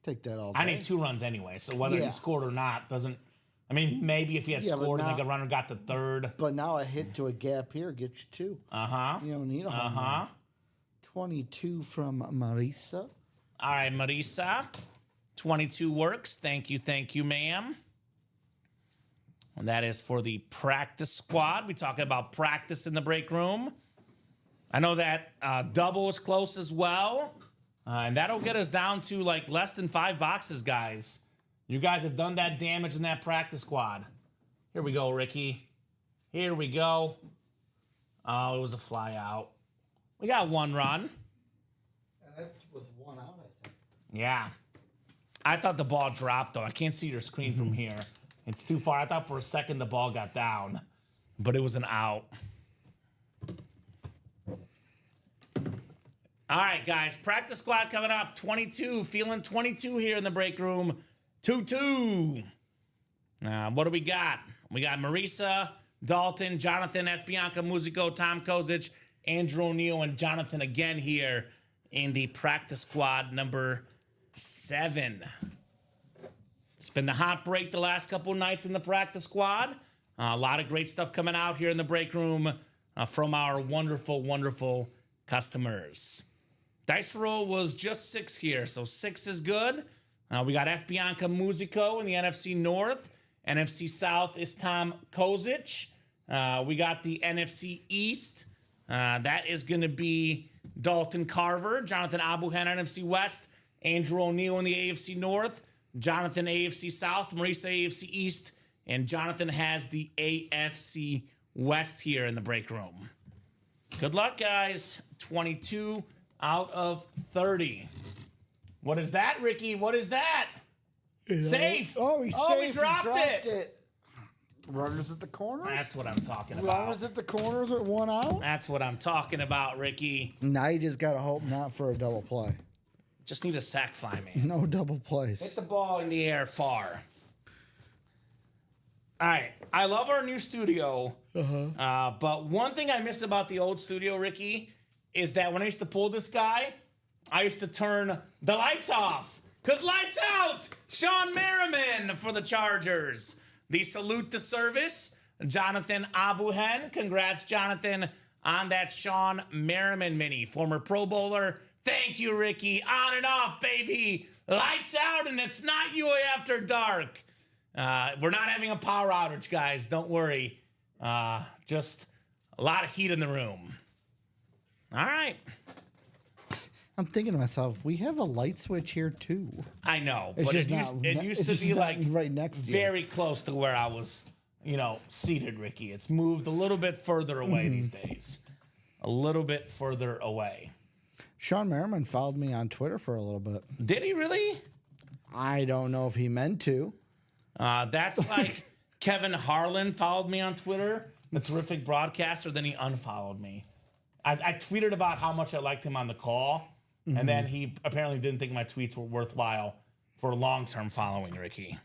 Take that all day. I need 2 runs anyway, so whether he scored or not doesn't. I mean, maybe if he had scored and the runner got to third. But now a hit to a gap here gets you 2. Uh-huh. You don't need a home run. 22 from Marisa. All right, Marisa. 22 works. Thank you, ma'am. And that is for the practice squad. We talking about practice in the break room. I know that double is close as well. And that'll get us down to like less than 5 boxes, guys. You guys have done that damage in that practice squad. Here we go, Ricky. Here we go. Oh, it was a fly out. We got 1 run. And that's with 1 out, I think. Yeah. I thought the ball dropped, though. I can't see your screen from here. It's too far. I thought for a second the ball got down, but it was an out. All right, guys. Practice squad coming up. 22. Feeling 22 here in the break room. 2-2. What do we got? We got Marisa, Dalton, Jonathan, F. Bianca Musico, Tom Kozic, Andrew O'Neill, and Jonathan again here in the practice squad number 7. It's been the hot break the last couple nights in the practice squad. A lot of great stuff coming out here in the break room from our wonderful, wonderful customers. Dice roll was just 6 here, so 6 is good. We got F. Bianca Musico in the NFC North. NFC South is Tom Kozic. We got the NFC East. That is going to be Dalton Carver, Jonathan Abuhen, NFC West, Andrew O'Neill in the AFC North, Jonathan AFC South, Marisa AFC East, and Jonathan has the AFC West here in the break room. Good luck, guys. 22 out of 30. What is that, Ricky? What is that? Safe. Oh, he we dropped it. Runners at the corners? That's what I'm talking about. Runners at the corners with 1 out? That's what I'm talking about, Ricky. Now you just got to hope not for a double play. Just need a sack fly, man. No double plays. Hit the ball in the air far. All right. I love our new studio. But one thing I miss about the old studio, Ricky, is that when I used to pull this guy, I used to turn the lights off. Because lights out! Sean Merriman for the Chargers. The salute to service, Jonathan Abuhen. Congrats, Jonathan, on that Sean Merriman mini. Former Pro Bowler. Thank you, Ricky. On and off, baby. Lights out, and it's not UA After Dark. We're not having a power outage, guys. Don't worry. Just a lot of heat in the room. All right. I'm thinking to myself, we have a light switch here too. I know, It's but just it used to it's be just like not right next to you. very close to where I was, seated, Ricky. It's moved a little bit further away these days. A little bit further away. Sean Merriman followed me on Twitter for a little bit. Did he really? I don't know if he meant to. That's like Kevin Harlan followed me on Twitter, a terrific broadcaster, then he unfollowed me. I tweeted about how much I liked him on the call, and then he apparently didn't think my tweets were worthwhile for long-term following, Ricky.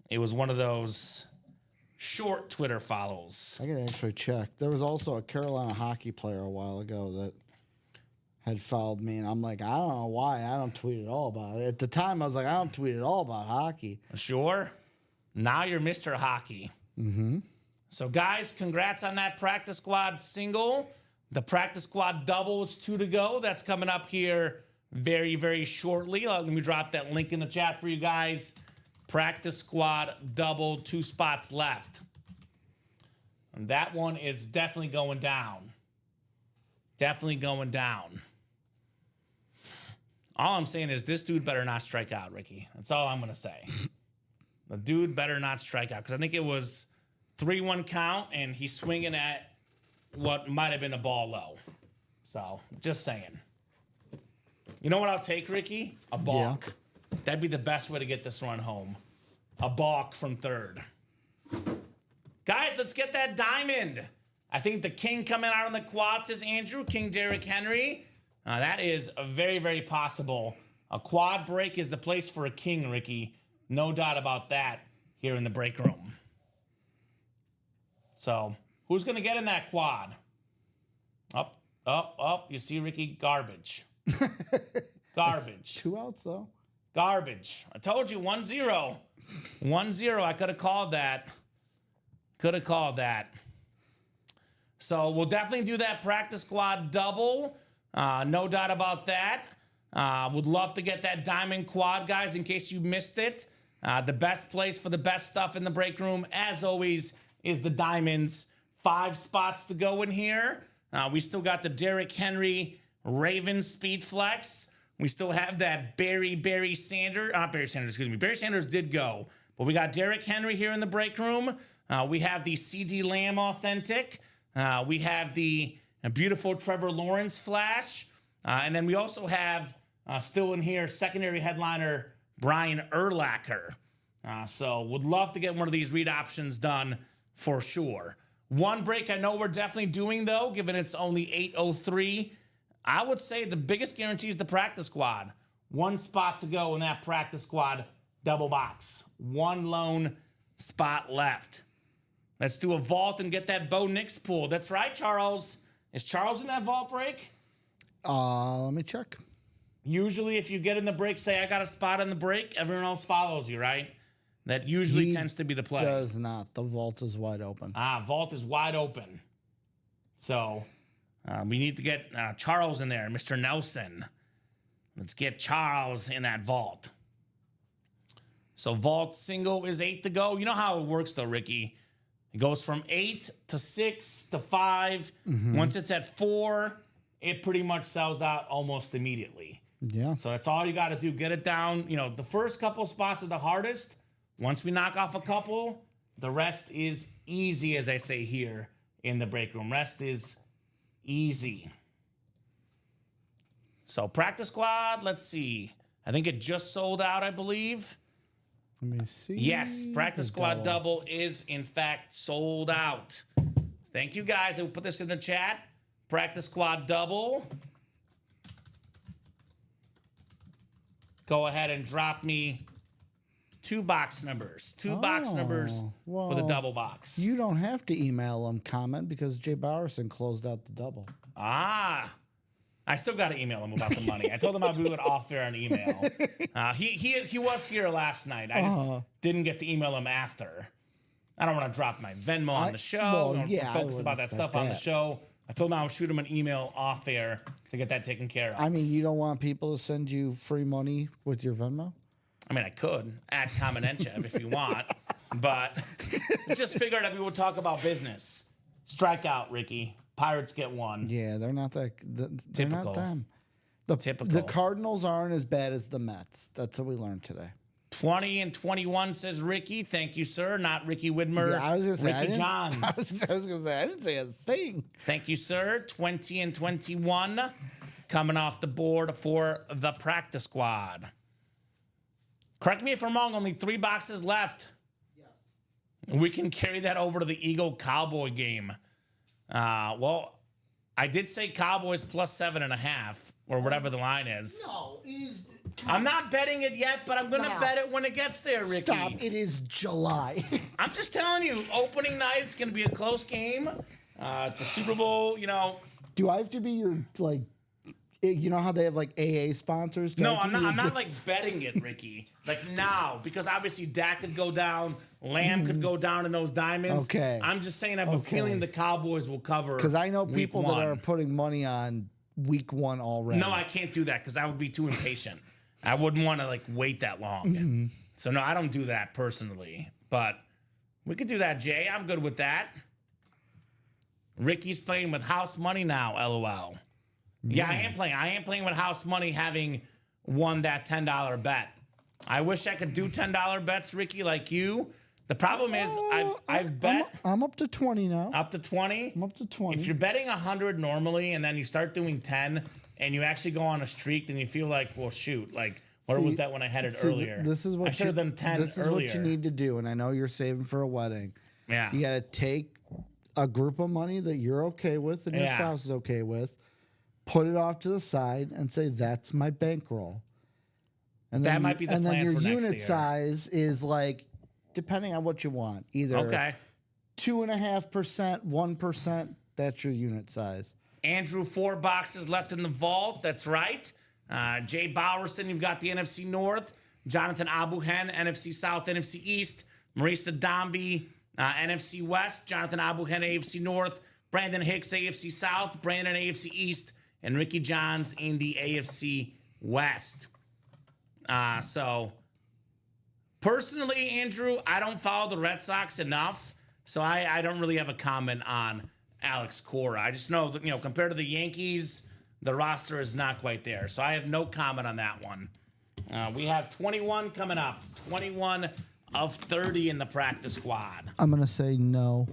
It was one of those short Twitter follows. I gotta actually check. There was also a Carolina hockey player a while ago that had followed me, and I'm like, I don't know why. I don't tweet at all about it. At the time, I was like, I don't tweet at all about hockey. Sure. Now you're Mr. Hockey. So, guys, congrats on that practice squad single. The practice squad double is 2 to go. That's coming up here very, very shortly. Let me drop that link in the chat for you guys. Practice squad double, 2 spots left. And that one is definitely going down. Definitely going down. All I'm saying is this dude better not strike out, Ricky. That's all I'm going to say. The dude better not strike out, because I think it was 3-1 count, and he's swinging at what might have been a ball low. So, just saying. You know what I'll take, Ricky? A balk. Yeah. That'd be the best way to get this run home. A balk from third. Guys, let's get that diamond. I think the king coming out on the quad, says Andrew. King Derrick Henry. That is very, very possible. A quad break is the place for a king, Ricky. No doubt about that here in the break room. So, who's going to get in that quad? Up, up, up. You see, Ricky? Garbage. Garbage. 2 outs, though. Garbage. I told you, 1-0. 1-0. I could have called that. Could have called that. So, we'll definitely do that practice squad double. No doubt about that. Would love to get that diamond quad, guys, in case you missed it. The best place for the best stuff in the break room, as always, is the diamonds. 5 spots to go in here. We still got the Derrick Henry Raven Speed Flex. We still have that Barry Sanders. Not Barry Sanders, excuse me. Barry Sanders did go. But we got Derrick Henry here in the break room. We have the CD Lamb Authentic. We have the beautiful Trevor Lawrence Flash. And then we also have, still in here, secondary headliner Brian Urlacher. So would love to get one of these read options done for sure. One break I know we're definitely doing, though, given it's only 8:03. I would say the biggest guarantee is the practice squad. 1 spot to go in that practice squad double box. 1 lone spot left. Let's do a vault and get that Bo Nix pool. That's right, Charles. Is Charles in that vault break? Let me check. Usually, if you get in the break, say, I got a spot in the break, everyone else follows you, right? That usually tends to be the play. Does not. The vault is wide open. Vault is wide open. So, we need to get Charles in there, Mr. Nelson. Let's get Charles in that vault. So, vault single is 8 to go. You know how it works, though, Ricky. It goes from 8 to 6 to 5. Once it's at 4, it pretty much sells out almost immediately. Yeah. So that's all you got to do. Get it down. You know, the first couple spots are the hardest. Once we knock off a couple, the rest is easy, as I say here in the break room. Rest is easy. So practice squad, let's see. I think it just sold out, I believe. Let me see. Yes, practice squad double is, in fact, sold out. Thank you, guys. I will put this in the chat. Practice squad double. Go ahead and drop me 2 box numbers. 2 box numbers for the double box. You don't have to email them comment because Jay Bowerson closed out the double. I still got to email him about the money. I told him I'd do it off air on email. He was here last night. I just didn't get to email him after. I don't want to drop my Venmo on the show. Focus about that stuff on the show. I told him I would shoot him an email off air to get that taken care of. I mean, you don't want people to send you free money with your Venmo? I mean, I could add Kamenechev if you want, but I just figured that we would talk about business. Strike out, Ricky. Pirates get one. Yeah, they're not that. They're Typical. not them. Typical. The Cardinals aren't as bad as the Mets. That's what we learned today. 20-21 says Ricky. Thank you, sir. Not Ricky Widmer. Yeah, I was gonna say Ricky Johns. I was gonna say I didn't say a thing. Thank you, sir. 20-21 coming off the board for the practice squad. Correct me if I'm wrong. Only 3 boxes left. Yes. We can carry that over to the Eagle Cowboy game. Well, I did say Cowboys plus 7.5 or whatever the line is. No, it is. I'm not betting it yet, but I'm going to bet it when it gets there, Ricky. Stop! It is July. I'm just telling you, opening night, it's going to be a close game. It's the Super Bowl, you know. Do I have to be your like? You know how they have like AA sponsors? No, I'm not like betting it, Ricky. Like now, because obviously Dak could go down, Lamb could go down in those diamonds. Okay. I'm just saying I have a feeling the Cowboys will cover. Because I know week people one. that are putting money on week 1 already. No, I can't do that because I would be too impatient. I wouldn't want to like wait that long. So no, I don't do that personally. But we could do that, Jay. I'm good with that. Ricky's playing with house money now, LOL. Yeah, I am playing. I am playing with house money, having won that $10 bet. I wish I could do $10 bets, Ricky, like you. The problem is I've bet. I'm up to 20 now. Up to 20? I'm up to 20. If you're betting 100 normally and then you start doing 10 and you actually go on a streak, then you feel like, well, shoot, like, where was that when I had it earlier? This is what I should have done 10 This is earlier. what you need to do, and I know you're saving for a wedding. Yeah. You got to take a group of money that you're okay with and your spouse is okay with, put it off to the side, and say, that's my bankroll. And that might be the and plan then your for next unit year. size is like, depending on what you want, either 2.5%, 1%. That's your unit size. Andrew, 4 boxes left in the vault. That's right. Jay Bowerson, you've got the NFC North. Jonathan Abuhen, NFC South, NFC East. Marisa Domby, NFC West. Jonathan Abuhen, AFC North. Brandon Hicks, AFC South. Brandon, AFC East. And Ricky Johns in the AFC West. So, personally, Andrew, I don't follow the Red Sox enough. So I don't really have a comment on Alex Cora. I just know that, compared to the Yankees, the roster is not quite there. So I have no comment on that one. We have 21 coming up. 21 of 30 in the practice squad. I'm going to say no.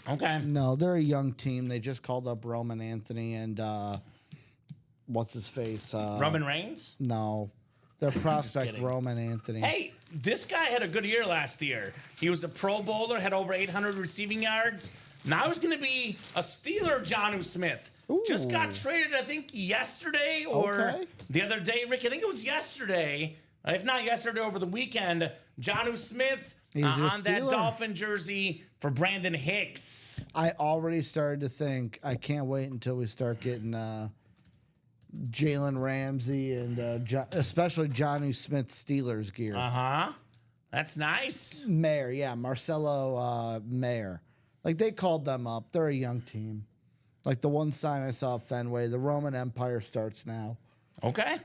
Okay. No, they're a young team. They just called up Roman Anthony and what's his face? Roman Reigns? No. Their prospect, kidding. Roman Anthony. Hey, this guy had a good year last year. He was a Pro Bowler, had over 800 receiving yards. Now he's going to be a Steeler, Jonnu Smith. Ooh. Just got traded, I think, yesterday or the other day, Rick. I think it was yesterday. If not yesterday, over the weekend. Jonnu Smith on that Dolphin jersey for Brandon Hicks. I already started to think, I can't wait until we start getting Jalen Ramsey and especially Jonnu Smith Steelers gear. Uh-huh. That's nice. Mayer, yeah, Marcelo Mayer. Like, they called them up. They're a young team. Like, the one sign I saw at Fenway, the Roman Empire starts now. Okay.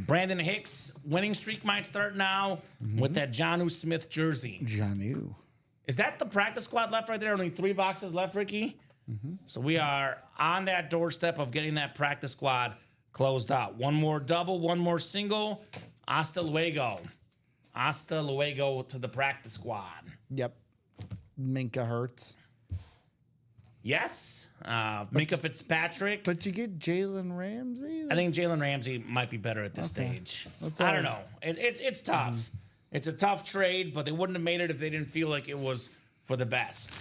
Brandon Hicks, winning streak might start now with that Jonnu Smith jersey. Jonnu. Is that the practice squad left right there? Only 3 boxes left, Ricky? So we are on that doorstep of getting that practice squad closed out. One more double, one more single. Hasta luego. Hasta luego to the practice squad. Yep. Minka Hurts. Yes. Minka Fitzpatrick. But you get Jalen Ramsey? I think Jalen Ramsey might be better at this stage. I don't know. It's tough. It's a tough trade, but they wouldn't have made it if they didn't feel like it was for the best.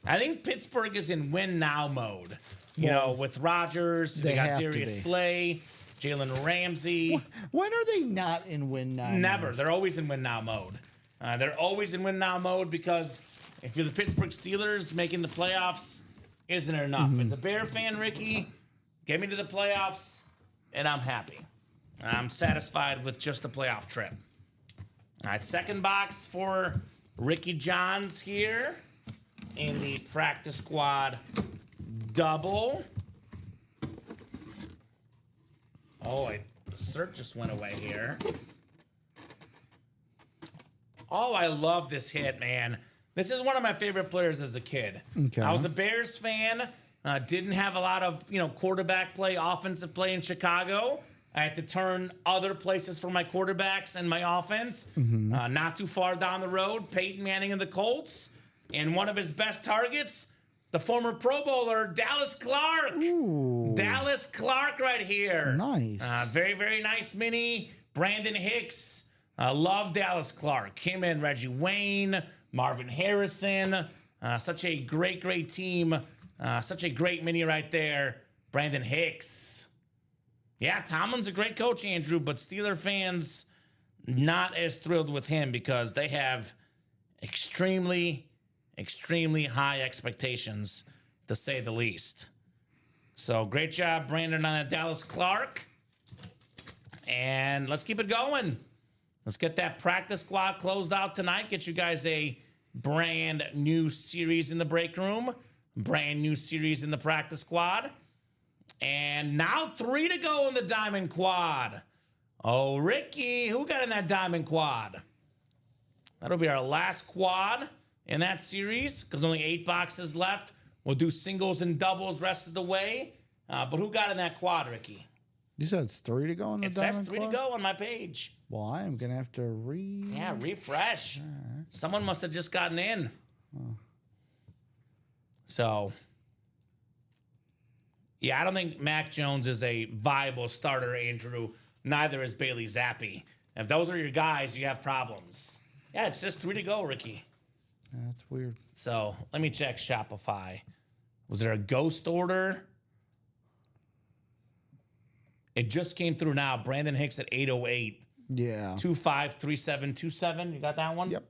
I think Pittsburgh is in win now mode. You know, with Rodgers, they got Darius Slay, Jalen Ramsey. When are they not in win now? Never. mode? They're always in win now mode. They're always in win now mode because if you're the Pittsburgh Steelers, making the playoffs isn't enough. As a Bear fan, Ricky, Get me to the playoffs, and I'm happy. I'm satisfied with just the playoff trip. All right, second box for Ricky Johns here in the practice squad double. Oh, the cert just went away here. Oh, I love this hit, man. This is one of my favorite players as a kid. Okay. I was a Bears fan. Didn't have a lot of, quarterback play, offensive play in Chicago. I had to turn other places for my quarterbacks and my offense. Not too far down the road, Peyton Manning and the Colts. And one of his best targets, the former Pro Bowler, Dallas Clark. Ooh. Dallas Clark right here. Nice. Very, very nice mini. Brandon Hicks. Love Dallas Clark. Him and Reggie Wayne, Marvin Harrison. Such a great, great team. Such a great mini right there. Brandon Hicks. Yeah, Tomlin's a great coach, Andrew, but Steeler fans not as thrilled with him because they have extremely, extremely high expectations, to say the least. So great job, Brandon, on that Dallas Clark. And let's keep it going. Let's get that practice squad closed out tonight. Get you guys a brand new series in the break room. Brand new series in the practice squad. And now 3 to go in the diamond quad. Oh, Ricky, who got in that diamond quad? That'll be our last quad in that series because only 8 boxes left. We'll do singles and doubles rest of the way. But who got in that quad, Ricky? You said it's 3 to go in the It diamond says 3 quad? to go on my page. Well, I am going to have to refresh. Someone must have just gotten in. So, yeah, I don't think Mac Jones is a viable starter, Andrew. Neither is Bailey Zappi. If those are your guys, you have problems. Yeah, it's just 3 to go, Ricky. That's weird. So let me check Shopify. Was there a ghost order? It just came through now. Brandon Hicks at 808. Yeah. 253727. You got that one? Yep.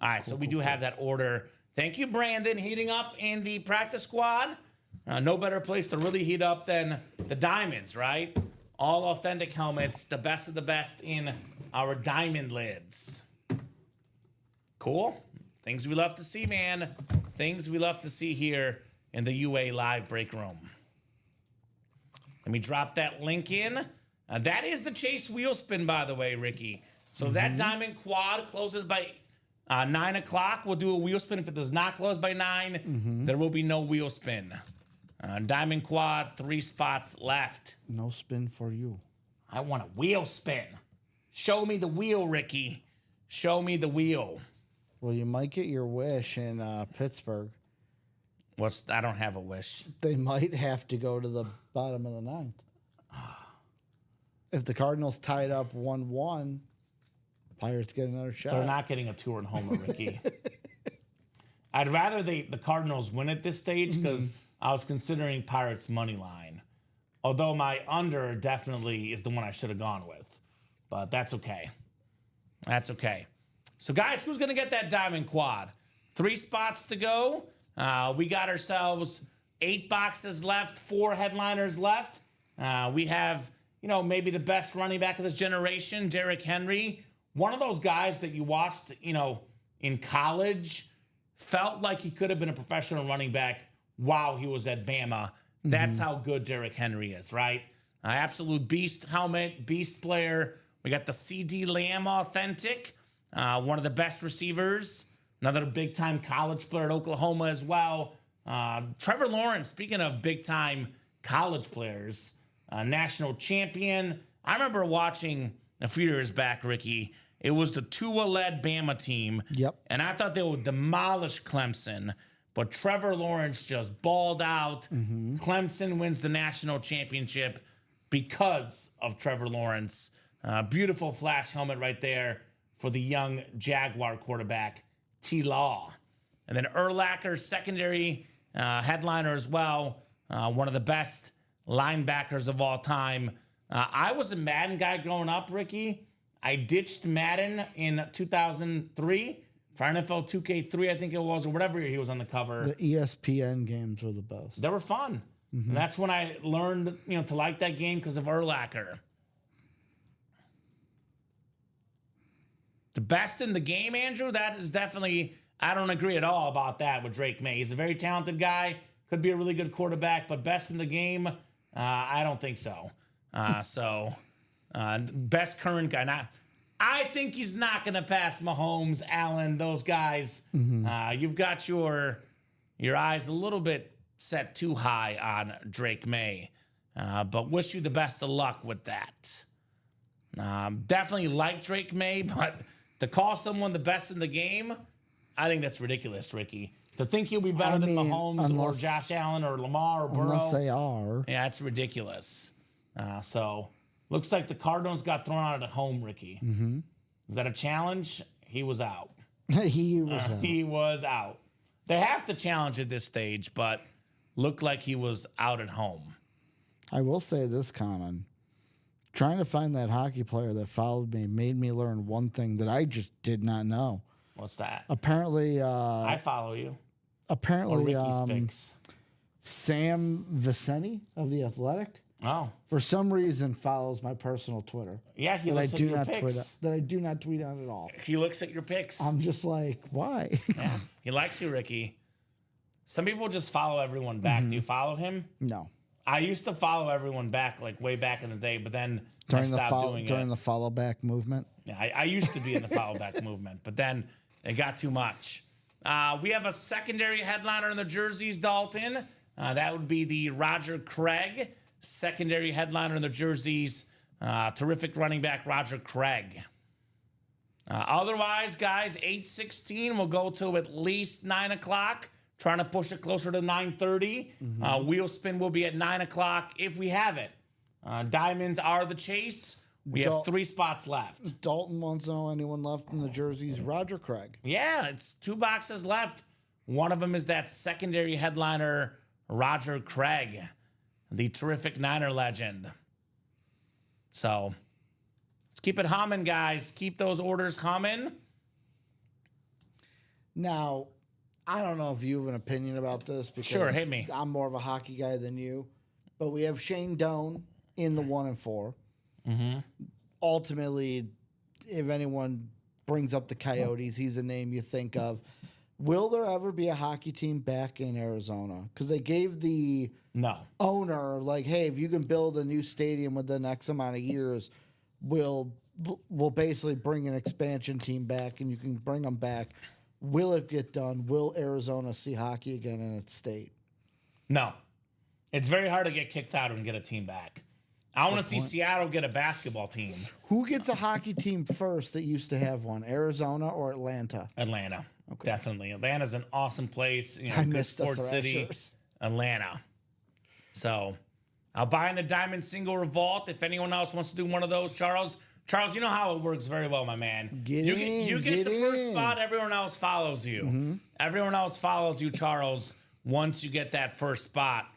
All right, so we do have that order. Thank you, Brandon. Heating up in the practice squad. No better place to really heat up than the diamonds, right? All authentic helmets, the best of the best in our diamond lids. Cool. Things we love to see, man. Things we love to see here in the UA Live break room. Let me drop that link in. That is the Chase wheel spin, by the way, Ricky. So if that diamond quad closes by 9 o'clock, we'll do a wheel spin. If it does not close by 9, there will be no wheel spin. Diamond quad, 3 spots left. No spin for you. I want a wheel spin. Show me the wheel, Ricky. Show me the wheel. Well, you might get your wish in Pittsburgh. I don't have a wish. They might have to go to the bottom of the 9th. If the Cardinals tied up 1-1, Pirates get another shot. They're not getting a 2-run homer, Ricky. I'd rather the Cardinals win at this stage because I was considering Pirates money line. Although my under definitely is the one I should have gone with. But that's okay. That's okay. So, guys, who's going to get that diamond quad? 3 spots to go. We got ourselves 8 boxes left, 4 headliners left. We have, maybe the best running back of this generation, Derrick Henry. One of those guys that you watched, in college, felt like he could have been a professional running back while he was at Bama. That's how good Derrick Henry is, right? Absolute beast helmet, beast player. We got the CD Lamb authentic, one of the best receivers. Another big-time college player at Oklahoma as well. Trevor Lawrence, speaking of big-time college players, national champion. I remember watching a few years back, Ricky. It was the Tua-led Bama team. Yep. And I thought they would demolish Clemson. But Trevor Lawrence just balled out. Clemson wins the national championship because of Trevor Lawrence. Beautiful flash helmet right there for the young Jaguar quarterback, T-Law. And then Urlacher, secondary headliner as well. One of the best linebackers of all time. I was a Madden guy growing up, Ricky. I ditched Madden in 2003 for NFL 2K3, I think it was, or whatever year he was on the cover. The ESPN games were the best. They were fun. And that's when I learned, to like that game because of Urlacher. The best in the game, Andrew, that is definitely, I don't agree at all about that with Drake May. He's a very talented guy, could be a really good quarterback, but best in the game, I don't think so. Best current guy. Now, I think he's not going to pass Mahomes, Allen, those guys. You've got your eyes a little bit set too high on Drake May, but wish you the best of luck with that. Definitely like Drake May, but to call someone the best in the game, I think that's ridiculous, Ricky. To think he'll be better than Mahomes or Josh Allen or Lamar or Burrow. Unless they are. Yeah, it's ridiculous. So, looks like the Cardinals got thrown out at home, Ricky. Is that a challenge? He was out. He was out. They have to challenge at this stage, but looked like he was out at home. I will say this, Common. Trying to find that hockey player that followed me made me learn one thing that I just did not know. What's that? Apparently, I follow you. Or apparently, Ricky's picks. Sam Vicente of The Athletic, Oh, for some reason, follows my personal Twitter. yeah, he That I looks at do your not picks. tweet. That I do not tweet on at all. He looks at your picks. I'm just like, why? Yeah, he likes you, Ricky. Some people just follow everyone back. Do you follow him? No. I used to follow everyone back, like way back in the day, but then I During stopped doing it. the follow back movement. Yeah, I used to be in the follow back movement, but then it got too much. We have a secondary headliner in the jerseys, Dalton. That would be the Roger Craig secondary headliner in the jerseys. Terrific running back, Roger Craig. Otherwise, guys, 8:16 will go to at least 9 o'clock. Trying to push it closer to 9:30. Wheel spin will be at 9 o'clock if we have it. Diamonds are the chase. We have 3 spots left. Dalton wants to know anyone left in the jerseys. Roger Craig. Yeah, it's 2 boxes left. One of them is that secondary headliner, Roger Craig, the terrific Niner legend. So let's keep it humming, guys. Keep those orders humming. Now, I don't know if you have an opinion about this because Sure, hit me. I'm more of a hockey guy than you. But we have Shane Doan in the 1 and 4. Ultimately, if anyone brings up the Coyotes, he's a name you think of. Will there ever be a hockey team back in Arizona? Because they gave the No. owner, like, hey, if you can build a new stadium within X amount of years, we'll basically bring an expansion team back, and you can bring them back. Will it get done? Will Arizona see hockey again in its state? No. It's very hard to get kicked out and get a team back. I want to see Seattle get a basketball team. Who gets a hockey team first that used to have one, Arizona or Atlanta? Atlanta. Definitely. Atlanta's an awesome place. I Good miss the sports city. Thrashers. Atlanta. So I'll buy in the Diamond Single Revolt. If anyone else wants to do one of those, Charles, you know how it works very well, my man. Get you in, get the first in. spot, everyone else follows you. Everyone else follows you, Charles, once you get that first spot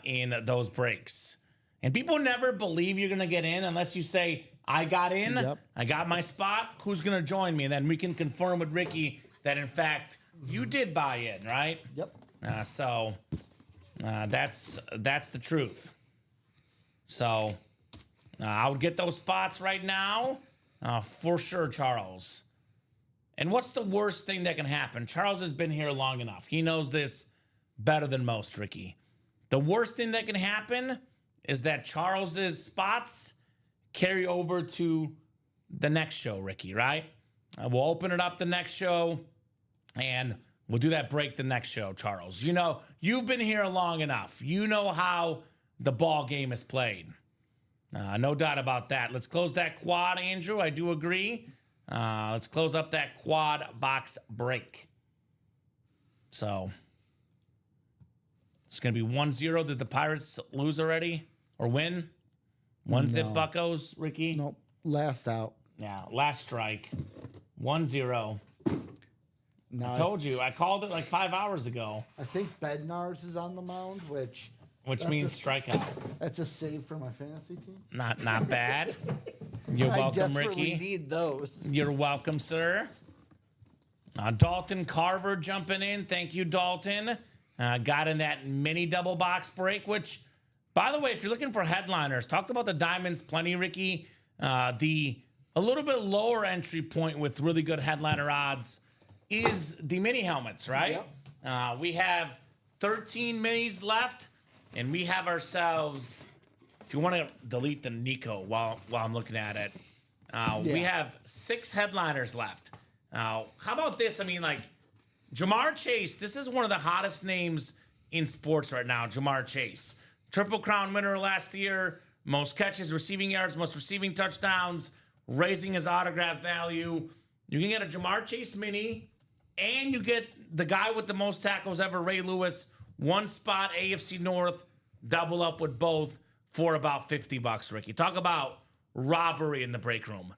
in those breaks. And people never believe you're going to get in unless you say, I got in, Yep. I got my spot, who's going to join me? And then we can confirm with Ricky that, in fact, you did buy in, right? Yep. So that's the truth. So I would get those spots right now for sure, Charles. And what's the worst thing that can happen? Charles has been here long enough. He knows this better than most, Ricky. The worst thing that can happen is that Charles's spots carry over to the next show, Ricky, right? We'll open it up the next show, and we'll do that break the next show, Charles. You know, you've been here long enough. You know how the ball game is played. No doubt about that. Let's close that quad, Andrew. I do agree. Let's close up that quad box break. So it's going to be 1-0. Did the Pirates lose already or win? One zip Buccos, Ricky? Nope. Last out. Yeah, last strike. 1-0. No, I told you. I called it like 5 hours ago, I think Bednarz is on the mound, which means strikeout. that's a save for my fantasy team. Not bad. You're I welcome, desperately Ricky. need those. You're welcome, sir. Dalton Carver jumping in. Thank you, Dalton. got in that mini double box break, which, by the way, if you're looking for headliners, talked about the diamonds plenty, Ricky. A little bit lower entry point with really good headliner odds is the mini helmets, right? Yep. We have 13 minis left, and we have ourselves, if you want to delete the Nico while I'm looking at it, we have 6 headliners left. How about this? I mean, like, Jamar Chase, this is one of the hottest names in sports right now, Jamar Chase. Triple Crown winner last year, most catches, receiving yards, most receiving touchdowns, raising his autograph value. You can get a Jamar Chase mini, and you get the guy with the most tackles ever, Ray Lewis, one spot, AFC North, double up with both for about $50, Ricky. Talk about robbery in the break room.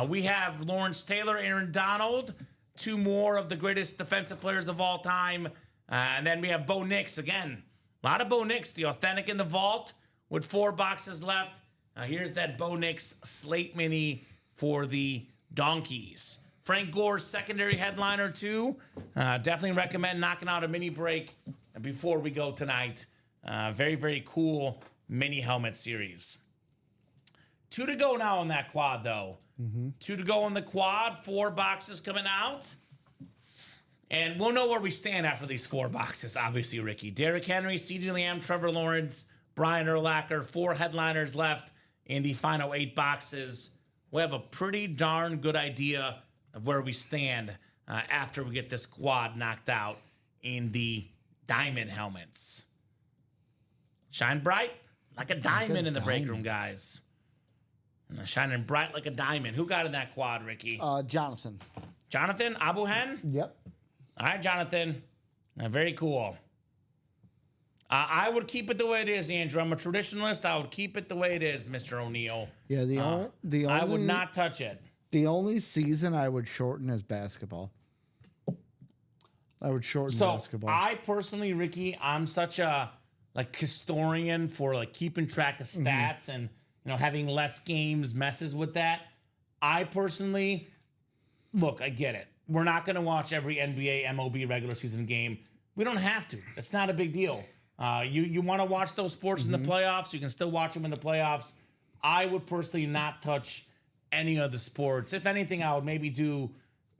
We have Lawrence Taylor, Aaron Donald, 2 more of the greatest defensive players of all time. And then we have Bo Nix again. A lot of Bo Nix, the authentic in the vault with 4 boxes left. Here's that Bo Nix slate mini for the Donkeys. Frank Gore's secondary headliner too. Definitely recommend knocking out a mini break before we go tonight. Very, very cool mini helmet series. 2 to go now on that quad though. 2 to go on the quad, 4 boxes coming out. And we'll know where we stand after these 4 boxes, obviously, Ricky. Derrick Henry, CeeDee Lamb, Trevor Lawrence, Brian Urlacher, 4 headliners left in the final 8 boxes. We have a pretty darn good idea of where we stand after we get this quad knocked out in the diamond helmets. Shine bright like a diamond in the break room, guys. Shining bright like a diamond. Who got in that quad, Ricky? Jonathan. Jonathan Abuhen? Yep. All right, Jonathan. Very cool. I would keep it the way it is, Andrew. I'm a traditionalist. I would keep it the way it is, Mr. O'Neill. Yeah, the only I would not touch it. The only season I would shorten is basketball. I would shorten basketball. I personally, Ricky, I'm such a historian for keeping track of stats and having less games messes with that. I personally look, I get it. We're not going to watch every NBA MLB regular season game. We don't have to. It's not a big deal. You want to watch those sports in the playoffs, you can still watch them in the playoffs. I would personally not touch any of the sports. If anything, I would maybe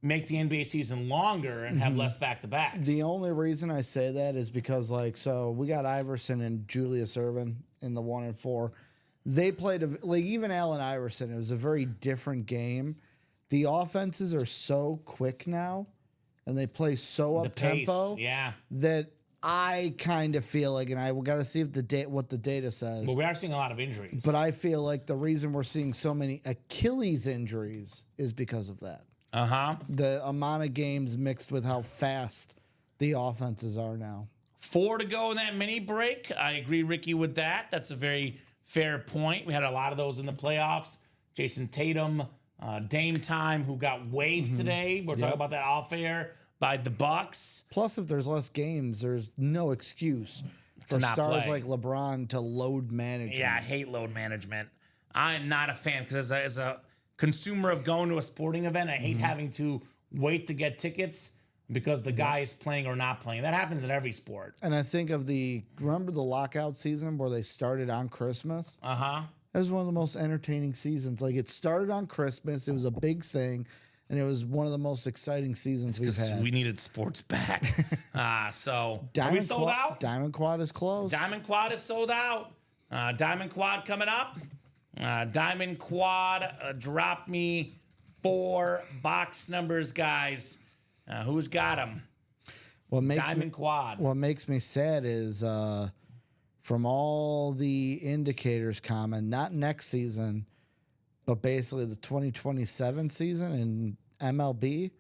make the NBA season longer and have less back-to-backs. The only reason I say that is because, we got Iverson and Julius Erving in the 1 and 4. They played, even Allen Iverson, it was a very different game. The offenses are so quick now, and they play so up-tempo that I kind of feel like, and I got to see what the data says. Well, we are seeing a lot of injuries. But I feel like the reason we're seeing so many Achilles injuries is because of that. The amount of games mixed with how fast the offenses are now. 4 to go in that mini break. I agree, Ricky, with that. That's a very fair point. We had a lot of those in the playoffs. Jason Tatum, Dame Time, who got waived today. We're talking about that off air by the Bucks. Plus, if there's less games, there's no excuse for stars like LeBron to load manage. Yeah, I hate load management. I'm not a fan because as a consumer of going to a sporting event, I hate having to wait to get tickets because the guy is playing or not playing. That happens in every sport. And I think of remember the lockout season where they started on Christmas? That was one of the most entertaining seasons. It started on Christmas. It was a big thing. And it was one of the most exciting seasons we've had. We needed sports back. So are we sold out? Diamond Quad is closed. Diamond Quad is sold out. Diamond Quad coming up. Diamond Quad, drop me 4 box numbers, guys. Who's got them? Diamond Quad. What makes me sad is from all the indicators common, not next season, but basically the 2027 season in MLB,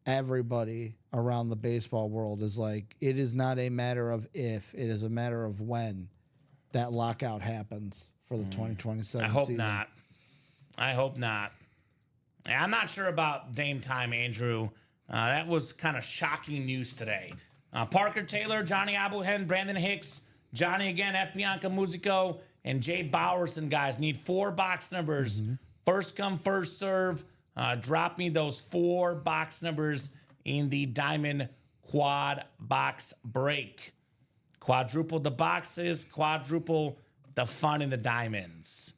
everybody around the baseball world is like, it is not a matter of if, it is a matter of when that lockout happens for the 2027 season. I hope not. I'm not sure about Dame Time, Andrew. That was kind of shocking news today. Parker Taylor, Johnny Abuhen, Brandon Hicks, Johnny again, F. Bianca Musico, and Jay Bowerson, guys. Need 4 box numbers. First come, first serve. Drop me those 4 box numbers in the Diamond Quad box break. Quadruple the boxes, quadruple the fun in the diamonds.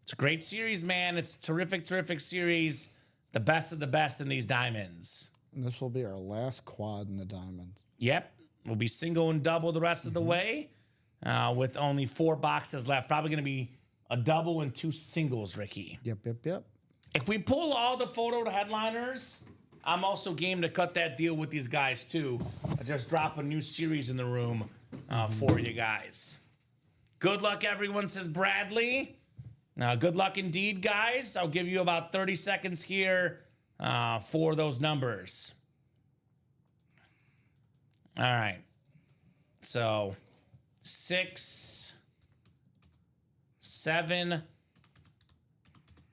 It's a great series, man. It's a terrific, terrific series. The best of the best in these diamonds. And this will be our last quad in the diamonds. Yep. We'll be single and double the rest of the way with only 4 boxes left. Probably going to be a double and 2 singles, Ricky. Yep. If we pull all the photo headliners, I'm also game to cut that deal with these guys, too. I just drop a new series in the room for you guys. Good luck, everyone, says Bradley. Good luck indeed, guys. I'll give you about 30 seconds here for those numbers. All right. So 6, 7,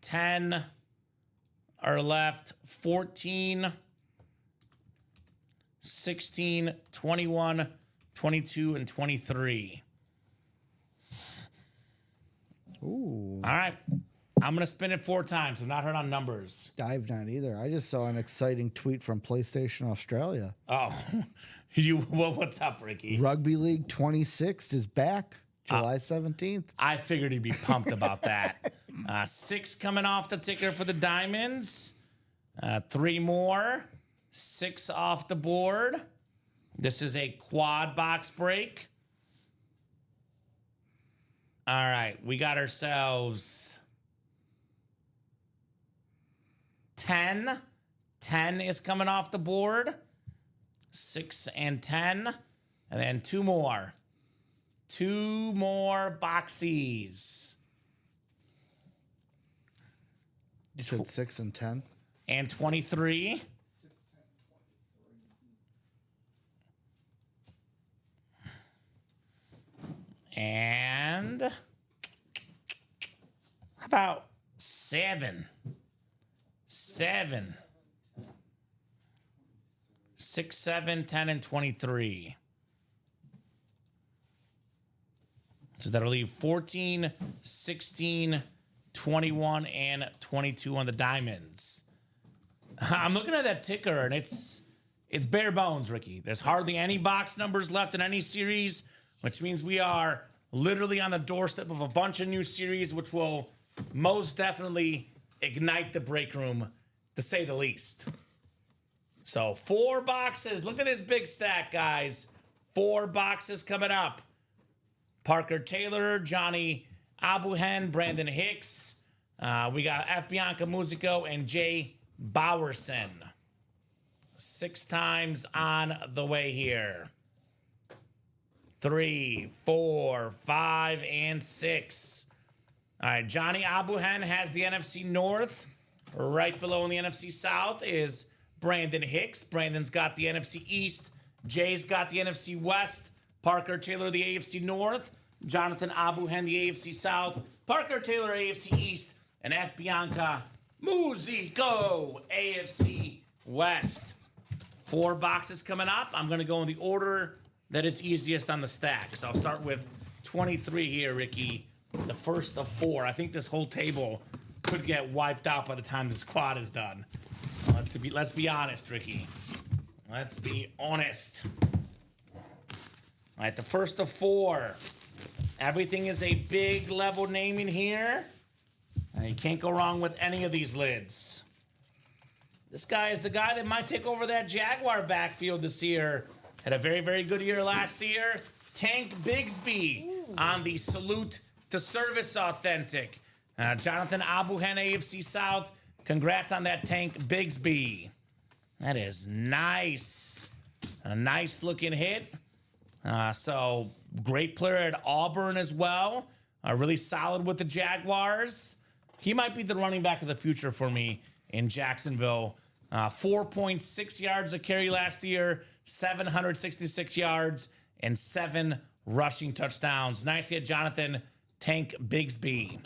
10 are left. 14, 16, 21, 22, and 23. Ooh. All right. I'm going to spin it 4 times. I'm not hurt on numbers. I've not either. I just saw an exciting tweet from PlayStation Australia. Oh, what's up, Ricky? Rugby League 26 is back July 17th. I figured he'd be pumped about that. 6 coming off the ticker for the Diamonds. 3 more. 6 off the board. This is a quad box break. All right, we got ourselves 10. 10 is coming off the board. 6 and 10. And then 2 more. 2 more boxies. You said 6 and 10? And 23. And how about 7? 7. 6, 7, 10, and 23. So that'll leave 14, 16, 21, and 22 on the Diamonds. I'm looking at that ticker, and it's bare bones, Ricky. There's hardly any box numbers left in any series, which means we are literally on the doorstep of a bunch of new series, which will most definitely ignite the break room, to say the least. So 4 boxes. Look at this big stack, guys. 4 boxes coming up. Parker Taylor, Johnny Abuhen, Brandon Hicks. We got F. Bianca Musico and Jay Bowerson. 6 times on the way here. 3, 4, 5, and 6. All right, Johnny Abuhen has the NFC North. Right below in the NFC South is Brandon Hicks. Brandon's got the NFC East. Jay's got the NFC West. Parker Taylor, the AFC North. Jonathan Abuhen, the AFC South. Parker Taylor, AFC East. And F. Bianca Musico, AFC West. 4 boxes coming up. I'm going to go in the order that is easiest on the stack. So I'll start with 23 here, Ricky. The first of 4. I think this whole table could get wiped out by the time this quad is done. Let's be honest, Ricky. Let's be honest. All right, the first of 4. Everything is a big level naming here. You can't go wrong with any of these lids. This guy is the guy that might take over that Jaguar backfield this year. Had a very, very good year last year. Tank Bigsby on the Salute to Service Authentic. Jonathan Abuhen, AFC South. Congrats on that Tank Bigsby. That is nice. A nice looking hit. So great player at Auburn as well. Really solid with the Jaguars. He might be the running back of the future for me in Jacksonville. 4.6 yards a carry last year, 766 yards, and 7 rushing touchdowns. Nice hit, Jonathan Tank Bigsby.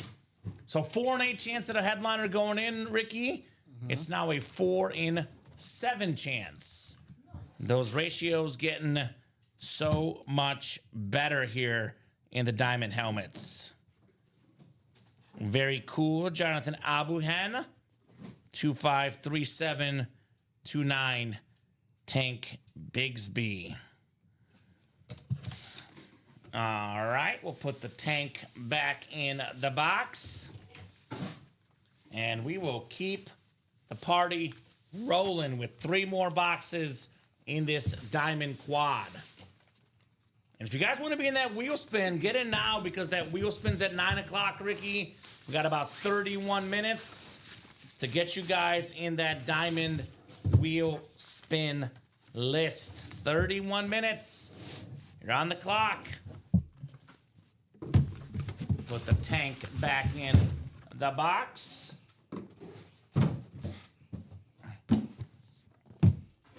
So 4 in 8 chance at a headliner going in, Ricky. It's now a 4 in 7 chance. Those ratios getting so much better here in the diamond helmets. Very cool, Jonathan Abuhen. 253729 Tank Bigsby. All right, we'll put the tank back in the box. And we will keep the party rolling with 3 more boxes in this diamond quad. And if you guys want to be in that wheel spin, get in now because that wheel spin's at 9 o'clock, Ricky. We got about 31 minutes to get you guys in that diamond wheel spin list. 31 minutes. You're on the clock. Put the tank back in the box.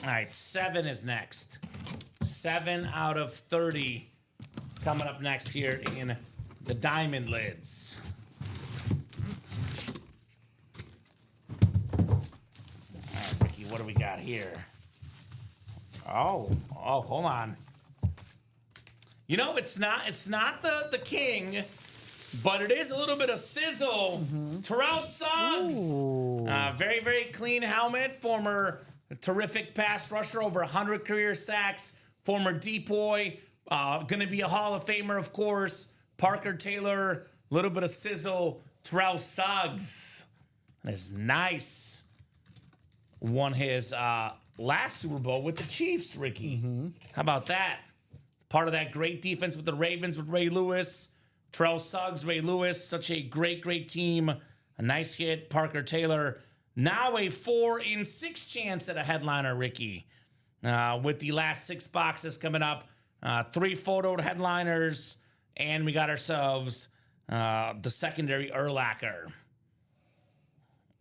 All right, 7 is next. 7 out of 30 coming up next here in the diamond lids. All right, Ricky, what do we got here? Oh, hold on. You know, it's not the king, but it is a little bit of sizzle. Terrell Suggs. Very, very clean helmet. Former terrific pass rusher, over 100 career sacks. Former depoy. Going to be a Hall of Famer, of course. Parker Taylor. A little bit of sizzle. Terrell Suggs. And it's nice. Won his last Super Bowl with the Chiefs, Ricky. How about that? Part of that great defense with the Ravens with Ray Lewis. Terrell Suggs, Ray Lewis, such a great, great team. A nice hit, Parker Taylor. Now a 4 in 6 chance at a headliner, Ricky. With the last 6 boxes coming up. 3 photoed headliners. And we got ourselves the secondary Urlacher.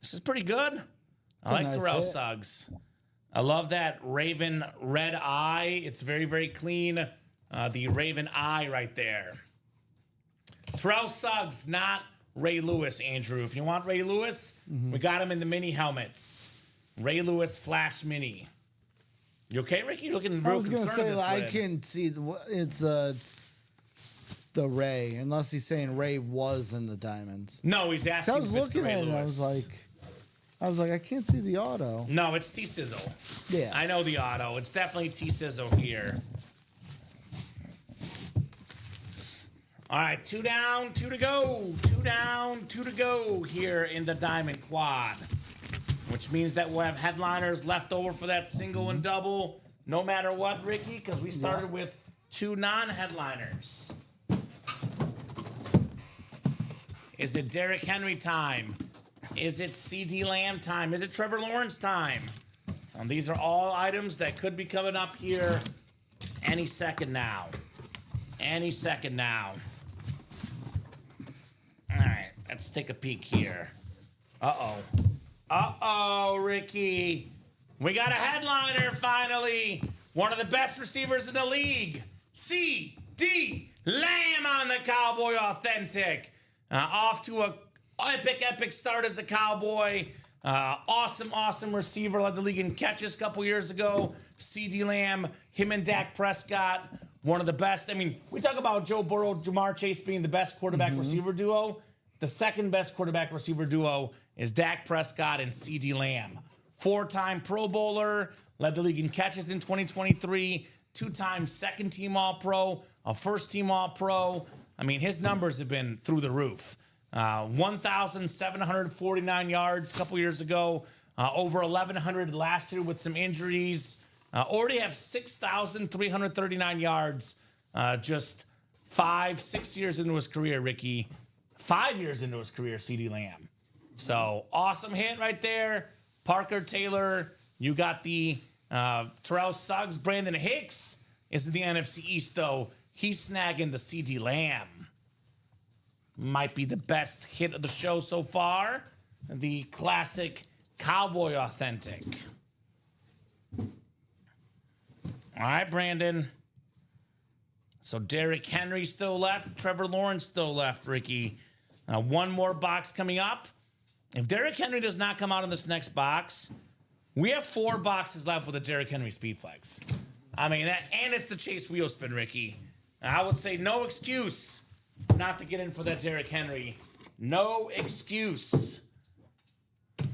This is pretty good. I like Terrell Suggs. I love that Raven red eye. It's very, very clean. The Raven eye right there. Terrell Suggs, not Ray Lewis, Andrew. If you want Ray Lewis, we got him in the mini helmets. Ray Lewis Flash Mini. You okay, Ricky? You're looking real concerned. I was going to say, I can see it's the Ray, unless he's saying Ray was in the diamonds. No, he's asking. I was looking at it, I was like, I can't see the auto. No, it's T-Sizzle. Yeah. I know the auto. It's definitely T-Sizzle here. All right, 2 down, 2 to go. 2 down, 2 to go here in the diamond quad. Which means that we'll have headliners left over for that single and double, no matter what, Ricky, because we started with 2 non-headliners. Is it Derrick Henry time? Is it CeeDee Lamb time? Is it Trevor Lawrence time? These are all items that could be coming up here any second now. Any second now. All right, let's take a peek here. Uh-oh, Ricky. We got a headliner finally. One of the best receivers in the league. CeeDee Lamb on the Cowboy Authentic. Off to a epic start as a Cowboy. Awesome receiver. Led the league in catches a couple years ago. CeeDee Lamb, him and Dak Prescott. One of the best. I mean, we talk about Joe Burrow, Jamar Chase being the best quarterback-receiver duo. The second best quarterback-receiver duo is Dak Prescott and CeeDee Lamb. 4-time Pro Bowler, led the league in catches in 2023, 2-time second-team All-Pro, a first-team All-Pro. I mean, his numbers have been through the roof. 1,749 yards a couple years ago, over 1,100 last year with some injuries. Already have 6,339 yards just 5-6 years into his career, Ricky. 5 years into his career, CeeDee Lamb. So, awesome hit right there. Parker Taylor, you got the Terrell Suggs. Brandon Hicks is in the NFC East, though. He's snagging the CeeDee Lamb. Might be the best hit of the show so far. The classic Cowboy Authentic. All right, Brandon. So Derrick Henry still left. Trevor Lawrence still left, Ricky. One more box coming up. If Derrick Henry does not come out in this next box, we have 4 boxes left with a Derrick Henry Speedflex. I mean, and it's the Chase Wheel Spin, Ricky. I would say no excuse not to get in for that Derrick Henry. No excuse.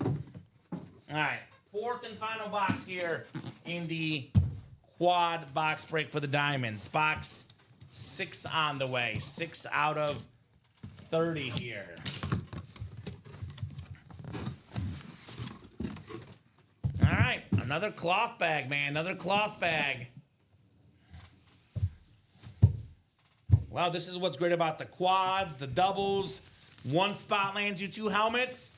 All right, 4th and final box here in the quad box break for the Diamonds. Box 6 on the way. 6 out of 30 here. All right, another cloth bag, man. Another cloth bag. Well, this is what's great about the quads, the doubles. One spot lands you 2 helmets.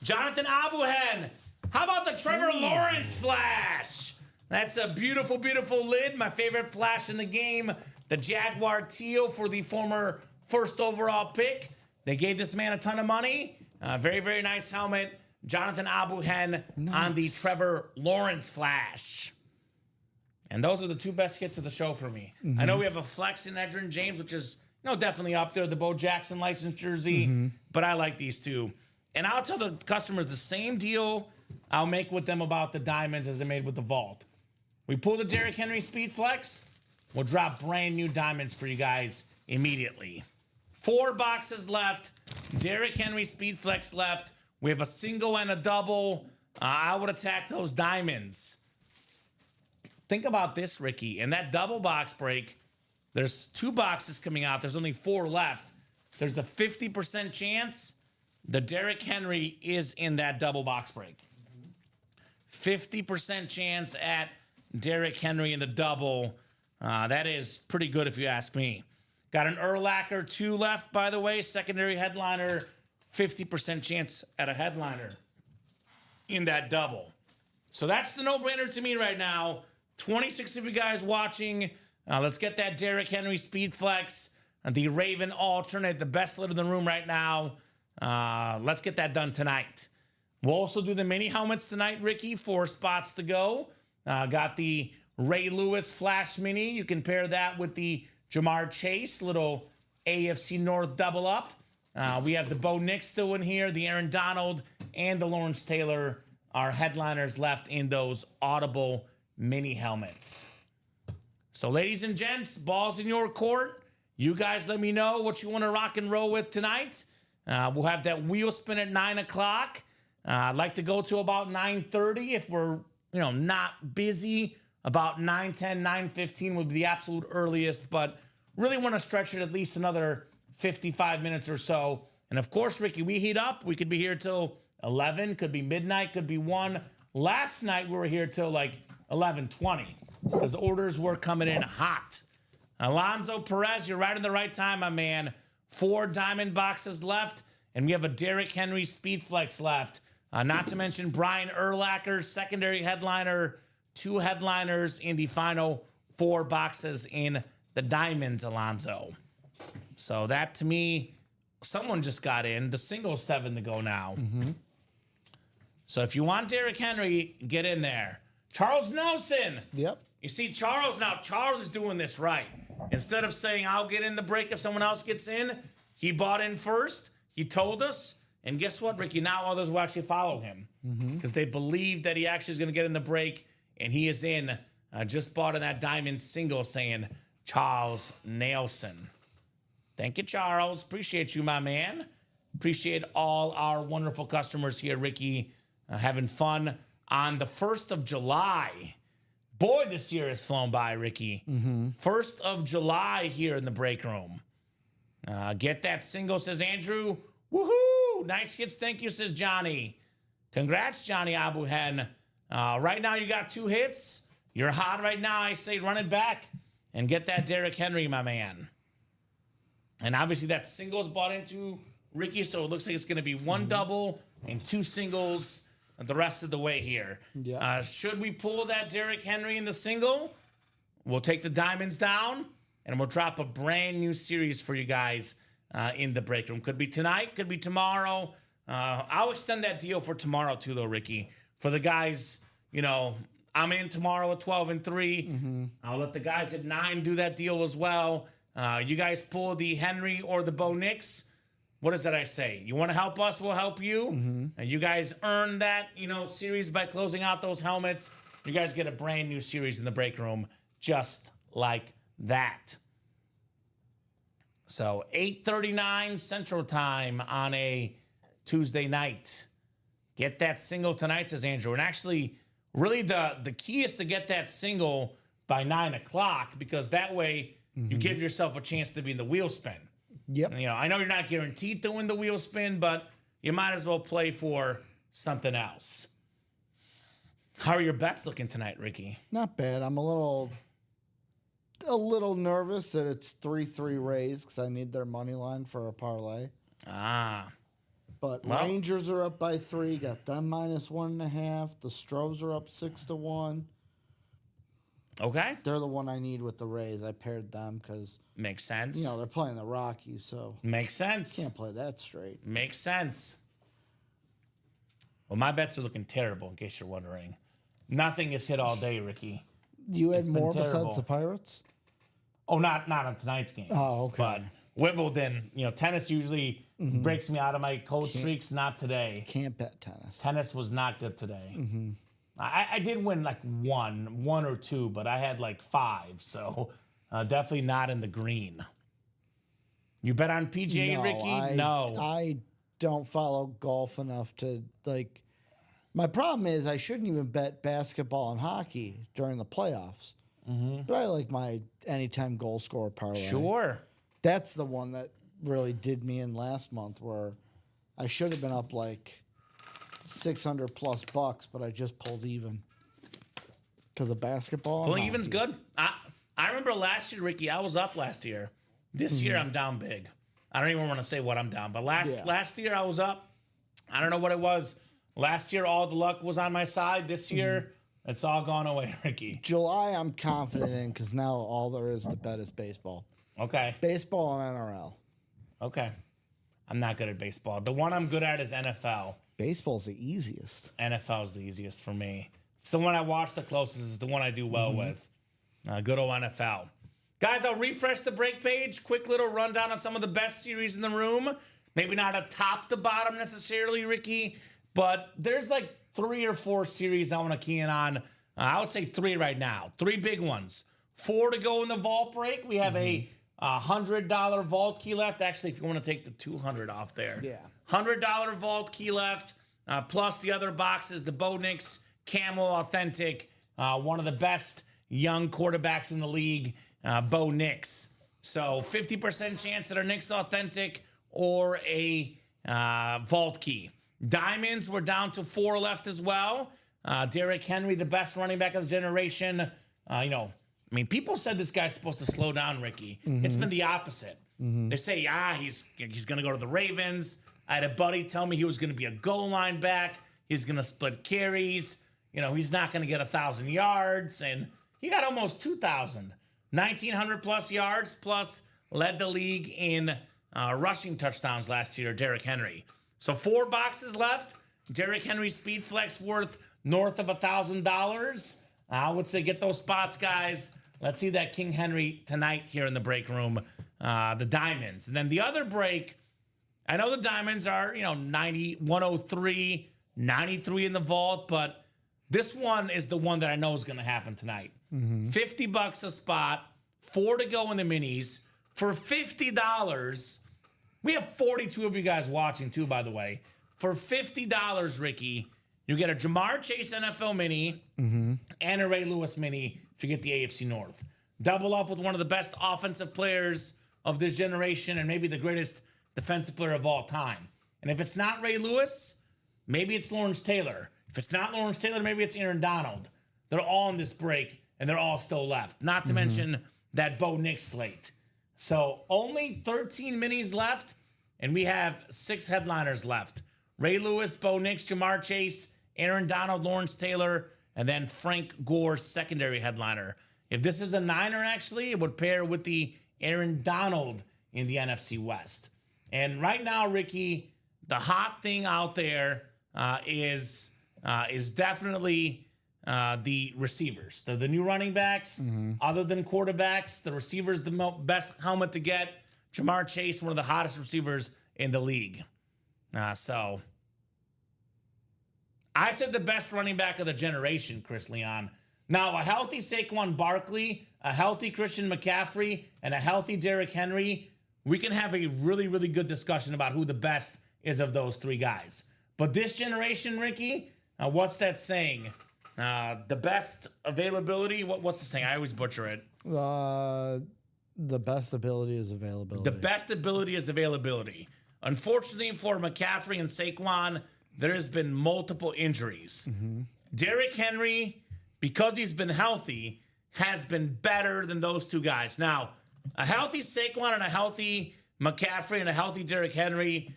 Jonathan Abuhen. How about the Trevor Lawrence flash? That's a beautiful, beautiful lid. My favorite flash in the game. The Jaguar teal for the former first overall pick. They gave this man a ton of money. Very, very nice helmet. Jonathan Abuhen on the Trevor Lawrence flash. And those are the 2 best hits of the show for me. I know we have a flex in Edgerrin James, which is definitely up there, the Bo Jackson licensed jersey, but I like these 2. And I'll tell the customers the same deal I'll make with them about the diamonds as I made with the vault. We pull the Derrick Henry Speed Flex, we'll drop brand new diamonds for you guys immediately. 4 boxes left, Derrick Henry Speed Flex left. We have a single and a double. I would attack those diamonds. Think about this, Ricky. In that double box break, there's 2 boxes coming out. There's only 4 left. There's a 50% chance the Derrick Henry is in that double box break. 50% chance at Derrick Henry in the double. That is pretty good if you ask me. Got an Urlacher 2 left, by the way. Secondary headliner. 50% chance at a headliner in that double. So that's the no-brainer to me right now. 26 of you guys watching. Let's get that Derrick Henry Speed Flex, the Raven alternate, the best lid in the room right now. Let's get that done tonight. We'll also do the mini helmets tonight, Ricky. 4 spots to go. Got the Ray Lewis Flash Mini. You can pair that with the Jamar Chase, little AFC North double up. We have the Bo Nix still in here, the Aaron Donald, and the Lawrence Taylor are headliners left in those Audible mini helmets. So, ladies and gents, ball's in your court. You guys let me know what you want to rock and roll with tonight. We'll have that wheel spin at 9 o'clock. I'd like to go to about 9:30 if we're, not busy. About 9:10, 9:15 would be the absolute earliest, but really want to stretch it at least another 55 minutes or so. And of course, Ricky, we heat up. We could be here till 11, could be midnight, could be 1. Last night, we were here till like 11:20 because orders were coming in hot. Alonzo Perez, you're right in the right time, my man. 4 diamond boxes left, and we have a Derrick Henry Speed Flex left. Not to mention Brian Urlacher, secondary headliner, 2 headliners in the final 4 boxes in the diamonds, Alonzo. So that, to me, someone just got in. The single 7 to go now. So if you want Derrick Henry, get in there. Charles Nelson. Yep. You see Charles now. Charles is doing this right. Instead of saying, I'll get in the break if someone else gets in, he bought in first. He told us. And guess what, Ricky? Now others will actually follow him because they believe that he actually is going to get in the break. And he is in. Just bought in that diamond single saying Charles Nelson. Thank you, Charles. Appreciate you, my man. Appreciate all our wonderful customers here, Ricky, having fun on the 1st of July. Boy, this year has flown by, Ricky. 1st of July here in the break room. Get that single, says Andrew. Woohoo! Nice hits, thank you, says Johnny. Congrats, Johnny Abuhen. Right now, you got 2 hits. You're hot right now. I say run it back and get that Derrick Henry, my man. And obviously, that single's bought into Ricky, so it looks like it's going to be 1 double and 2 singles the rest of the way here. Yeah. Should we pull that Derrick Henry in the single, we'll take the diamonds down, and we'll drop a brand new series for you guys in the break room. Could be tonight, could be tomorrow. I'll extend that deal for tomorrow, too, though, Ricky. For the guys, I'm in tomorrow at 12 and 3. I'll let the guys at 9 do that deal as well. You guys pull the Henry or the Bo Nix. What is that I say? You want to help us, we'll help you. And you guys earn that, series by closing out those helmets. You guys get a brand new series in the break room just like that. So 8:39 Central Time on a Tuesday night. Get that single tonight, says Andrew. And actually, really the key is to get that single by 9 o'clock because that way you give yourself a chance to be in the wheel spin. Yep. You know, I know you're not guaranteed to win the wheel spin, but you might as well play for something else. How are your bets looking tonight, Ricky? Not bad. I'm a little nervous that it's 3-3 Rays because I need their money line for a parlay. But Well. Rangers are up by 3. Got them -1.5. The Stros are up 6-1. Okay. They're the one I need with the Rays. I paired them because Makes sense. they're playing the Rockies, so Makes sense. can't play that straight. Makes sense. Well, my bets are looking terrible, in case you're wondering. Nothing is hit all day, Ricky. You had It's been more terrible. besides the Pirates? Oh, not on tonight's games. Oh, okay. But Wimbledon, tennis usually breaks me out of my cold streaks. Not today. Can't bet tennis. Tennis was not good today. I did win like one or two, but I had like 5, so definitely not in the green. You bet on PGA, Ricky? No. I don't follow golf enough to like. My problem is I shouldn't even bet basketball and hockey during the playoffs. But I like my anytime goal scorer parlay. Sure. That's the one that really did me in last month, where I should have been up like $600+ but I just pulled even because of basketball. Well, and even's hockey. good. I remember last year, Ricky, I was up last year. This year, I'm down big. I don't even want to say what I'm down, but last year I was up. I don't know what it was. Last year, all the luck was on my side. This year, it's all gone away, Ricky. July, I'm confident in because now all there is to bet is baseball. Okay. Baseball and NRL. Okay. I'm not good at baseball. The one I'm good at is NFL. Baseball's the easiest. NFL is the easiest for me. It's the one I watch the closest. It's the one I do well with. Good old NFL. Guys, I'll refresh the break page. Quick little rundown of some of the best series in the room. Maybe not a top to bottom necessarily, Ricky, but there's like 3 or 4 series I want to key in on. I would say 3 right now. 3 big ones. 4 to go in the vault break. We have a $100 vault key left. Actually, if you want to take the $200 off there. Yeah. $100 vault key left. Plus the other boxes, the Bo Nix Camel Authentic. One of the best young quarterbacks in the league, Bo Nix. So 50% chance that our Nix Authentic or a vault key. Diamonds, we're down to 4 left as well. Derrick Henry, the best running back of the generation. People said this guy's supposed to slow down, Ricky. It's been the opposite. They say, he's going to go to the Ravens. I had a buddy tell me he was going to be a goal line back. He's going to split carries. He's not going to get 1,000 yards. And he got almost 2,000. 1,900 plus yards, plus led the league in rushing touchdowns last year, Derrick Henry. So 4 boxes left. Derrick Henry Speed Flex worth north of $1,000. I would say get those spots, guys. Let's see that King Henry tonight here in the break room. The diamonds. And then the other break, I know the diamonds are, 90, 103, 93 in the vault, but this one is the one that I know is going to happen tonight. $50 a spot, 4 to go in the minis. For $50, we have 42 of you guys watching too, by the way. For $50, Ricky, you get a Jamar Chase NFL mini and a Ray Lewis mini if you get the AFC North. Double up with one of the best offensive players of this generation and maybe the greatest defensive player of all time. And if it's not Ray Lewis, maybe it's Lawrence Taylor. If it's not Lawrence Taylor, maybe it's Aaron Donald. They're all in this break, and they're all still left. Not to mention that Bo Nix slate. So only 13 minis left, and we have 6 headliners left. Ray Lewis, Bo Nix, Jamar Chase, Aaron Donald, Lawrence Taylor, and then Frank Gore, secondary headliner. If this is a Niner, actually, it would pair with the Aaron Donald in the NFC West. And right now, Ricky, the hot thing out there is definitely the receivers. They're the new running backs. Other than quarterbacks, the receivers, the best helmet to get. Jamar Chase, one of the hottest receivers in the league. So I said the best running back of the generation, Chris Leon. Now, a healthy Saquon Barkley, a healthy Christian McCaffrey, and a healthy Derrick Henry, we can have a really, really good discussion about who the best is of those 3 guys. But this generation, Ricky, what's that saying? The best availability? What's the saying? I always butcher it. The best ability is availability. The best ability is availability. Unfortunately for McCaffrey and Saquon, there has been multiple injuries. Derrick Henry, because he's been healthy, has been better than those two guys. Now, a healthy Saquon and a healthy McCaffrey and a healthy Derrick Henry,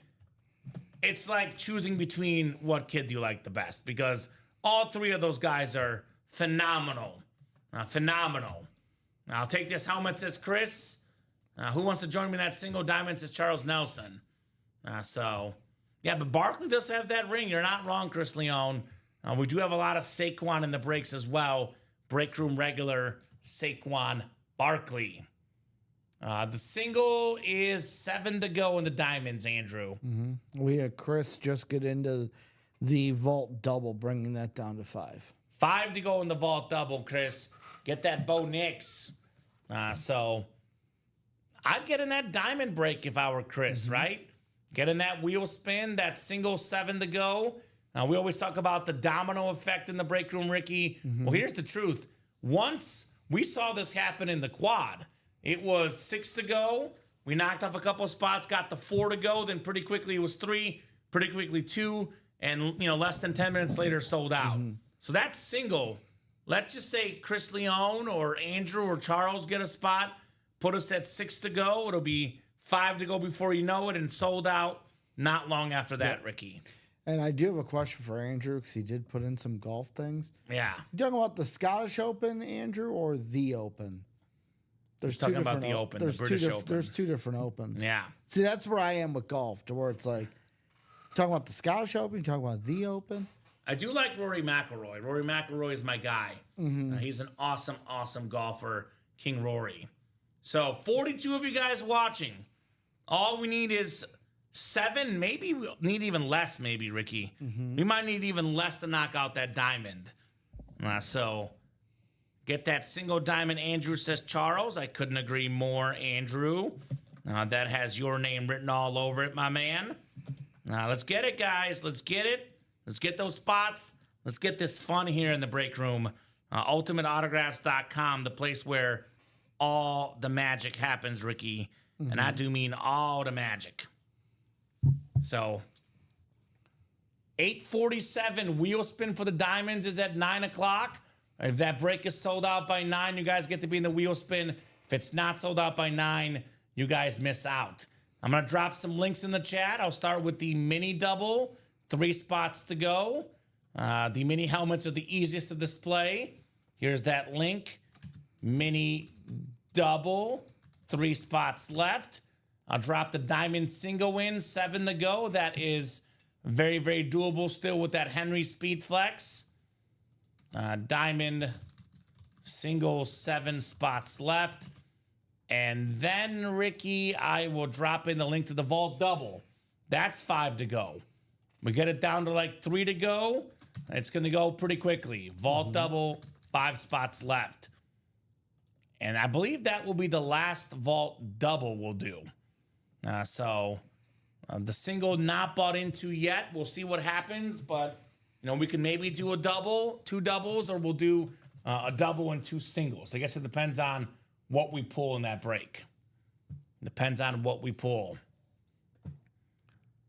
it's like choosing between what kid do you like the best, because all three of those guys are phenomenal. Phenomenal. I'll take this helmet, says Chris. Who wants to join me in that single diamond, says Charles Nelson. Yeah, but Barkley does have that ring. You're not wrong, Chris Leone. We do have a lot of Saquon in the breaks as well. Break room regular Saquon Barkley. The single is 7 to go in the diamonds, Andrew. We had Chris just get into the vault double, bringing that down to 5. 5 to go in the vault double, Chris. Get that Bo Nix. So I'd get in that diamond break if I were Chris, right? Get in that wheel spin, that single 7 to go. Now, we always talk about the domino effect in the break room, Ricky. Well, here's the truth. Once we saw this happen in the quad, it was 6 to go. We knocked off a couple spots, got the 4 to go. Then pretty quickly it was 3, pretty quickly 2, and less than 10 minutes later sold out. So that single, let's just say Chris Leone or Andrew or Charles get a spot, put us at 6 to go. It'll be 5 to go before you know it, and sold out not long after that, Ricky. And I do have a question for Andrew, because he did put in some golf things. Yeah. You talking about the Scottish Open, Andrew, or the Open? There's talking about the Open, the British Open. There's 2 different Opens. Yeah. See, that's where I am with golf, to where it's like, talking about the Scottish Open, talking about the Open. I do like Rory McIlroy. Rory McIlroy is my guy. He's an awesome, awesome golfer, King Rory. So 42 of you guys watching. All we need is 7, maybe we'll need even less, maybe, Ricky. We might need even less to knock out that diamond. So get that single diamond, Andrew, says Charles. I couldn't agree more, Andrew. That has your name written all over it, my man. Let's get it, guys. Let's get it. Let's get those spots. Let's get this fun here in the break room. UltimateAutographs.com, the place where all the magic happens, Ricky. And I do mean all the magic. So 8:47 wheel spin for the diamonds is at 9 o'clock. If that break is sold out by 9, you guys get to be in the wheel spin. If it's not sold out by 9, you guys miss out. I'm going to drop some links in the chat. I'll start with the mini double, 3 spots to go. The mini helmets are the easiest to display. Here's that link. Mini double, 3 spots left. I'll drop the diamond single in, 7 to go. That is very, very doable still with that Henry Speed Flex. Diamond single, 7 spots left. And then, Ricky, I will drop in the link to the vault double. That's 5 to go. We get it down to like 3 to go. It's going to go pretty quickly. Vault double, 5 spots left. And I believe that will be the last vault double we'll do. The single not bought into yet. We'll see what happens, but we can maybe do a double, 2 doubles, or we'll do a double and 2 singles. I guess it depends on what we pull in that break. Depends on what we pull.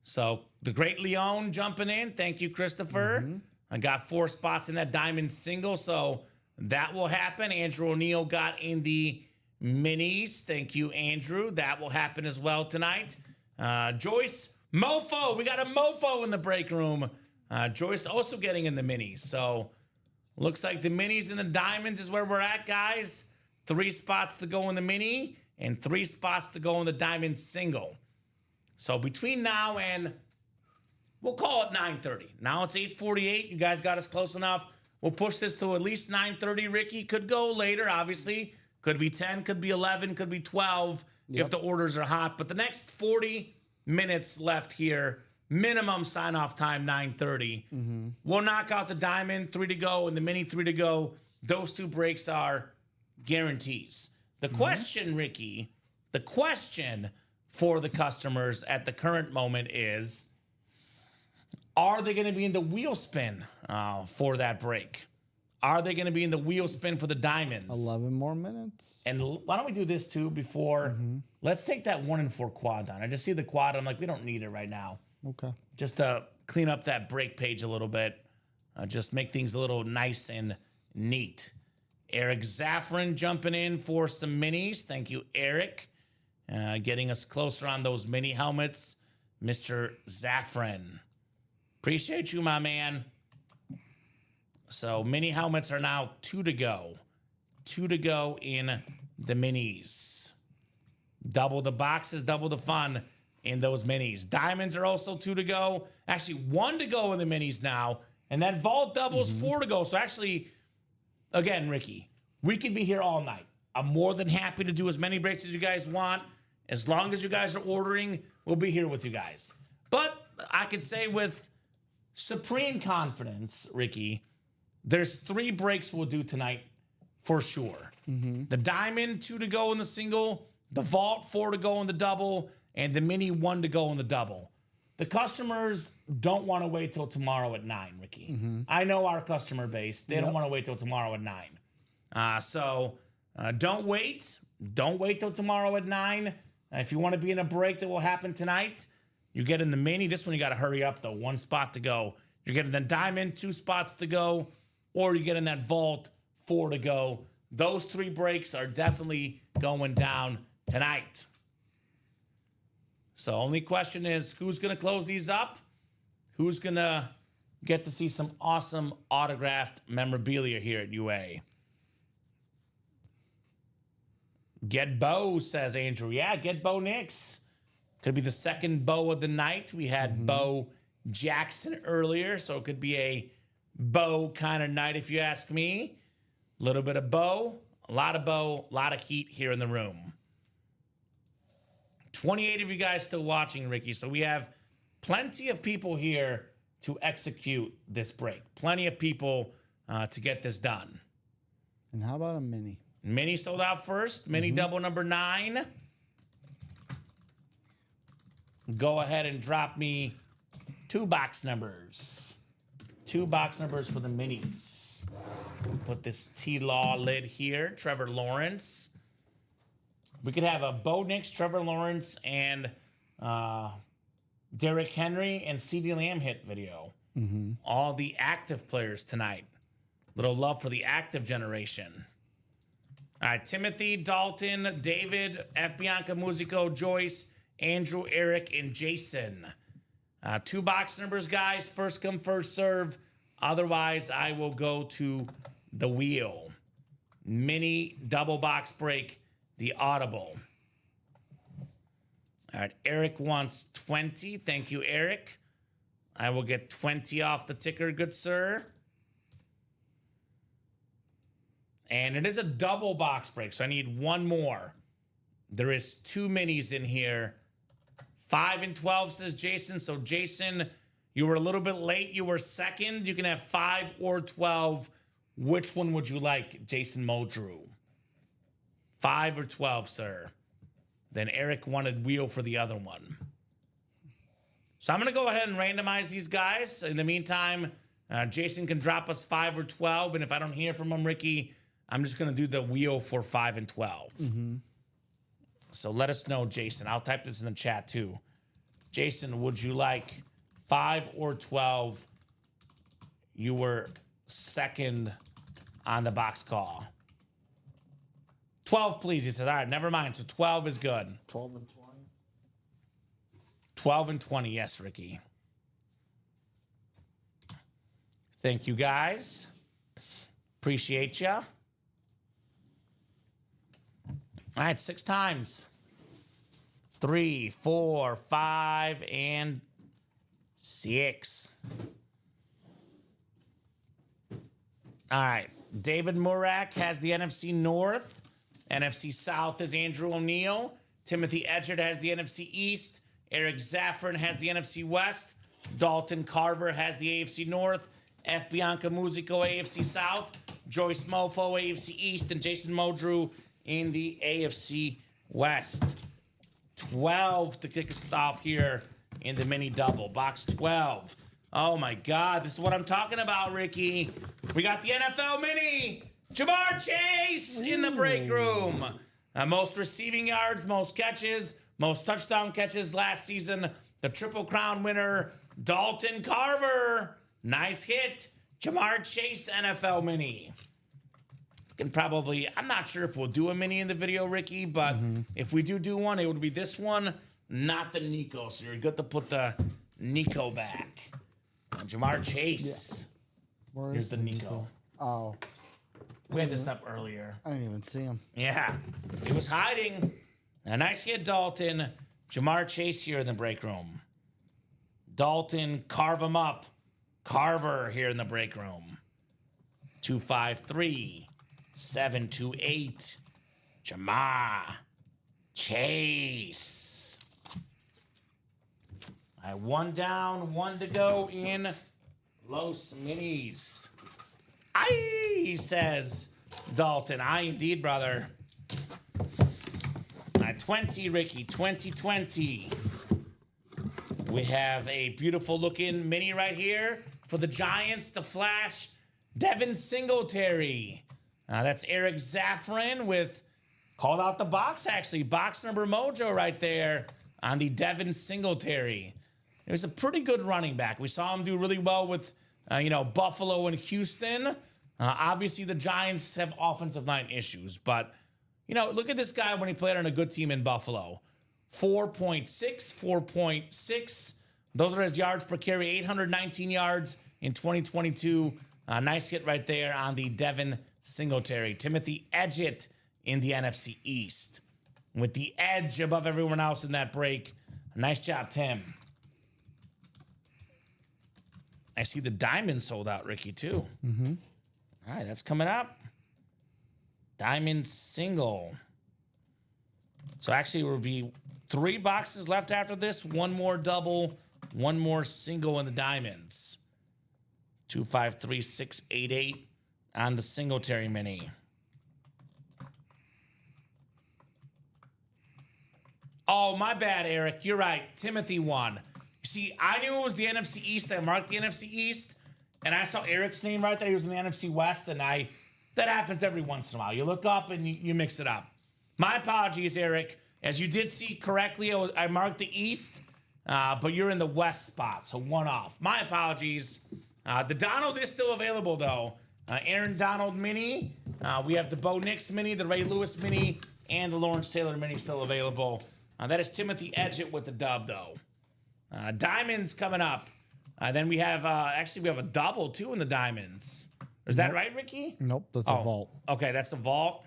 So the great Leon jumping in. Thank you, Christopher. I got 4 spots in that diamond single, so that will happen. Andrew O'Neill got in the minis. Thank you, Andrew. That will happen as well tonight. Joyce, mofo. We got a mofo in the break room. Joyce also getting in the minis. So looks like the minis and the diamonds is where we're at, guys. 3 spots to go in the mini and 3 spots to go in the diamond single. So between now and, we'll call it 9:30. Now it's 8:48. You guys got us close enough. We'll push this to at least 9:30, Ricky. Could go later, obviously. Could be 10, could be 11, could be 12 if the orders are hot. But the next 40 minutes left here, minimum sign-off time, 9:30. We'll knock out the diamond, 3 to go, and the mini, 3 to go. Those 2 breaks are guarantees. The question, Ricky, the question for the customers at the current moment is, are they going to be in the wheel spin for that break? Are they going to be in the wheel spin for the diamonds? 11 more minutes. And why don't we do this too before? Let's take that 1 and 4 quad down. I just see the quad. I'm like, we don't need it right now. Okay. Just to clean up that break page a little bit. Just make things a little nice and neat. Eric Zaffron jumping in for some minis. Thank you, Eric. Getting us closer on those mini helmets. Mr. Zaffron. Appreciate you, my man. So mini helmets are now 2 to go. 2 to go in the minis. Double the boxes, double the fun in those minis. Diamonds are also 2 to go. Actually, 1 to go in the minis now. And that vault doubles 4 to go. So actually, again, Ricky, we could be here all night. I'm more than happy to do as many breaks as you guys want. As long as you guys are ordering, we'll be here with you guys. But I could say with supreme confidence, Ricky, there's 3 breaks we'll do tonight for sure. The diamond, 2 to go in the single, the vault, 4 to go in the double, and the mini, 1 to go in the double. The customers don't want to wait till tomorrow at 9, Ricky. I know our customer base. They don't want to wait till tomorrow at 9. So don't wait. Don't wait till tomorrow at 9. If you want to be in a break that will happen tonight, you get in the mini. This one you got to hurry up, though. 1 spot to go. You're getting the diamond, 2 spots to go, or you get in that vault, 4 to go. Those 3 breaks are definitely going down tonight. So only question is, who's going to close these up? Who's going to get to see some awesome autographed memorabilia here at UA? Get Bo, says Andrew. Yeah, get Bo Nix. Could be the second Bo of the night. We had Bo Jackson earlier, so it could be a Bo kind of night if you ask me. A little bit of Bo, a lot of heat here in the room. 28 of you guys still watching, Ricky. So we have plenty of people here to execute this break. Plenty of people to get this done. And how about a mini? Mini sold out first. Mini double number 9. Go ahead and drop me 2 box numbers. 2 box numbers for the minis. Put this T-Law lid here. Trevor Lawrence. We could have a Bo Nix, Trevor Lawrence, and Derrick Henry and CeeDee Lamb hit video. All the active players tonight. Little love for the active generation. All right, Timothy, Dalton, David, F. Bianca Musico, Joyce, Andrew, Eric, and Jason. 2 box numbers, guys. First come, first serve. Otherwise, I will go to the wheel. Mini double box break, the audible. All right, Eric wants 20. Thank you, Eric. I will get 20 off the ticker, good sir. And it is a double box break, so I need 1 more. There is 2 minis in here. 5 and 12, says Jason. So, Jason, you were a little bit late. You were second. You can have 5 or 12. Which one would you like, Jason Muldrew? 5 or 12, sir. Then Eric wanted wheel for the other one. So I'm going to go ahead and randomize these guys. In the meantime, Jason can drop us 5 or 12. And if I don't hear from him, Ricky, I'm just going to do the wheel for 5 and 12. So let us know, Jason. I'll type this in the chat, too. Jason, would you like 5 or 12? You were second on the box call. 12, please. He said, all right, never mind. So 12 is good. 12 and 20. 12 and 20, yes, Ricky. Thank you, guys. Appreciate ya. All right, 6 times. 3, 4, 5, and 6. All right. David Murak has the NFC North. NFC South is Andrew O'Neal. Timothy Edgert has the NFC East. Eric Zaffron has the NFC West. Dalton Carver has the AFC North. F. Bianca Musico, AFC South. Joyce Mofo, AFC East. And Jason Muldrew in the AFC West. 12 to kick us off here in the mini double. Box 12. Oh, my God. This is what I'm talking about, Ricky. We got the NFL Mini, Ja'Marr Chase in the break room. Most receiving yards, most catches, most touchdown catches last season. The Triple Crown winner, Dalton Carver. Nice hit. Ja'Marr Chase NFL Mini. Can probably, I'm not sure if we'll do a mini in the video, Ricky, but if we do one, it would be this one, not the Nico. So you're good to put the Nico back. Ja'Marr Chase. Where Here's is the Nico. Oh, We had this up earlier. I didn't even see him. Yeah, he was hiding. A nice hit, Dalton. Ja'Marr Chase here in the break room. Dalton, carve him up. Carver here in the break room. 253-728. Ja'Marr Chase. All right, one down, one to go in Los Minis. Aye, says Dalton. Aye, indeed, brother. 20, Ricky. 2020. We have a beautiful looking mini right here for the Giants. The Flash, Devin Singletary. That's Eric Zaffron with, called out the box actually. Box number mojo right there on the Devin Singletary. It was a pretty good running back. We saw him do really well with, Buffalo and Houston. Obviously, the Giants have offensive line issues, but, look at this guy when he played on a good team in Buffalo. 4.6. Those are his yards per carry, 819 yards in 2022. Nice hit right there on the Devin Singletary. Timothy Edgett in the NFC East. With the edge above everyone else in that break. Nice job, Tim. I see the diamond sold out, Ricky, too. Mm-hmm. All right, that's coming up. Diamond single. So actually, there will be 3 boxes left after this. 1 more double, 1 more single in the diamonds. 253688 on the Singletary mini. Oh, my bad, Eric. You're right. Timothy won. You see, I knew it was the NFC East. I marked the NFC East, and I saw Eric's name right there. He was in the NFC West, and that happens every once in a while. You look up and you mix it up. My apologies, Eric. As you did see correctly, I marked the East, but you're in the West spot, so 1 off. My apologies. The Donald is still available, though. Aaron Donald mini. We have the Bo Nix mini, the Ray Lewis mini, and the Lawrence Taylor mini still available. That is Timothy Edgett with the dub, though. Diamonds coming up. Then we have, we have a double, too, in the diamonds. Is that right, Ricky? Nope, that's a vault. Okay, that's a vault.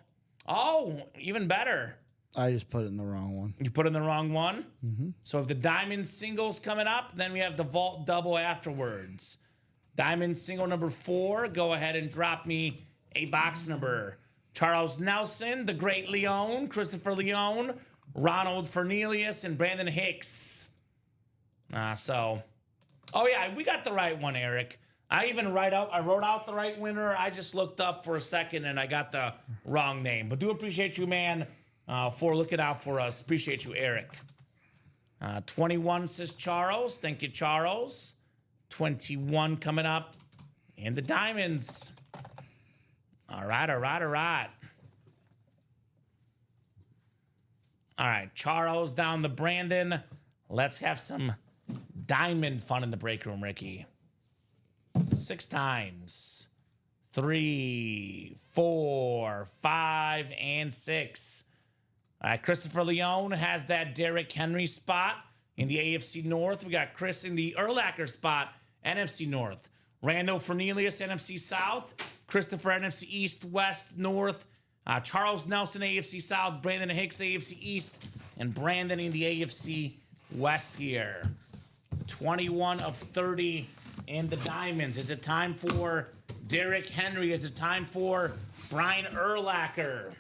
Oh, even better. I just put it in the wrong one. You put in the wrong one? Mm-hmm. So if the diamond single's coming up, then we have the vault double afterwards. Diamond single number 4, go ahead and drop me a box number. Charles Nelson, the great Leon, Christopher Leon, Ronald Fernelius, and Brandon Hicks. Oh yeah, we got the right one, Eric. I wrote out the right winner. I just looked up for a second and I got the wrong name. But do appreciate you, man, for looking out for us. Appreciate you, Eric. 21 says Charles. Thank you, Charles. 21 coming up in the diamonds. All right. All right, Charles down the Brandon. Let's have some diamond fun in the break room, Ricky. 6 times. 3, 4, 5, and 6. All right, Christopher Leon has that Derrick Henry spot in the AFC North. We got Chris in the Urlacher spot, NFC North. Rando Fernelius, NFC South. Christopher, NFC East, West, North. Charles Nelson, AFC South. Brandon Hicks, AFC East. And Brandon in the AFC West here. 21 of 30 in the diamonds. Is it time for Derrick Henry? Is it time for Brian Urlacher?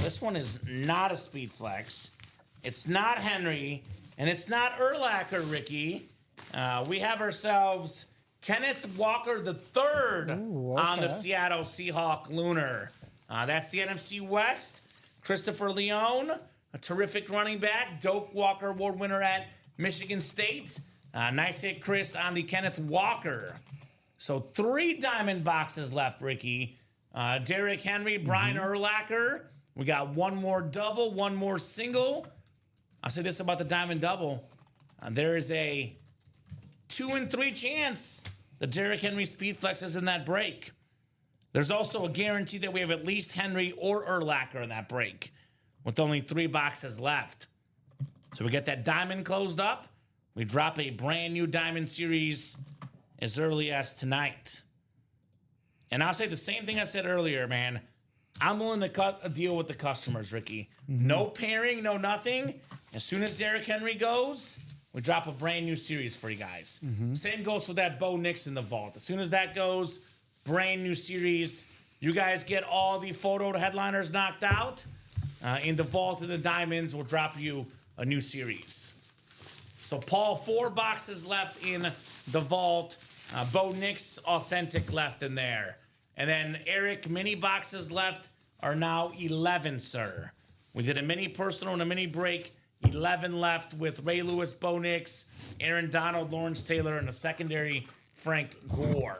This one is not a speed flex. It's not Henry, and it's not Urlacher, Ricky. We have ourselves Kenneth Walker III on the Seattle Seahawk Lunar. That's the NFC West. Christopher Leon, a terrific running back. Doak Walker Award winner at Michigan State. Nice hit, Chris, on the Kenneth Walker. So 3 diamond boxes left, Ricky. Derrick Henry, Brian Urlacher. We got 1 more double, 1 more single. I'll say this about the diamond double. There is a 2 in 3 chance the Derrick Henry Speedflex is in that break. There's also a guarantee that we have at least Henry or Urlacher in that break with only 3 boxes left. So we get that diamond closed up. We drop a brand new diamond series as early as tonight. And I'll say the same thing I said earlier, man. I'm willing to cut a deal with the customers, Ricky. No pairing, no nothing. As soon as Derrick Henry goes, we drop a brand new series for you guys. Same goes for that Bo Nix in the vault. As soon as that goes, brand new series. You guys get all the photo headliners knocked out. In the vault of the diamonds, we'll drop you a new series. So, Paul, 4 boxes left in the vault. Bo Nix authentic left in there. And then Eric, mini boxes left are now 11, sir. We did a mini personal and a mini break. 11 left with Ray Lewis, Bo Nix, Aaron Donald, Lawrence Taylor, and a secondary Frank Gore.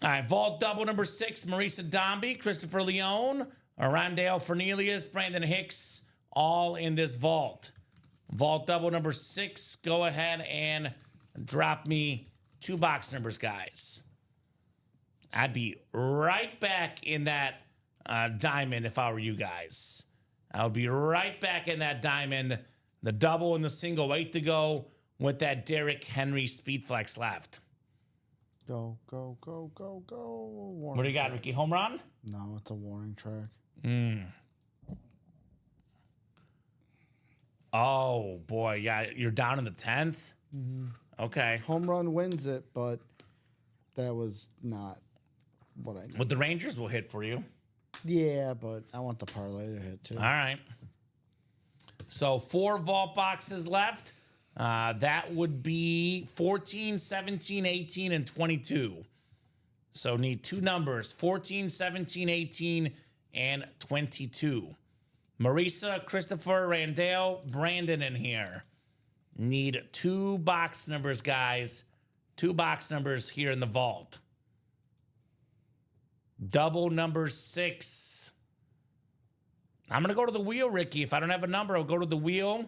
All right, vault double number 6, Marisa Dombey, Christopher Leone, Rondale Fernelius, Brandon Hicks, all in this vault. Vault double number 6, go ahead and drop me 2 box numbers, guys. I'd be right back in that diamond if I were you guys. I would be right back in that diamond, the double and the single, 8 to go with that Derrick Henry Speedflex left. Go, go, go, go, go. What do you got, Ricky? Home run? No, it's a warning track. Oh, boy. Yeah, you're down in the 10th? Okay. Home run wins it, but that was not what I need. What the Rangers will hit for you. Yeah, but I want the parlay to hit too. All right. So 4 vault boxes left. That would be 14, 17, 18, and 22. So need 2 numbers, 14, 17, 18, and 22. Marisa, Christopher, Randall, Brandon in here. Need 2 box numbers, guys. 2 box numbers here in the vault. Double number 6. I'm going to go to the wheel, Ricky. If I don't have a number, I'll go to the wheel,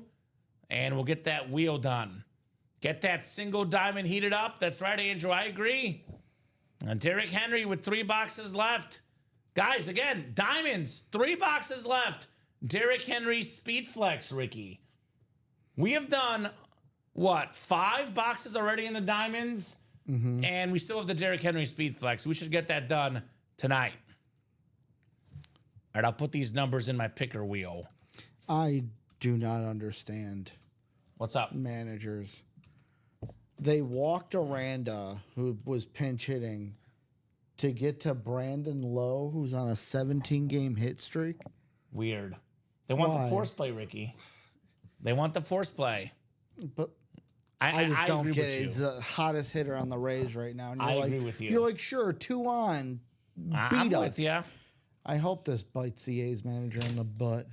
and we'll get that wheel done. Get that single diamond heated up. That's right, Andrew. I agree. And Derrick Henry with 3 boxes left. Guys, again, diamonds. 3 boxes left. Derrick Henry Speedflex, Ricky. We have done, what, 5 boxes already in the diamonds? And we still have the Derrick Henry Speedflex. We should get that done tonight. All right, I'll put these numbers in my picker wheel. I do not understand What's up? managers. They walked Aranda, who was pinch hitting, to get to Brandon Lowe, who's on a 17-game hit streak. Weird. They want Why? the force play, Ricky. They want the force play. But I just don't agree get with it. you. He's the hottest hitter on the Rays right now. And I you're agree with you. You're like, sure, 2 on. I'm Beat us. with you. I hope this bites the A's manager in the butt.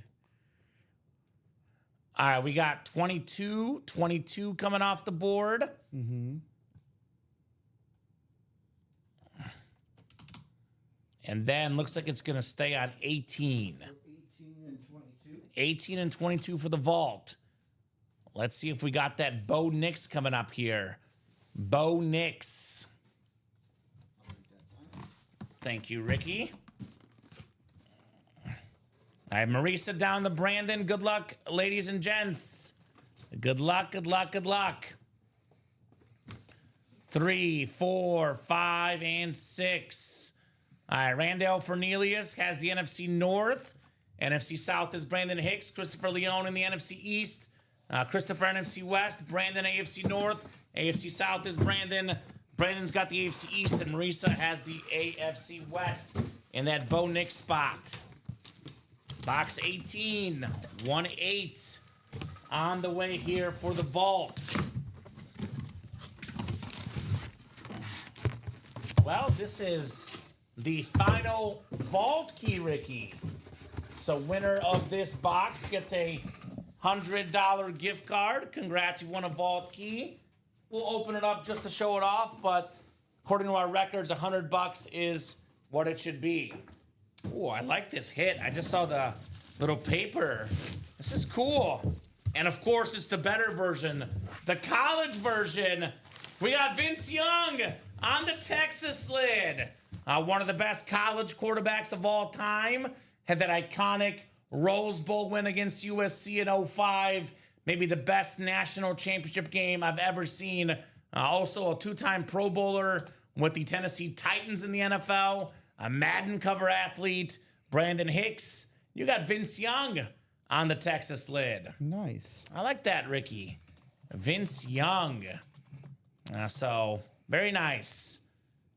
All right, we got 22 coming off the board. And then looks like it's going to stay on 18. 18 and 22 for the vault. Let's see if we got that Bo Nix coming up here. Bo Nix. Thank you, Ricky. All right, Marisa down the Brandon. Good luck, ladies and gents. Good luck, good luck, good luck. 3, 4, 5, and 6. All right, Randall Fernelius has the NFC North. NFC South is Brandon Hicks. Christopher Leone in the NFC East. Christopher NFC West. Brandon AFC North. AFC South is Brandon. Brandon's got the AFC East, and Marisa has the AFC West in that Bo Nix spot. Box 18, 1-8 on the way here for the vault. Well, this is the final vault key, Ricky. So winner of this box gets a $100 gift card. Congrats, you won a vault key. We'll open it up just to show it off, but according to our records, $100 is what it should be. Oh, I like this hit. I just saw the little paper. This is cool. And of course, it's the better version, the college version. We got Vince Young on the Texas lid. One of the best college quarterbacks of all time. Had that iconic Rose Bowl win against USC in 2005. Maybe the best national championship game I've ever seen. Also a two-time Pro Bowler with the Tennessee Titans in the NFL. A Madden cover athlete. Brandon Hicks. You got Vince Young on the Texas lid. Nice. I like that, Ricky. Vince Young. So, very nice.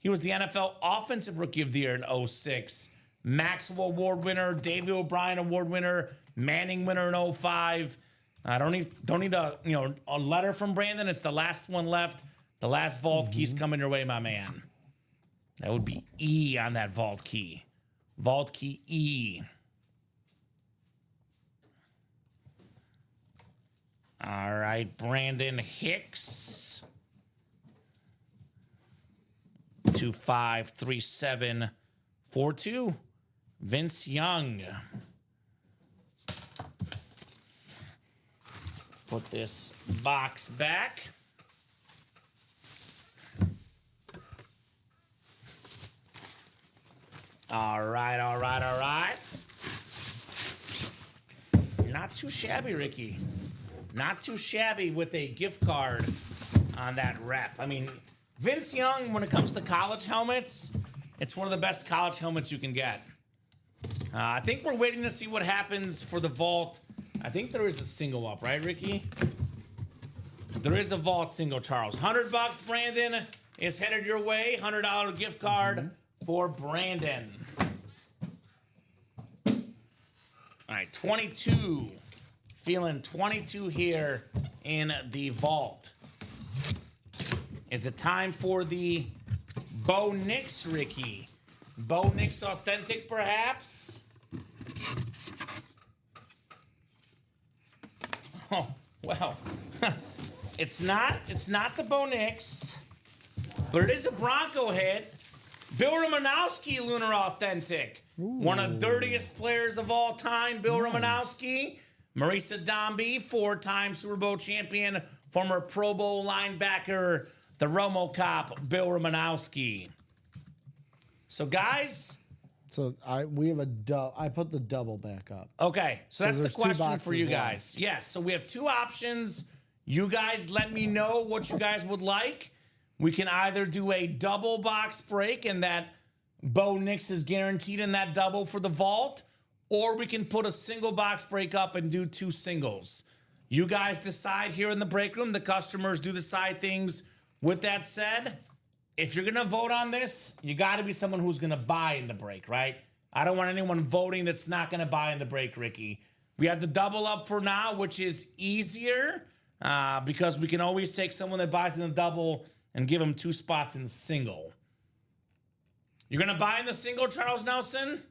He was the NFL Offensive Rookie of the Year in 2006. Maxwell Award winner, David O'Brien Award winner, Manning winner in 2005. I don't need a letter from Brandon. It's the last one left. The last vault key's coming your way, my man. That would be E on that vault key. Vault key E. All right, Brandon Hicks. 253742. Vince Young. Put this box back. All right. Not too shabby, Ricky. Not too shabby with a gift card on that rep. I mean, Vince Young, when it comes to college helmets, it's one of the best college helmets you can get. I think we're waiting to see what happens for the vault. I think there is a single up, right, Ricky? There is a vault single, Charles. $100, Brandon, is headed your way. $100 gift card for Brandon. All right, 22. Feeling 22 here in the vault. Is it time for the Bo Nix, Ricky? Bo Nix Authentic, perhaps? Oh, well. It's not the Bo Nix, but it is a Bronco hit. Bill Romanowski Lunar Authentic. Ooh. One of the dirtiest players of all time, Bill Romanowski. Marisa Dombey, 4-time Super Bowl champion, former Pro Bowl linebacker, the Romo Cop, Bill Romanowski. So, guys. So we have I put the double back up. Okay, so that's the question for you guys. Yes, so we have two options. You guys let me know what you guys would like. We can either do a double box break and that Bo Nix is guaranteed in that double for the vault, or we can put a single box break up and do two singles. You guys decide here in the break room. The customers do the side things. With that said, if you're going to vote on this, you got to be someone who's going to buy in the break, right? I don't want anyone voting that's not going to buy in the break, Ricky. We have the double up for now, which is easier because we can always take someone that buys in the double and give them 2 spots in the single. You're going to buy in the single, Charles Nelson?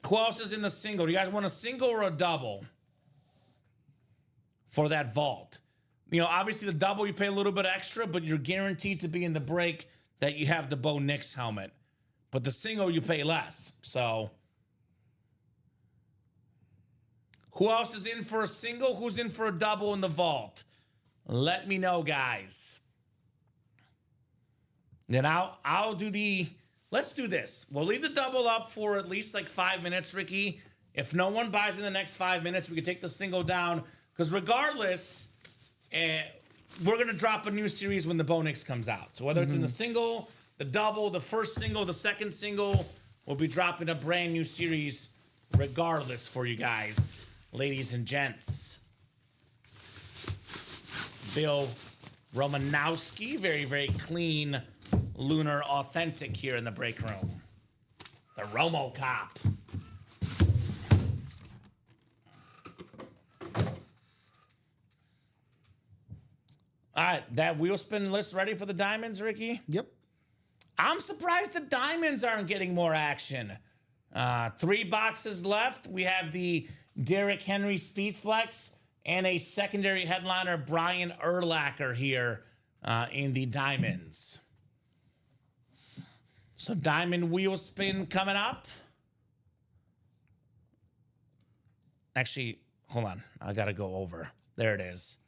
Who else is in the single? Do you guys want a single or a double for that vault? You know, obviously the double, you pay a little bit extra, but you're guaranteed to be in the break that you have the Bo Nix helmet. But the single, you pay less. So, who else is in for a single? Who's in for a double in the vault? Let me know, guys. Then I'll do the... Let's do this. We'll leave the double up for at least like 5 minutes, Ricky. If no one buys in the next 5 minutes, we can take the single down. Because regardless... we're going to drop a new series when the Bo Nix comes out. So whether it's in the single, the double, the first single, the second single, we'll be dropping a brand new series regardless for you guys, ladies and gents. Bill Romanowski, very, very clean Lunar Authentic here in the break room. The Romo Cop. All right, that wheel spin list ready for the diamonds, Ricky? Yep. I'm surprised the diamonds aren't getting more action. 3 boxes left. We have the Derrick Henry Speed Flex and a secondary headliner, Brian Urlacher here in the diamonds. So diamond wheel spin coming up. Actually, hold on. I got to go over. There it is.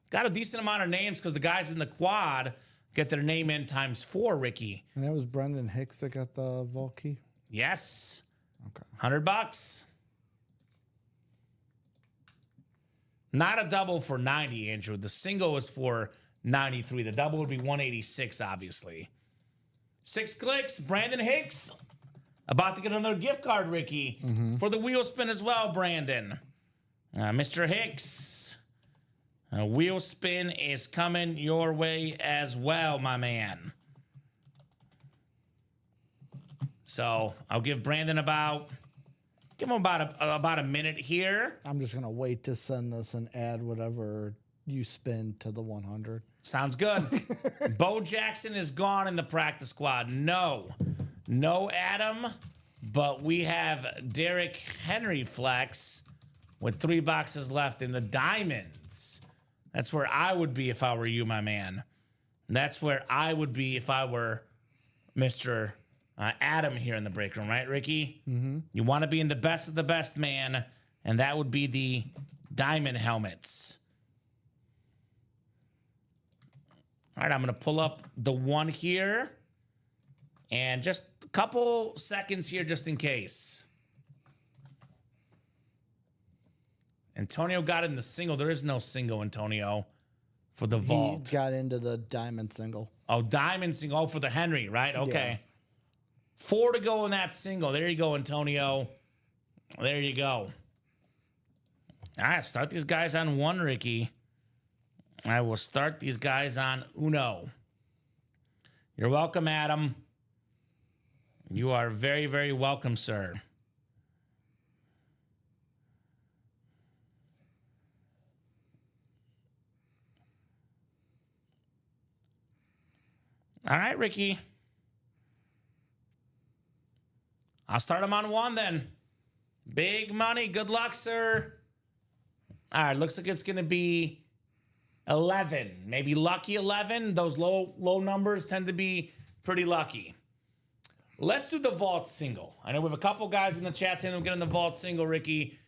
Got a decent amount of names because the guys in the quad get their name in times 4, Ricky. And that was Brendan Hicks that got the vault key? Yes. Okay. $100. Not a double for 90, Andrew. The single is for 93. The double would be 186, obviously. 6 clicks. Brandon Hicks. About to get another gift card, Ricky, for the wheel spin as well, Brandon. Mr. Hicks. Wheel spin is coming your way as well, my man. So I'll give Brandon about a minute here. I'm just going to wait to send this and add whatever you spin to the 100. Sounds good. Bo Jackson is gone in the practice squad. No Adam, but we have Derrick Henry flex with 3 boxes left in the diamonds. That's where I would be if I were you, my man. That's where I would be if I were Mr. Adam here in the break room, right, Ricky? Mm-hmm. You want to be in the best of the best, man, and that would be the diamond helmets. All right, I'm going to pull up the one here, and just a couple seconds here just in case. Antonio got in the single. There is no single, Antonio, for the vault. He got into the diamond single. Oh, diamond single. Oh, for the Henry, right? Okay. Yeah. 4 to go in that single. There you go, Antonio. There you go. All right, start these guys on 1, Ricky. I will start these guys on uno. You're welcome, Adam. You are very, very welcome, sir. All right, Ricky. I'll start him on 1 then. Big money. Good luck, sir. All right, looks like it's going to be 11. Maybe lucky 11. Those low numbers tend to be pretty lucky. Let's do the vault single. I know we have a couple guys in the chat saying they'll get in the vault single, Ricky.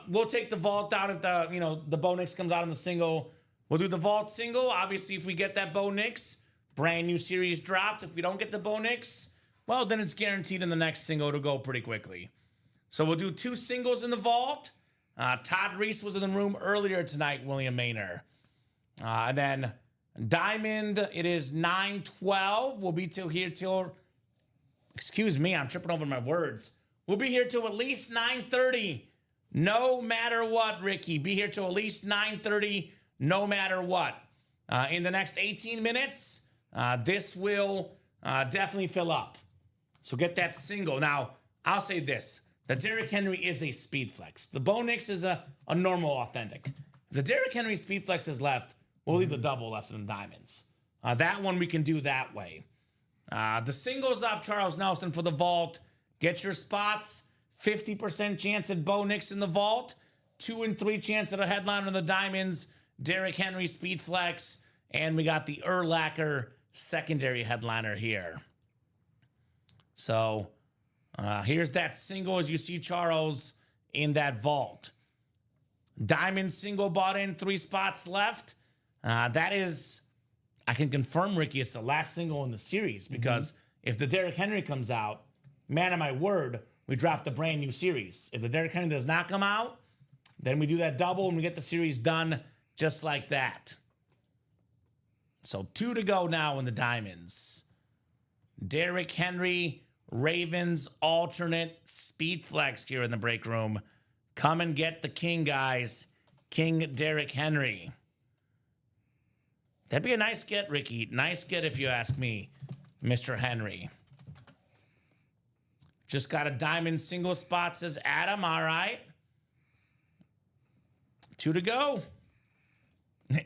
We'll take the vault down if the Bo Nix comes out in the single. We'll do the vault single. Obviously, if we get that Bo Nix, brand new series drops. If we don't get the Bo Nix, well, then it's guaranteed in the next single to go pretty quickly. So we'll do 2 singles in the vault. Todd Reese was in the room earlier tonight, William Maynor. And then Diamond, it is 9:12. We'll be here till, excuse me, I'm tripping over my words. We'll be here till at least 9:30. No matter what, Ricky. Be here till at least 9:30, no matter what. In the next 18 minutes, this will definitely fill up. So get that single. Now, I'll say this. The Derrick Henry is a speed flex. The Bo Nix is a normal authentic. If the Derrick Henry speed flex is left, we'll leave the double left in the diamonds. That one we can do that way. The singles up, Charles Nelson for the vault. Get your spots. 50% chance at Bo Nix in the vault. 2 and 3 chance at a headliner in the diamonds. Derrick Henry speed flex. And we got the Urlacher secondary headliner here. So here's that single as you see Charles in that vault. Diamond single bought in, 3 spots left. That is, I can confirm, Ricky, it's the last single in the series because if the Derrick Henry comes out, man of my word, we drop the brand new series. If the Derrick Henry does not come out, then we do that double and we get the series done just like that. So 2 to go now in the diamonds. Derrick Henry, Ravens alternate speed flex here in the break room. Come and get the king, guys. King Derrick Henry. That'd be a nice get, Ricky. Nice get if you ask me, Mr. Henry. Just got a diamond single spot, says Adam. All right. 2 to go.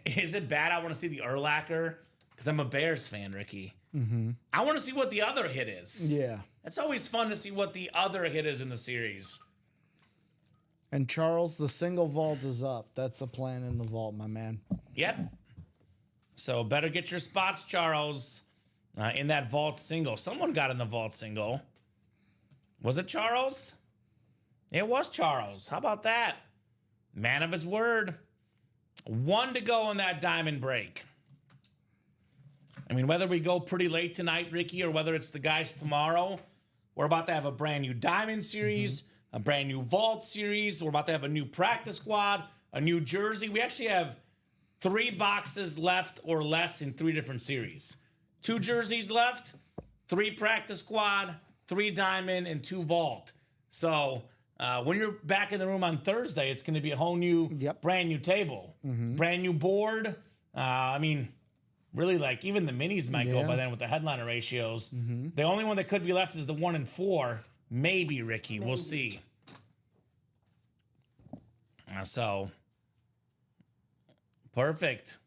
Is it bad? I want to see the Urlacher because I'm a Bears fan, Ricky. I want to see what the other hit is. Yeah. it's always fun to see what the other hit is in the series. And Charles, the single vault is up. That's the plan in the vault, my man. Yep. So better get your spots, Charles, in that vault single. Someone got in the vault single. Was it Charles? It was Charles. How about that? Man of his word. 1 to go in that diamond break. I mean, whether we go pretty late tonight, Ricky, or whether it's the guys tomorrow, we're about to have a brand new diamond series, a brand new vault series. We're about to have a new practice squad, a new jersey. We actually have 3 boxes left or less in 3 different series. 2 jerseys left, 3 practice squad, 3 diamond, and 2 vault. So when you're back in the room on Thursday, it's going to be a whole new, brand new table, brand new board. I mean, really, like, even the minis might go by then with the headliner ratios. The only one that could be left is the 1 and 4. Maybe, Ricky. We'll see. So, perfect.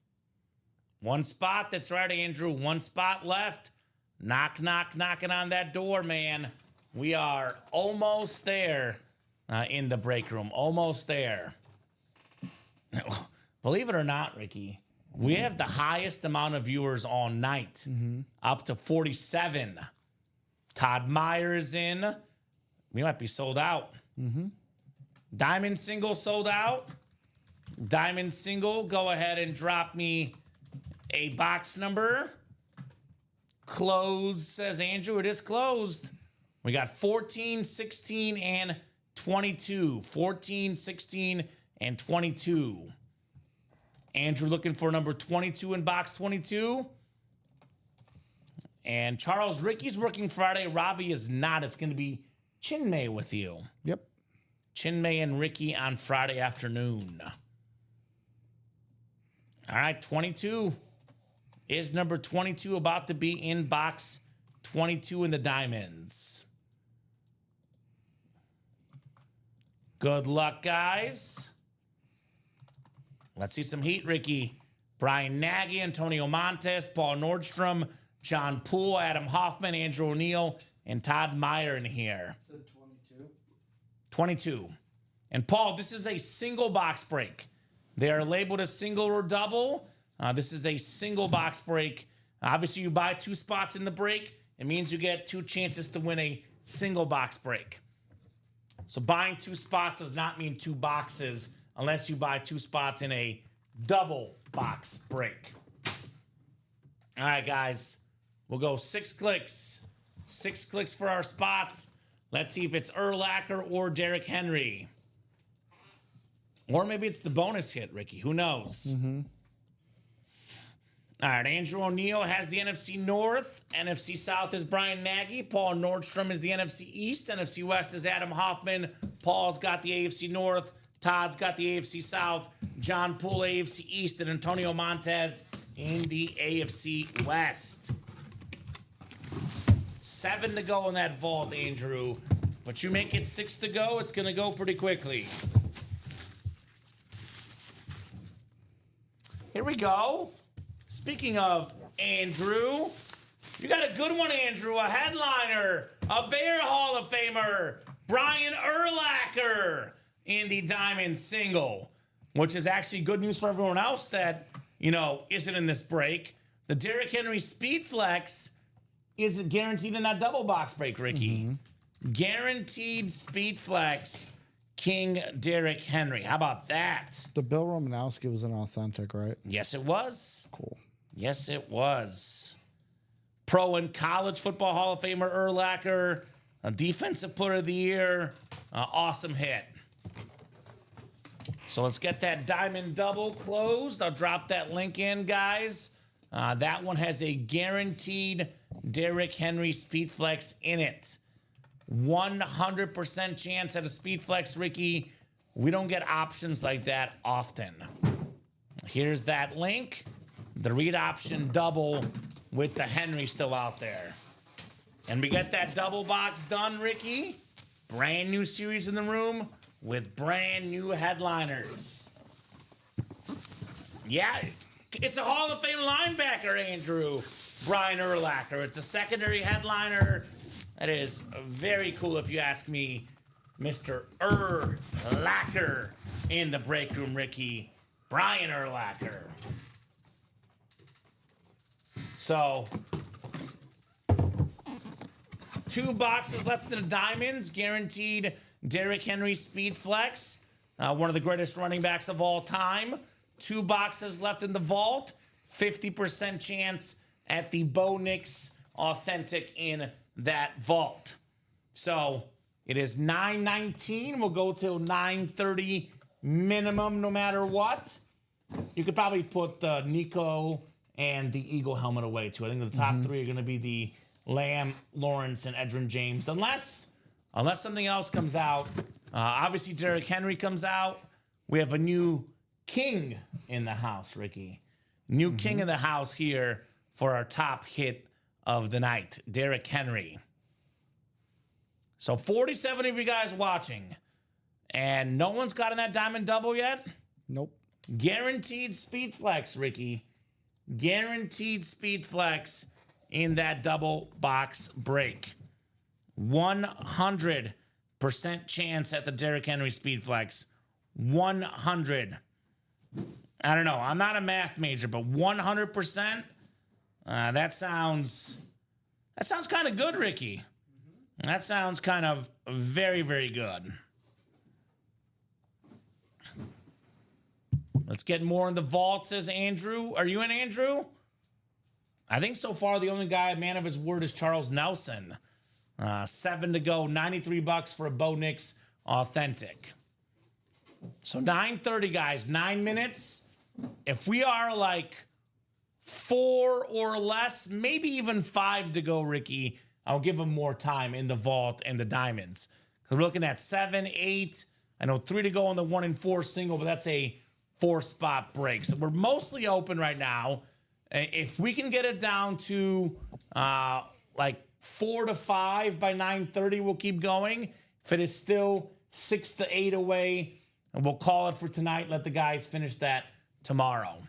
1 spot. That's right, Andrew. 1 spot left. Knock, knock, knocking on that door, man. We are almost there in the break room. Almost there. Believe it or not, Ricky, we have the highest amount of viewers all night, up to 47. Todd Meyer is in. We might be sold out. Diamond single sold out. Diamond single, go ahead and drop me a box number. Closed, says Andrew. It is closed. We got 14, 16, and 22. 14, 16, and 22. Andrew looking for number 22 in box 22. And Charles, Ricky's working Friday. Robbie is not. It's going to be Chinmay with you. Yep. Chinmay and Ricky on Friday afternoon. All right, 22 is number 22 about to be in box 22 in the diamonds. Good luck, guys. Let's see some heat, Ricky. Brian Nagy, Antonio Montes, Paul Nordstrom, John Poole, Adam Hoffman, Andrew O'Neill, and Todd Meyer in here. 22. And Paul, this is a single box break. They are labeled as single or double. This is a single box break. Obviously, you buy 2 spots in the break. It means you get 2 chances to win a single box break. So buying 2 spots does not mean 2 boxes unless you buy 2 spots in a double box break. All right, guys. We'll go 6 clicks. 6 clicks for our spots. Let's see if it's Urlacher or Derrick Henry. Or maybe it's the bonus hit, Ricky. Who knows? All right, Andrew O'Neill has the NFC North. NFC South is Brian Nagy. Paul Nordstrom is the NFC East. NFC West is Adam Hoffman. Paul's got the AFC North. Todd's got the AFC South. John Poole, AFC East. And Antonio Montez in the AFC West. 7 to go in that vault, Andrew. But you make it 6 to go, it's going to go pretty quickly. Here we go. Speaking of Andrew, you got a good one, Andrew. A headliner, a Bear Hall of Famer, Brian Urlacher in the diamond single, which is actually good news for everyone else that, you know, isn't in this break. The Derrick Henry Speed Flex is guaranteed in that double box break, Ricky. Guaranteed Speed Flex, King Derrick Henry. How about that? The Bill Romanowski was an authentic, right? Yes, it was. Cool. Yes, it was. Pro and College Football Hall of Famer Urlacher, a Defensive Player of the Year, awesome hit. So let's get that diamond double closed. I'll drop that link in, guys. That one has a guaranteed Derrick Henry Speed Flex in it. 100% chance at a Speed Flex, Ricky. We don't get options like that often. Here's that link. The read option double with the Henry still out there. And we get that double box done, Ricky. Brand new series in the room with brand new headliners. Yeah, it's a Hall of Fame linebacker, Andrew. Brian Urlacher. It's a secondary headliner. That is very cool if you ask me, Mr. Urlacher in the break room, Ricky. Brian Urlacher. So, 2 boxes left in the diamonds. Guaranteed Derrick Henry Speed Flex. One of the greatest running backs of all time. 2 boxes left in the vault. 50% chance at the Bo Nix Authentic in that vault. So it is 9:19. We'll go till 9:30 minimum no matter what. You could probably put the Nico and the Eagle helmet away too. I think the top 3 are going to be the Lamb, Lawrence, and Edgerrin James. Unless something else comes out. Obviously, Derrick Henry comes out. We have a new king in the house, Ricky. New king in the house here for our top hit of the night, Derrick Henry. So 47 of you guys watching, and no one's gotten that diamond double yet? Nope. Guaranteed speed flex, Ricky. Guaranteed speed flex in that double box break. 100% chance at the Derrick Henry speed flex. 100. I don't know. I'm not a math major, but 100%. That sounds kind of good, Ricky. That sounds kind of very, very good. Let's get more in the vault, says Andrew. Are you in, Andrew? I think so far the only guy, man of his word, is Charles Nelson. 7 to go, $93 for a Bo Nix Authentic. So 9:30, guys, 9 minutes. If we are like 4 or less, maybe even 5 to go, Ricky, I'll give him more time in the vault and the diamonds. Because we're looking at 7, 8. I know 3 to go on the 1 and 4 single, but that's a 4-spot break. So we're mostly open right now. If we can get it down to like 4 to 5 by 9:30, we'll keep going. If it is still 6 to 8 away, and we'll call it for tonight. Let the guys finish that tomorrow.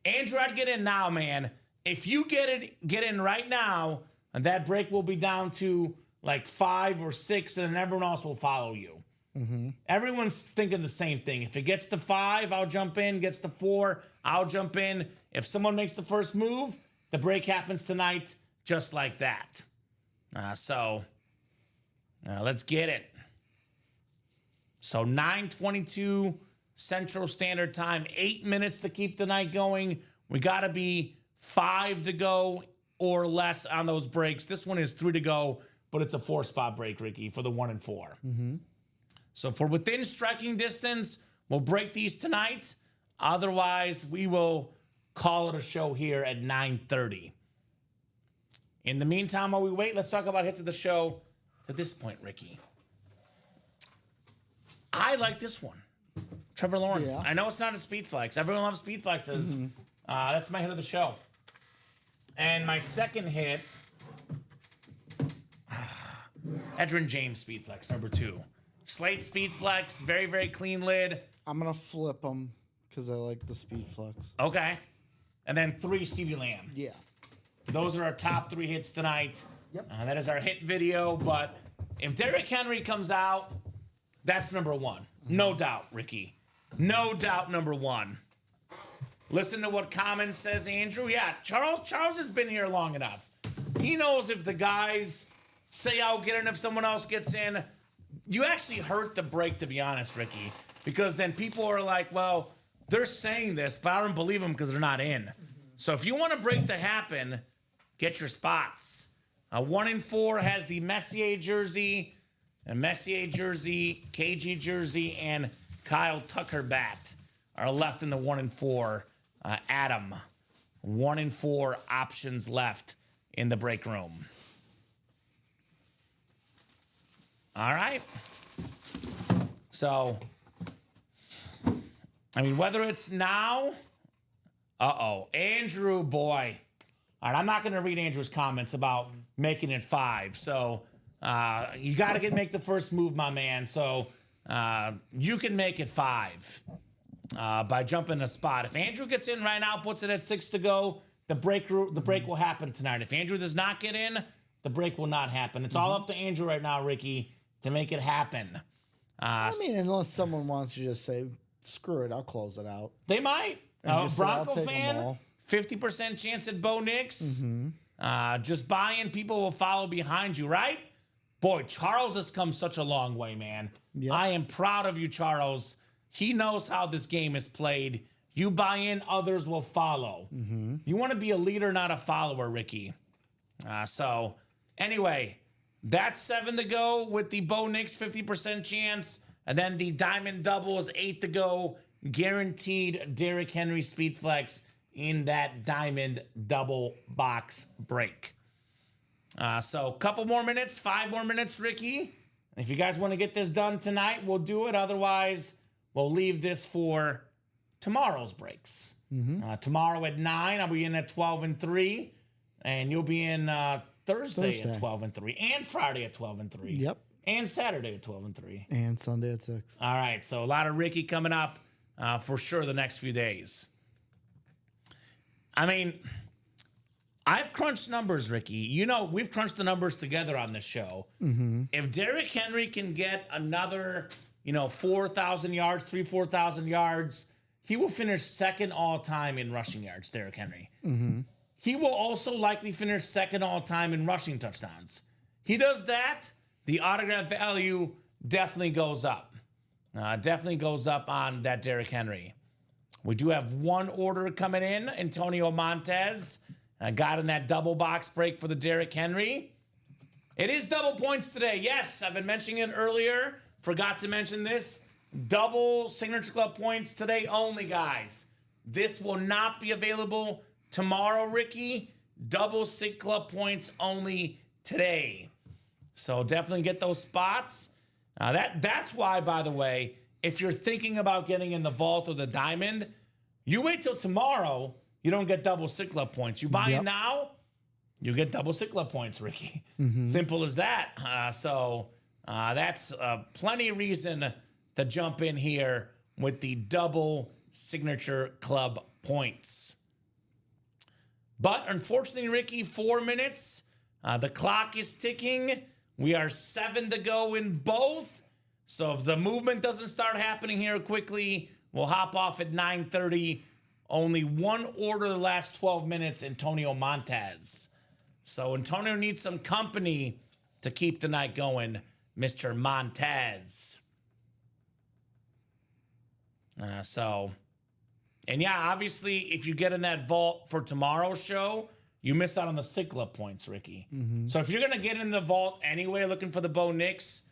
Andrew, I'd get in now, man. If you get in right now, and that break will be down to like 5 or 6, and then everyone else will follow you. Everyone's thinking the same thing. If it gets to 5, I'll jump in. Gets to 4, I'll jump in. If someone makes the first move, the break happens tonight, just like that. So let's get it. So 9:22 Central Standard Time, 8 minutes to keep the night going. We got to be 5 to go or less on those breaks. This one is 3 to go, but it's a 4-spot break, Ricky, for the 1 and 4. So if we're within striking distance, we'll break these tonight. Otherwise, we will call it a show here at 9:30. In the meantime, while we wait, let's talk about hits of the show to this point, Ricky. I like this one. Trevor Lawrence. Yeah. I know it's not a speed flex. Everyone loves speed flexes. That's my hit of the show. And my second hit, Edgerrin James speed flex, number 2. Slate speed flex, very, very clean lid. I'm going to flip them because I like the speed flex. Okay. And then 3 CeeDee Lamb. Yeah. Those are our top 3 hits tonight. Yep. That is our hit video. But if Derrick Henry comes out, that's number 1. No doubt, Ricky. No doubt, number 1. Listen to what Common says, Andrew. Yeah, Charles has been here long enough. He knows if the guys say I'll get in if someone else gets in. You actually hurt the break, to be honest, Ricky. Because then people are like, well, they're saying this, but I don't believe them because they're not in. So if you want a break to happen, get your spots. 1 and 4 has the Messier jersey, KG jersey, and Kyle Tucker bat are left in the 1 and 4. Adam, 1 and 4 options left in the break room. All right. So, I mean, whether it's now, Andrew, boy. All right, I'm not going to read Andrew's comments about making it 5. So, you got to make the first move, my man. So, you can make it 5 by jumping a spot. If Andrew gets in right now, puts it at 6 to go, the break will happen tonight. If Andrew does not get in, the break will not happen. It's all up to Andrew right now, Ricky, to make it happen. I mean, unless someone wants to just say, screw it, I'll close it out. They might. Just say, "I'll Bronco take 'em fan, all." 50% chance at Bo Nix. Just buy in. People will follow behind you, right? Boy, Charles has come such a long way, man. Yep. I am proud of you, Charles. He knows how this game is played. You buy in, others will follow. You want to be a leader, not a follower, Ricky. So, anyway, that's 7 to go with the Bo Nix 50% chance. And then the Diamond Double is 8 to go. Guaranteed Derrick Henry Speed Flex in that Diamond Double box break. So a couple more minutes, 5 more minutes, Ricky. If you guys want to get this done tonight, we'll do it. Otherwise, we'll leave this for tomorrow's breaks. Tomorrow at 9, I'll be in at 12 and 3. And you'll be in Thursday at 12 and 3. And Friday at 12 and 3. Yep. And Saturday at 12 and 3. And Sunday at 6. All right, so a lot of Ricky coming up for sure the next few days. I mean, I've crunched numbers, Ricky. You know, we've crunched the numbers together on this show. If Derrick Henry can get another, 4,000 yards, 4,000 yards, he will finish second all-time in rushing yards, Derrick Henry. He will also likely finish second all-time in rushing touchdowns. He does that, the autograph value definitely goes up. Definitely goes up on that Derrick Henry. We do have one order coming in. Antonio Montez got in that double box break for the Derrick Henry. It is double points today. Yes, I've been mentioning it earlier. Forgot to mention this. Double Signature Club points today only, guys. This will not be available tomorrow, Ricky. Double Sig Club points only today. So definitely get those spots. That's why, by the way, if you're thinking about getting in the vault or the diamond, you wait till tomorrow, you don't get double Sig Club points. You buy in now, you get double Sig Club points, Ricky. Simple as that. So that's plenty of reason to jump in here with the double Signature Club points. But unfortunately, Ricky, 4 minutes. The clock is ticking. We are 7 to go in both. So if the movement doesn't start happening here quickly, we'll hop off at 9:30. Only one order the last 12 minutes, Antonio Montez. So Antonio needs some company to keep the night going, Mr. Montez. And yeah, obviously, if you get in that vault for tomorrow's show, you missed out on the Sig Club points, Ricky. So if you're going to get in the vault anyway, looking for the Bo Nix,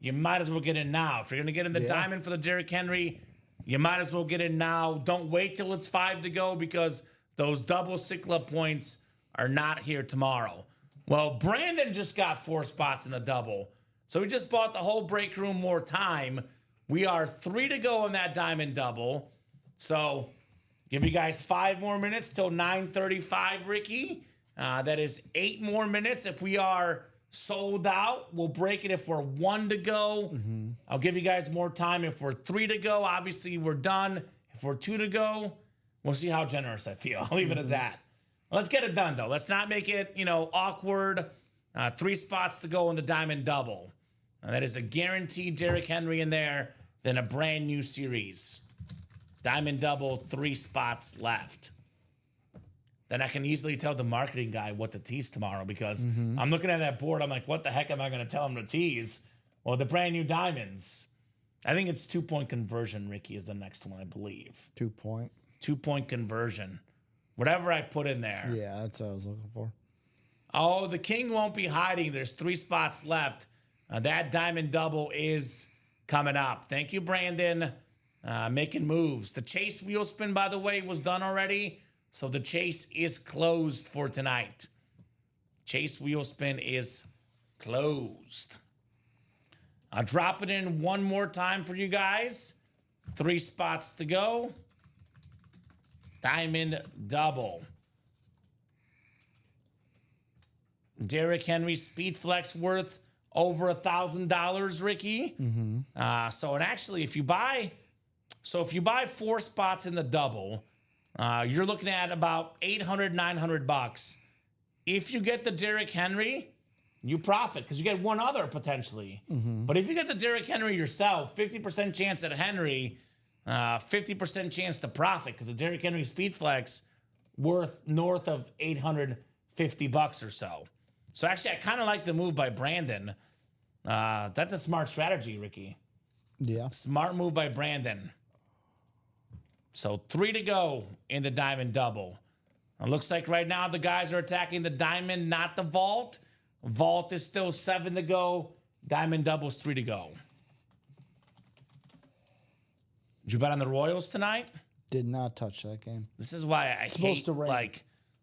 you might as well get in now. If you're going to get in the diamond for the Derrick Henry, you might as well get in now. Don't wait till it's 5 to go because those double Sig Club points are not here tomorrow. Well, Brandon just got 4 spots in the double. So we just bought the whole break room more time. We are 3 to go in that diamond double. So give you guys 5 more minutes till 9:35, Ricky. That is 8 more minutes. If we are sold out, we'll break it if we're 1 to go. I'll give you guys more time if we're 3 to go. Obviously, we're done. If we're 2 to go, we'll see how generous I feel. I'll leave it at that. Let's get it done, though. Let's not make it, awkward. 3 spots to go in the diamond double. That is a guaranteed Derrick Henry in there, then a brand new series. Diamond double, 3 spots left. Then I can easily tell the marketing guy what to tease tomorrow because I'm looking at that board. I'm like, what the heck am I going to tell him to tease? Well, the brand new diamonds. I think it's 2-point conversion, Ricky, is the next one, I believe. 2-point. 2-point conversion. Whatever I put in there. Yeah, that's what I was looking for. Oh, the king won't be hiding. There's 3 spots left. That diamond double is coming up. Thank you, Brandon. Making moves. The chase wheel spin, by the way, was done already. So the chase is closed for tonight. Chase wheel spin is closed. I'll drop it in one more time for you guys. 3 spots to go. Diamond double. Derrick Henry Speed Flex worth over $1,000, Ricky. So, and actually, if you buy 4 spots in the double, you're looking at about $800, $900. If you get the Derrick Henry, you profit because you get one other potentially. But if you get the Derrick Henry yourself, 50% chance at Henry, 50% chance to profit because the Derrick Henry Speed Flex worth north of $850 or so. So actually, I kind of like the move by Brandon. That's a smart strategy, Ricky. Yeah. Smart move by Brandon. So 3 to go in the diamond double. It looks like right now the guys are attacking the diamond, not the vault. Vault is still 7 to go. Diamond double's 3 to go. Did you bet on the Royals tonight? Did not touch that game. This is why I hate, to rain.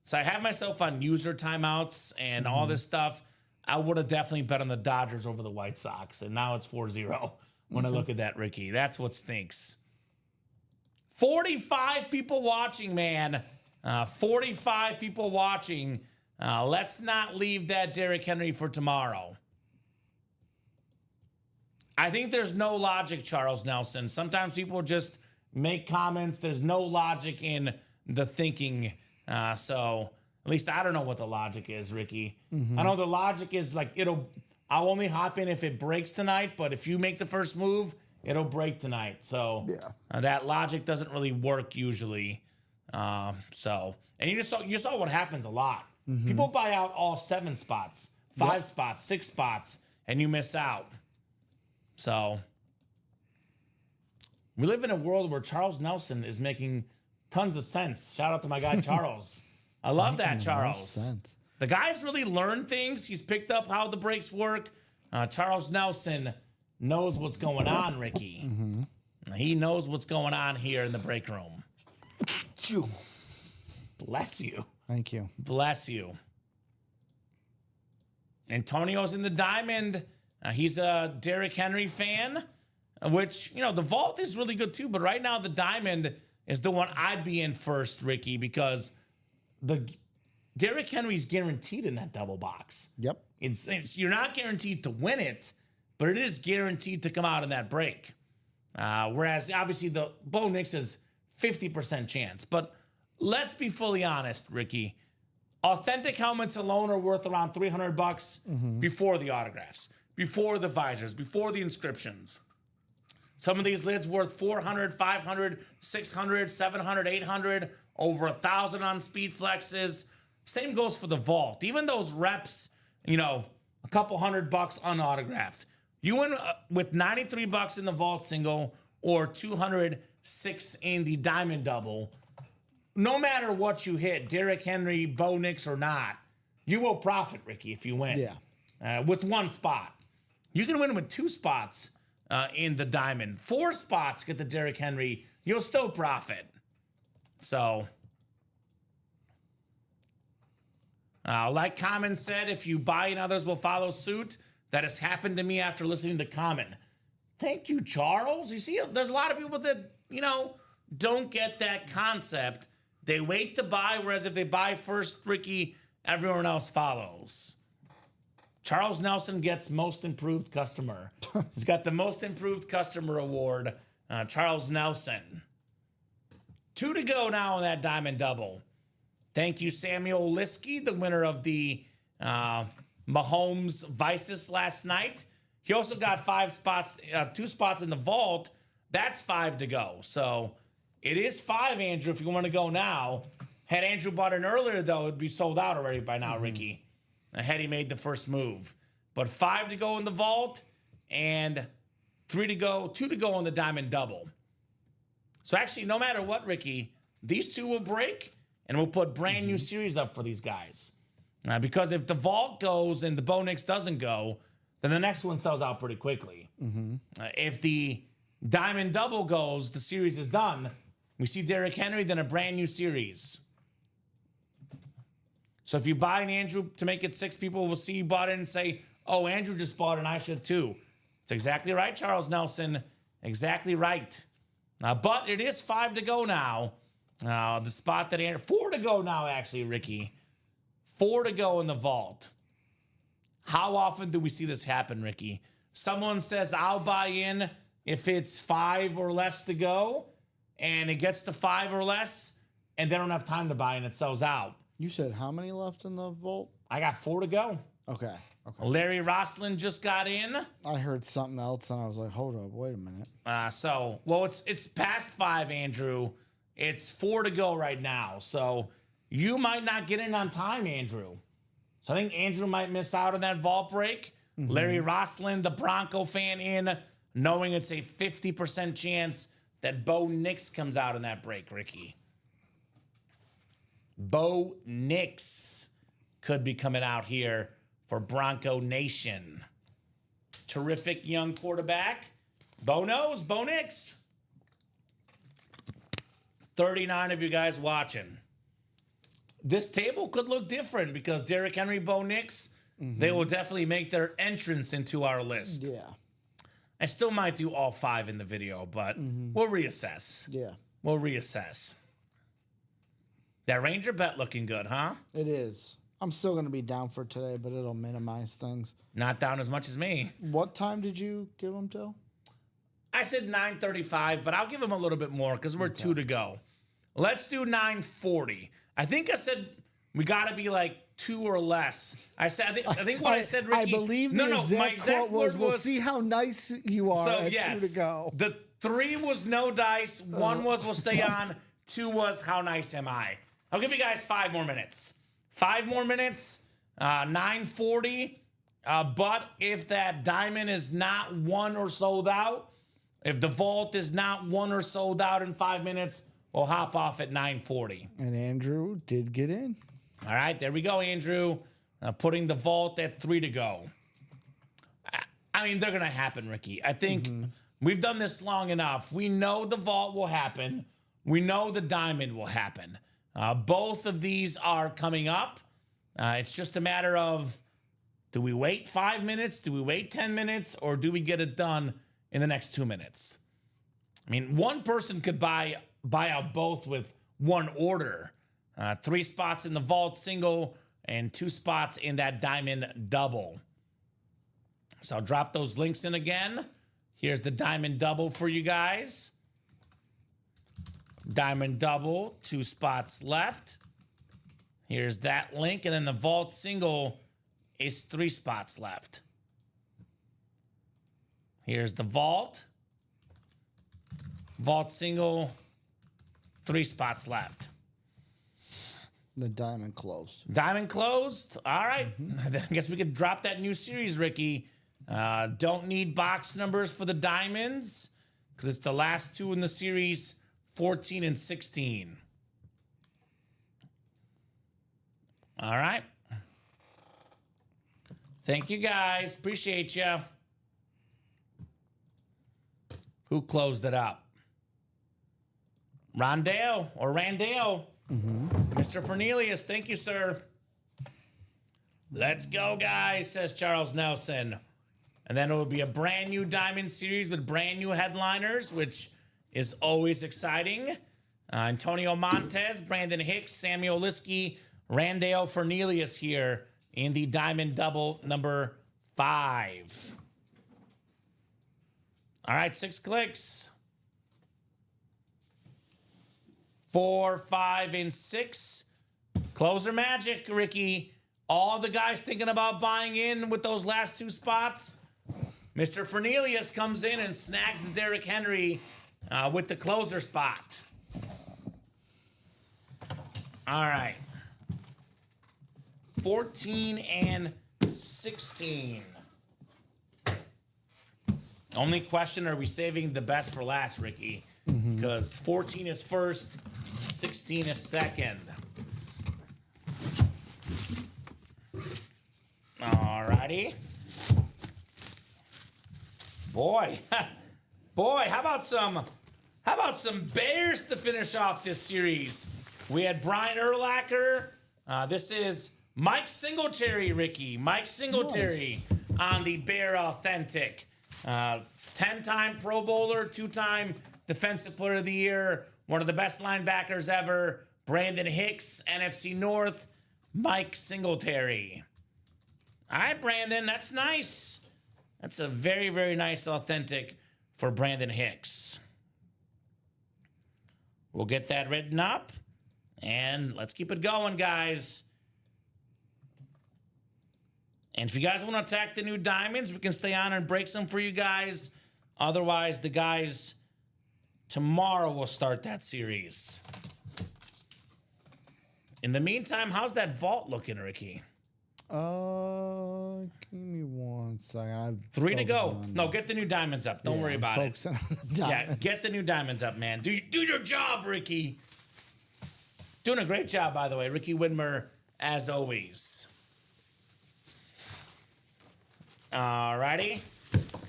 So I have myself on user timeouts and all this stuff. I would have definitely bet on the Dodgers over the White Sox, and now it's 4-0 when I look at that, Ricky. That's what stinks. 45 people watching, man. 45 people watching. Let's not leave that Derrick Henry for tomorrow. I think there's no logic, Charles Nelson. Sometimes people just make comments. There's no logic in the thinking. So at least I don't know what the logic is, Ricky. I know the logic is like I'll only hop in if it breaks tonight, but if you make the first move, it'll break tonight. So that logic doesn't really work usually. And you saw what happens a lot. People buy out all 7 spots, 5 spots, 6 spots, and you miss out. So we live in a world where Charles Nelson is making tons of sense. Shout out to my guy, Charles. I love that, Charles. The guy's really learned things. He's picked up how the breaks work. Charles Nelson knows what's going on, Ricky. He knows what's going on here in the break room. Bless you. Thank you. Bless you. Antonio's in the diamond. He's a Derrick Henry fan, which, the vault is really good too. But right now, the diamond is the one I'd be in first, Ricky, because the Derrick Henry's guaranteed in that double box. Yep. You're not guaranteed to win it, but it is guaranteed to come out in that break. Whereas, obviously, the Bo Nix is 50% chance. But let's be fully honest, Ricky. Authentic helmets alone are worth around $300 before the autographs, before the visors, before the inscriptions. Some of these lids worth $400, $500, $600, $700, $800, over $1,000 on speed flexes. Same goes for the vault. Even those reps, a couple $100 unautographed. You win with $93 in the vault single or $206 in the diamond double. No matter what you hit, Derrick Henry, Bo Nix or not, you will profit, Ricky, if you win. Yeah. With 1 spot. You can win with 2 spots in the diamond. 4 spots get the Derrick Henry. You'll still profit. So, like Common said, if you buy and others will follow suit. That has happened to me after listening to Common. Thank you, Charles. You see, there's a lot of people that, don't get that concept. They wait to buy, whereas if they buy first, Ricky, everyone else follows. Charles Nelson gets most improved customer. He's got the most improved customer award. Charles Nelson. 2 to go now on that diamond double. Thank you, Samuel Liskey, the winner of the Mahomes Vices last night. He also got 5 spots, 2 spots in the vault. That's 5 to go. So it is 5, Andrew, if you want to go now. Had Andrew bought in earlier, though, it'd be sold out already by now, Ricky. Had he made the first move. But 5 to go in the vault and 2 to go on the diamond double. So actually, no matter what, Ricky, these 2 will break and we'll put brand new series up for these guys. Because if the vault goes and the Bo Nix doesn't go, then the next one sells out pretty quickly. If the diamond double goes, the series is done. We see Derrick Henry, then a brand new series. So if you buy an Andrew to make it 6 people will see you bought it and say, oh, Andrew just bought it and I should too. It's exactly right, Charles Nelson. Exactly right. But it is 5 to go now. The spot that Andrew... 4 to go now, actually, Ricky. 4 to go in the vault. How often do we see this happen, Ricky? Someone says, I'll buy in if it's 5 or less to go, and it gets to 5 or less, and they don't have time to buy and it sells out. You said how many left in the vault? I got 4 to go. Okay. Larry Roslin just got in. I heard something else and I was like, hold up, wait a minute. It's past 5, Andrew. It's 4 to go right now. So you might not get in on time, Andrew. So I think Andrew might miss out on that vault break. Larry Roslin, the Bronco fan, in, knowing it's a 50% chance that Bo Nix comes out in that break, Ricky. Bo Nix could be coming out here for Bronco Nation. Terrific young quarterback. Bo knows, Bo Nix. 39 of you guys watching. This table could look different because Derrick Henry, Bo Nix, they will definitely make their entrance into our list. Yeah. I still might do all 5 in the video, but we'll reassess. Yeah. We'll reassess. That Ranger bet looking good, huh? It is. I'm still going to be down for today, but it'll minimize things. Not down as much as me. What time did you give them till? I said 9:35, but I'll give him a little bit more because we're 2 to go. Let's do 9:40. I think I said we got to be like 2 or less. I think what I said, Ricky. I believe the exact quote was, we'll see how nice you are at 2 to go. The 3 was no dice. 1 was we'll stay on. 2 was how nice am I. I'll give you guys 5 more minutes. 5 more minutes. 9:40. But if that diamond is not won or sold out, if the vault is not won or sold out in 5 minutes, we'll hop off at 9:40. And Andrew did get in. All right, there we go, Andrew. Putting the vault at 3 to go. I mean, they're going to happen, Ricky. I think we've done this long enough. We know the vault will happen. We know the diamond will happen. Both of these are coming up. It's just a matter of, do we wait 5 minutes? Do we wait 10 minutes? Or do we get it done in the next 2 minutes? I mean, one person could buy out both with one order. 3 spots in the vault single and 2 spots in that diamond double. So I'll drop those links in again. Here's the diamond double for you guys. Diamond double, 2 spots left. Here's that link. And then the vault single is 3 spots left. Here's the vault. Vault single, 3 spots left. The diamond closed. Diamond closed. All right. I guess we could drop that new series, Ricky. Don't need box numbers for the diamonds because it's the last 2 in the series, 14 and 16. All right. Thank you, guys. Appreciate you. Who closed it up? Rondale or Randale? Mr. Fernelius, thank you, sir. Let's go, guys, says Charles Nelson. And then it will be a brand new Diamond Series with brand new headliners, which is always exciting. Antonio Montez, Brandon Hicks, Samuel Liskey, Randale Fernelius here in the Diamond Double number 5. All right, 6 clicks. 4, 5, and 6. Closer magic, Ricky. All the guys thinking about buying in with those last 2 spots. Mr. Fernelius comes in and snags the Derrick Henry with the closer spot. All right. 14 and 16. Only question, are we saving the best for last, Ricky? Because 14 is first, 16 is second. All righty. Boy, how about some Bears to finish off this series? We had Brian Urlacher. This is Mike Singletary, Ricky. Mike Singletary on the Bear Authentic. 10-time Pro Bowler, 2-time Defensive Player of the Year, one of the best linebackers ever. Brandon Hicks, NFC North, Mike Singletary. All right, Brandon, that's nice. That's a very, very nice authentic for Brandon Hicks. We'll get that written up, and let's keep it going, guys. And if you guys want to attack the new diamonds, we can stay on and break some for you guys. Otherwise, the guys tomorrow will start that series. In the meantime, how's that vault looking, Ricky? Give me 1 second. I'm 3 to go. focusing on No, get the new diamonds up. Don't worry about it. focusing on the Yeah, diamonds. get the new diamonds up, man. Do your job, Ricky. Doing a great job, by the way. Ricky Widmer, as always. Alrighty.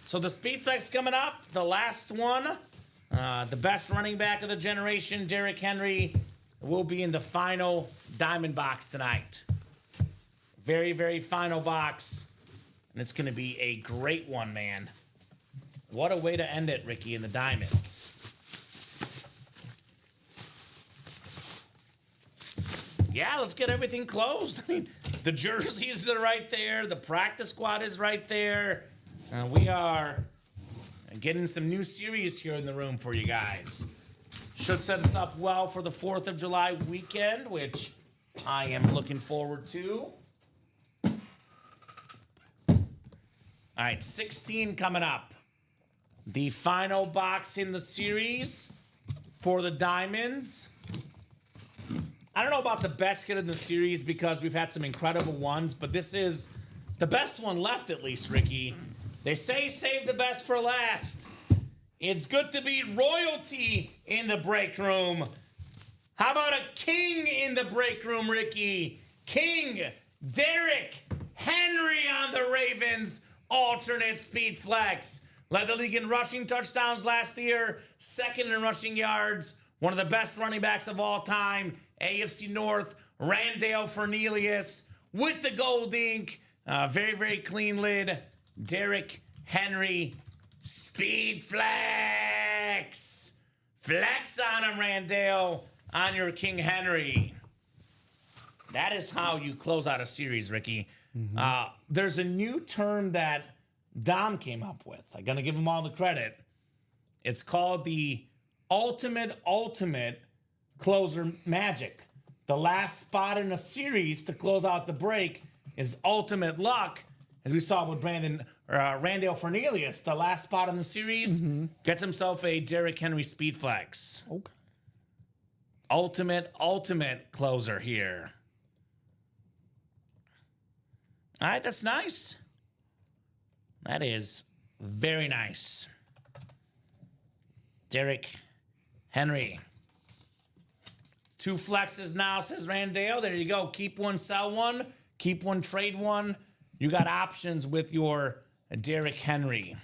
So the Speed Flex coming up. The last one. The best running back of the generation, Derrick Henry, will be in the final diamond box tonight. Very, very final box. And it's going to be a great one, man. What a way to end it, Ricky, in the diamonds. Yeah, let's get everything closed. I mean, the jerseys are right there. The practice squad is right there. We are getting some new series here in the room for you guys. Should set us up well for the 4th of July weekend, which I am looking forward to. All right, 16 coming up. The final box in the series for the diamonds. I don't know about the best hit in the series because we've had some incredible ones, but this is the best one left, at least, Ricky. They say save the best for last. It's good to be royalty in the break room. How about a king in the break room, Ricky? King Derrick Henry on the Ravens alternate speed flex. Led the league in rushing touchdowns last year, second in rushing yards, one of the best running backs of all time. AFC North, Randall Fernelius with the gold ink. Very, very clean lid. Derrick Henry, speed flex. Flex on him, Randall, on your King Henry. That is how you close out a series, Ricky. There's a new term that Dom came up with. I'm going to give him all the credit. It's called the ultimate closer magic. The last spot in a series to close out the break is ultimate luck, as we saw with Randall Fernelius. The last spot in the series gets himself a Derrick Henry speed flex. Okay. Ultimate closer here. All right, that's nice. That is very nice. Derrick Henry. 2 flexes now, says Randall. There you go. Keep one, sell one. Keep one, trade one. You got options with your Derrick Henry.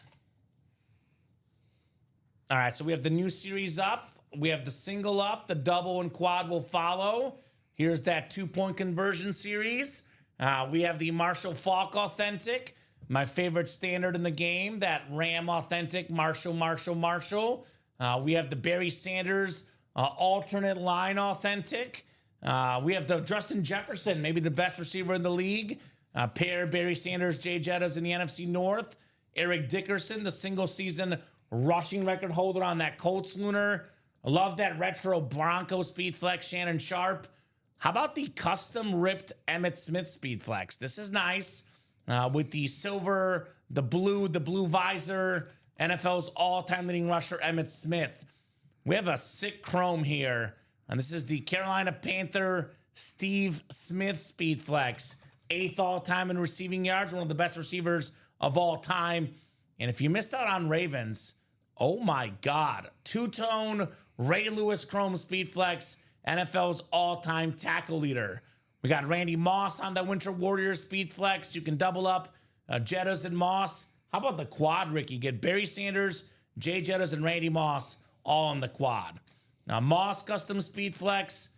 All right, so we have the new series up. We have the single up. The double and quad will follow. Here's that 2-point conversion series. We have the Marshall Faulk Authentic, my favorite standard in the game, that Ram Authentic, Marshall. We have the Barry Sanders alternate line Authentic. We have the Justin Jefferson, maybe the best receiver in the league. Pair Barry Sanders, Jay Jettas in the NFC North. Eric Dickerson, the single season rushing record holder on that Colts Lunar. I love that retro Bronco speed flex, Shannon Sharp. How about the custom ripped Emmitt Smith speed flex? This is nice. With the silver, the blue visor, NFL's all-time leading rusher, Emmitt Smith. We have a sick chrome here. And this is the Carolina Panther Steve Smith speed flex. 8th all-time in receiving yards, one of the best receivers of all time. And if you missed out on Ravens, oh my God. 2-tone Ray Lewis chrome speed flex, NFL's all-time tackle leader. We got Randy Moss on the Winter Warriors speed flex. You can double up Jettas and Moss. How about the quad, Ricky? Get Barry Sanders, Jay Jettas, and Randy Moss all on the quad. Now, Moss custom speed flex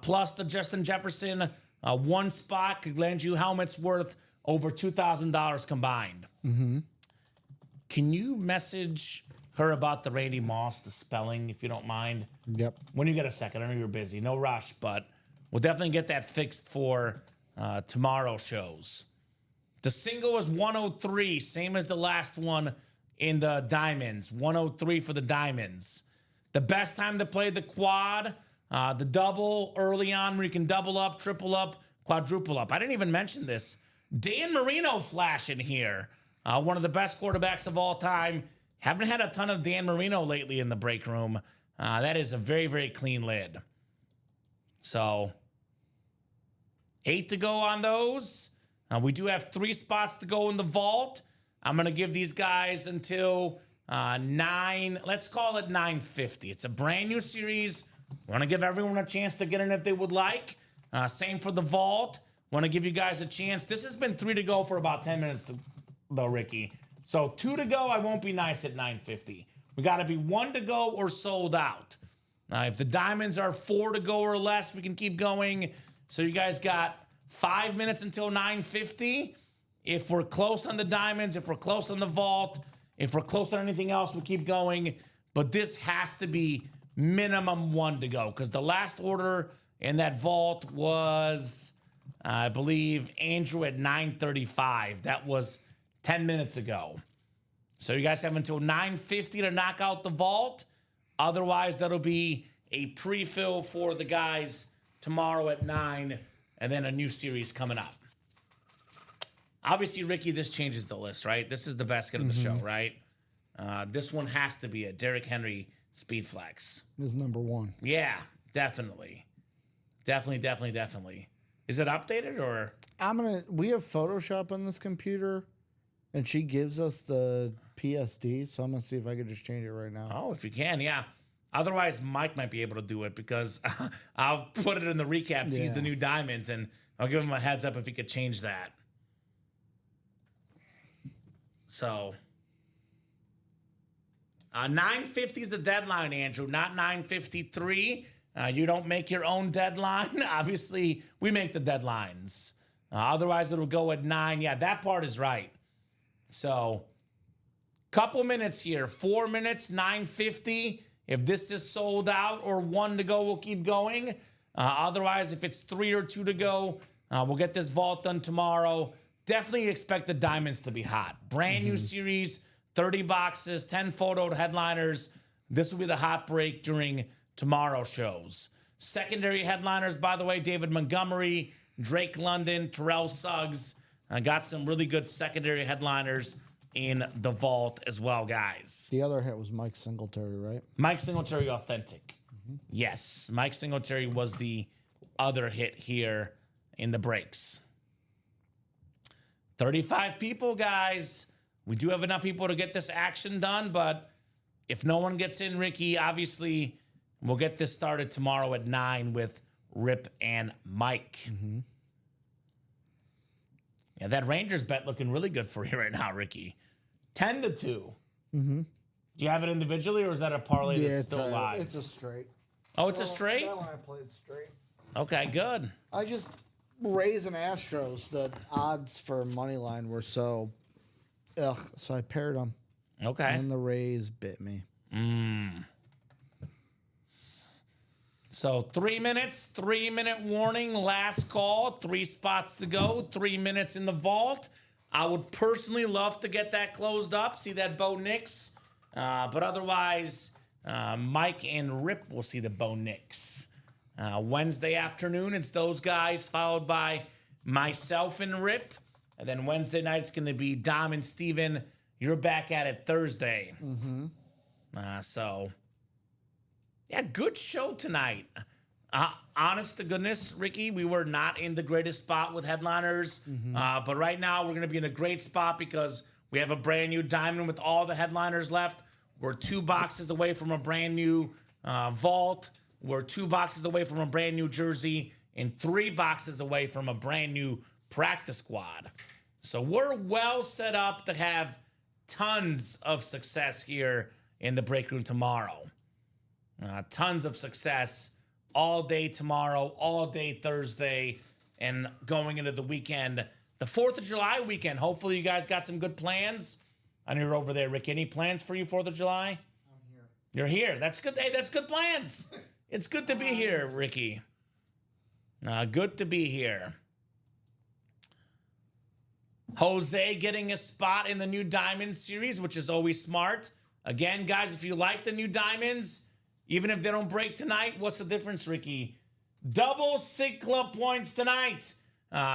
plus the Justin Jefferson one spot could land you helmets worth over $2,000 combined. Can you message her about the Randy Moss, the spelling, if you don't mind? Yep. When you get a second. I know you're busy. No rush, but we'll definitely get that fixed for tomorrow shows. The single is 103, same as the last one in the Diamonds. 103 for the Diamonds. The best time to play the quad, the double early on where you can double up, triple up, quadruple up. I didn't even mention this Dan Marino flashing here. One of the best quarterbacks of all time. Haven't had a ton of Dan Marino lately in the break room. That is a very, very clean lid. So 8 to go on those. We do have 3 spots to go in the vault. I'm going to give these guys until 9. Let's call it 9:50. It's a brand new series. Want to give everyone a chance to get in if they would like. Same for the vault. Want to give you guys a chance. This has been 3 to go for about 10 minutes though, Ricky. So 2 to go, I won't be nice at 9:50. We got to be 1 to go or sold out. If the diamonds are 4 to go or less, we can keep going. So you guys got 5 minutes until 9:50. If we're close on the diamonds, if we're close on the vault, if we're close on anything else, we keep going. But this has to be minimum 1 to go because the last order in that vault was, I believe, Andrew at 9:35. That was 10 minutes ago. So you guys have until 9:50 to knock out the vault. Otherwise, that'll be a pre-fill for the guys tomorrow at 9, and then a new series coming up. Obviously, Ricky, this changes the list, right? This is the basket of the show, right? This one has to be a Derrick Henry Speed Flex. Is number 1. Yeah, definitely. Definitely. Is it updated or? We have Photoshop on this computer, and she gives us the PSD, so I'm gonna see if I could just change it right now. Oh, if you can, yeah. Otherwise, Mike might be able to do it because I'll put it in the recap, tease the new diamonds, and I'll give him a heads up if he could change that. So, 9:50 is the deadline, Andrew, not 9:53. You don't make your own deadline. Obviously, we make the deadlines. Otherwise, it'll go at 9. Yeah, that part is right. So, couple minutes here. 4 minutes, 9:50. If this is sold out or 1 to go, we'll keep going. Otherwise, if it's 3 or 2 to go, we'll get this vault done tomorrow. Definitely expect the diamonds to be hot. Brand new series, 30 boxes, 10 photoed headliners. This will be the hot break during tomorrow's shows. Secondary headliners, by the way, David Montgomery, Drake London, Terrell Suggs. I got some really good secondary headliners in the vault as well, guys. The other hit was Mike Singletary, right? Mike Singletary authentic. Yes, Mike Singletary was the other hit here in the breaks. 35 people, guys. We do have enough people to get this action done, but if no one gets in, Ricky, obviously we'll get this started tomorrow at 9 with Rip and Mike. Yeah, that Rangers bet looking really good for you right now, Ricky. 10 to 2. Do you have it individually, or is that a parlay that's still live? It's a straight. Oh, it's a straight? That one I played straight. Okay, good. I just Rays and Astros. The odds for money line were so, so I paired them. Okay. And the Rays bit me. So 3 minutes, 3-minute warning, last call, 3 spots to go, 3 minutes in the vault. I would personally love to get that closed up, see that Bo Nix. But otherwise, Mike and Rip will see the Bo Nix. Wednesday afternoon, it's those guys, followed by myself and Rip. And then Wednesday night, it's going to be Dom and Steven. You're back at it Thursday. So, yeah, good show tonight. Honest to goodness, Ricky, we were not in the greatest spot with headliners. But right now, we're going to be in a great spot because we have a brand new diamond with all the headliners left. We're 2 boxes away from a brand new vault. We're 2 boxes away from a brand new jersey and 3 boxes away from a brand new practice squad. So we're well set up to have tons of success here in the break room tomorrow. Tons of success all day tomorrow, all day Thursday, and going into the weekend, the 4th of July weekend. Hopefully you guys got some good plans. I know you're over there, Rick. Any plans for you 4th of July? I'm here. You're here. That's good. Hey, that's good plans. It's good to be here, Ricky. Good to be here. Jose getting a spot in the new Diamond series, which is always smart. Again, guys, if you like the new Diamonds, even if they don't break tonight, what's the difference, Ricky? Double Cicla points tonight.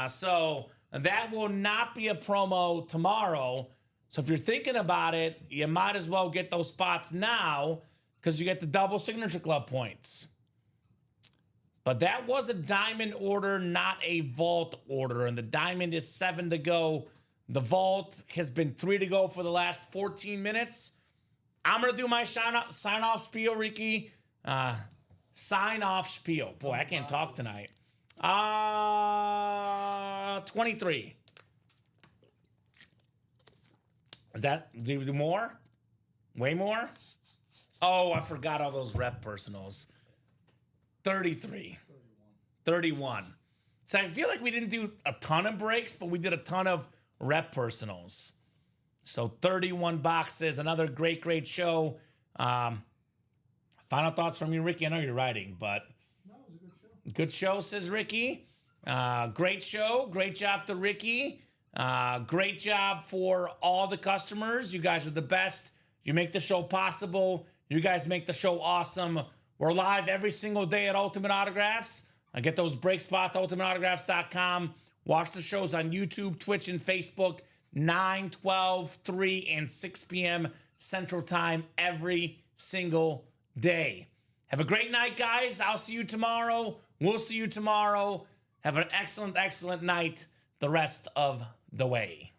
So that will not be a promo tomorrow. So if you're thinking about it, you might as well get those spots now because you get the double Signature Club points. But that was a diamond order, not a vault order. And the diamond is 7 to go. The vault has been 3 to go for the last 14 minutes. I'm going to do my sign-off spiel, Ricky. Sign-off spiel. Boy, I can't talk tonight. 23. Is that, do you do more? Way more? Oh, I forgot all those rep personals. 33. 31. So I feel like we didn't do a ton of breaks, but we did a ton of rep personals. So 31 boxes, another great, great show. Final thoughts from you, Ricky? I know you're writing, but... No, it was a good show. Good show, says Ricky. Great show. Great job to Ricky. Great job for all the customers. You guys are the best. You make the show possible. You guys make the show awesome. We're live every single day at Ultimate Autographs. Get those break spots, ultimateautographs.com. Watch the shows on YouTube, Twitch, and Facebook, 9, 12, 3, and 6 p.m. Central Time every single day. Have a great night, guys. I'll see you tomorrow. We'll see you tomorrow. Have an excellent, excellent night the rest of the way.